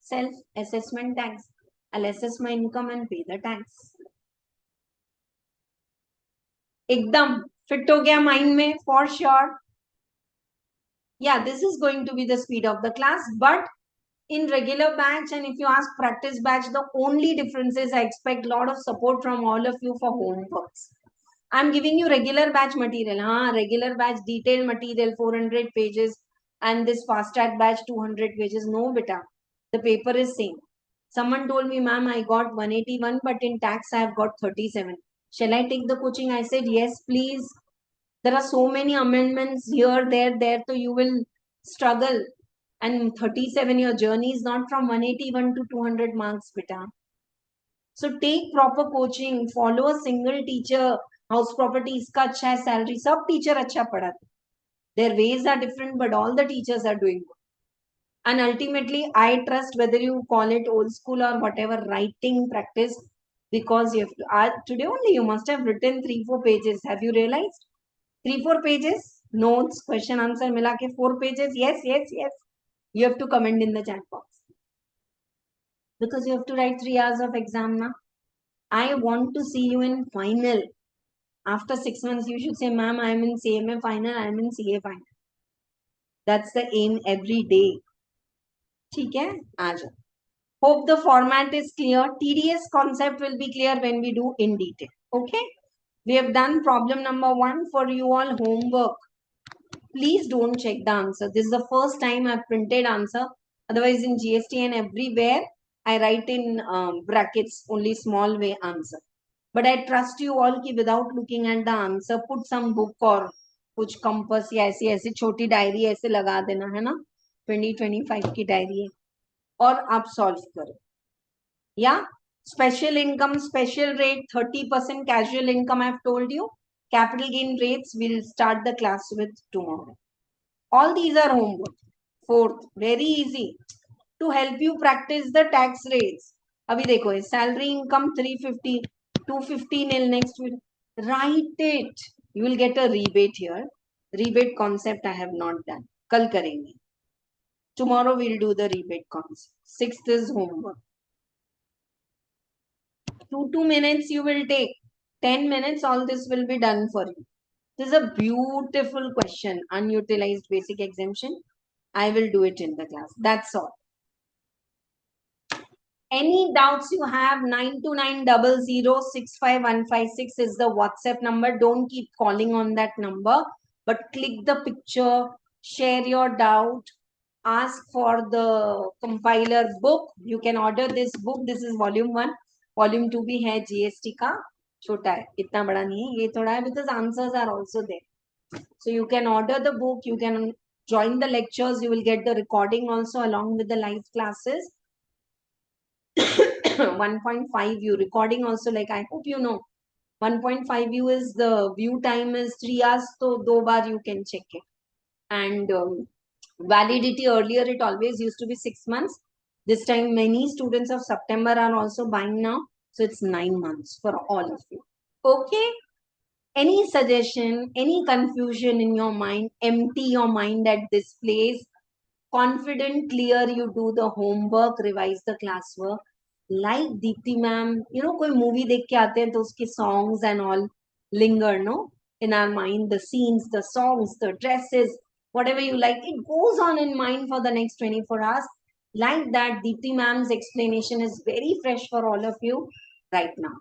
Self-assessment tax. I'll assess my income and pay the tax. एकदम fit हो गया mind में for sure. Yeah, this is going to be the speed of the class, but in regular batch and if you ask practice batch, the only difference is I expect a lot of support from all of you for homeworks. I'm giving you regular batch material. Regular batch detailed material 400 pages and this fast track batch 200 pages. No, beta. The paper is same. Someone told me, ma'am, I got 181, but in tax I have got 37. Shall I take the coaching? I said, yes, please. There are so many amendments here, there, so you will struggle. And 37, your journey is not from 181 to 200 marks, beta. So take proper coaching, follow a single teacher. House property iska acha hai, salary, sab teacher acha padhate. Their ways are different, but all the teachers are doing good. And ultimately, I trust whether you call it old school or whatever writing practice, because you have to, today only you must have written 3-4 pages. Have you realized? 3-4 pages, notes, question, answer, mila ke 4 pages. Yes. You have to comment in the chat box. Because you have to write 3 hours of exam now. I want to see you in final. After 6 months, you should say, ma'am, I am in CMA final, I am in CA final. That's the aim every day. ठीक है? आ जाओ. Hope the format is clear. TDS concept will be clear when we do in detail. Okay? We have done problem number 1 for you all homework. Please don't check the answer. This is the first time I've printed answer. Otherwise in GST and everywhere, I write in brackets only small way answer. But I trust you all कि without looking at the answer, put some book or कुछ compass या ऐसी छोटी diary ऐसे लगा देना है ना 2025 की डायरी है और आप सॉल्व करो. Yeah, special income, special rate, 30% casual income I've told you. Capital gain rates we'll start the class with tomorrow. All these are homework. Fourth, very easy. To help you practice the tax rates. Abhi dekho, salary income 350, 250 nil next week. Write it. You will get a rebate here. Rebate concept I have not done. Kal karenge. Tomorrow we'll do the rebate concept. Sixth is homework. 2 minutes you will take. 10 minutes, all this will be done for you. This is a beautiful question. Unutilized basic exemption. I will do it in the class. That's all. Any doubts you have, 9290065156 is the WhatsApp number. Don't keep calling on that number, but click the picture, share your doubt, ask for the compiler book. You can order this book. This is volume 1. Volume 2 भी है GST का, छोटा है, इतना बड़ा नहीं है, ये थोड़ा है, because answers are also there. So you can order the book, you can join the lectures, you will get the recording also along with the live classes. 1.5 view recording also, like I hope you know 1.5 view is the view time is 3 hours, so 2 bar you can check it. And validity, earlier it always used to be 6 months. This time many students of September are also buying now, so it's 9 months for all of you. Okay, any suggestion, any confusion in your mind, empty your mind at this place. Confident, clear, you do the homework, revise the classwork. Like Dipti ma'am, you know, कोई movie देख के आते हैं तो उसके songs and all linger, no? In our mind, the scenes, the songs, the dresses, whatever you like. It goes on in mind for the next 24 hours. Like that, Deepti ma'am's explanation is very fresh for all of you right now.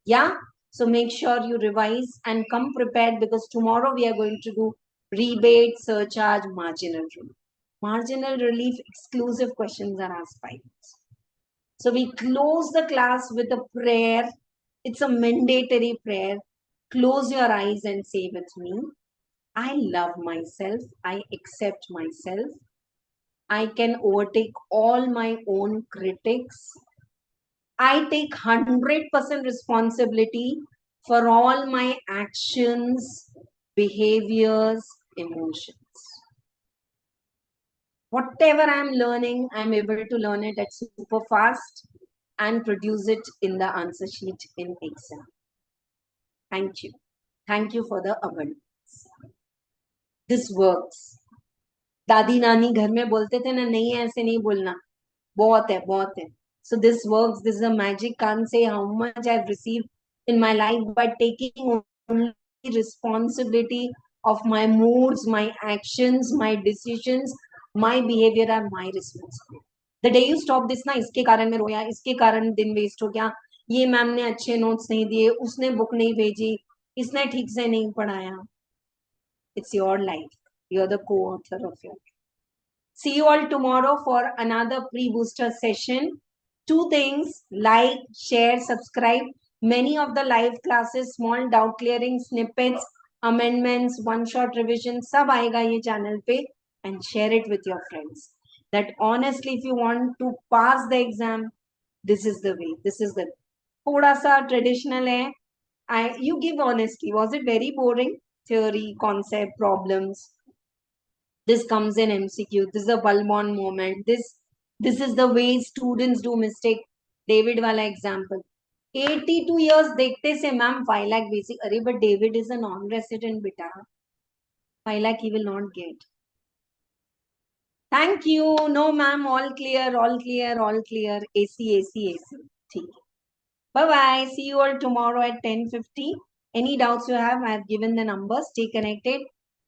Yeah. So make sure you revise and come prepared, because tomorrow we are going to do rebate, surcharge, marginal relief. Marginal relief exclusive questions are asked by us. So we close the class with a prayer. It's a mandatory prayer. Close your eyes and say with me, I love myself. I accept myself. I can overtake all my own critics. I take 100% responsibility for all my actions, behaviors, emotions. Whatever I'm learning, I'm able to learn it at super fast and produce it in the answer sheet in exam. Thank you. Thank you for the abundance. This works. दादी नानी घर में बोलते थे ना, नहीं ऐसे नहीं बोलना, बहुत है बहुत है. So this works. This is a magic. Can't say how much I've received in my life by taking only responsibility of my moods, my actions, my decisions, my behavior are my responsibility. The day you stop this ना, इसके कारण मैं रोया, इसके कारण दिन waste हो गया, ये मैम ने अच्छे नोट्स नहीं दिए, उसने बुक नहीं भेजी, इसने ठीक से नहीं पढ़ाया. It's your life. You're the co-author of your life. See you all tomorrow for another pre-booster session. Two things: like, share, subscribe. Many of the live classes, small doubt clearing snippets, amendments, one-shot revision, सब आएगा ये channel पे, and share it with your friends. That honestly, if you want to pass the exam, this is the way. This is the थोड़ा सा traditional है. You give honestly. Was it very boring? Theory, concept, problems. This comes in MCQ. This is a Balmon moment. This is the way students do mistake. David wala example. 82 years देखते से ma'am 5 lakh basic. अरे but David is a non-resident बेटा. 5 lakh he will not get. Thank you. No ma'am, all clear, all clear, all clear. AC, AC, AC. ठीक है. Bye bye. See you all tomorrow at 10:50. Any doubts you have, I have given the numbers. Stay connected.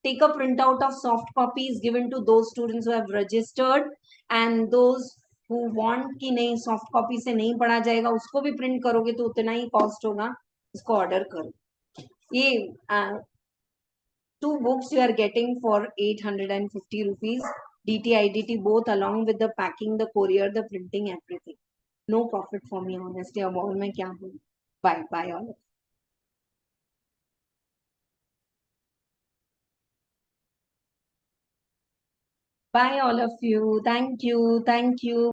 Take a printout of soft copies given to those students who have registered, and those who want कि नहीं soft copy से नहीं पढ़ा जाएगा, उसको भी print करोगे तो उतना ही cost होगा, उसको order करो. ये 2 books you are getting for 850 rupees. DT, IDT both, along with the packing, the courier, the printing, everything. No profit for me, honestly. अब और मैं क्या बोलूं? Bye, bye all. Bye all of you. Thank you. Thank you.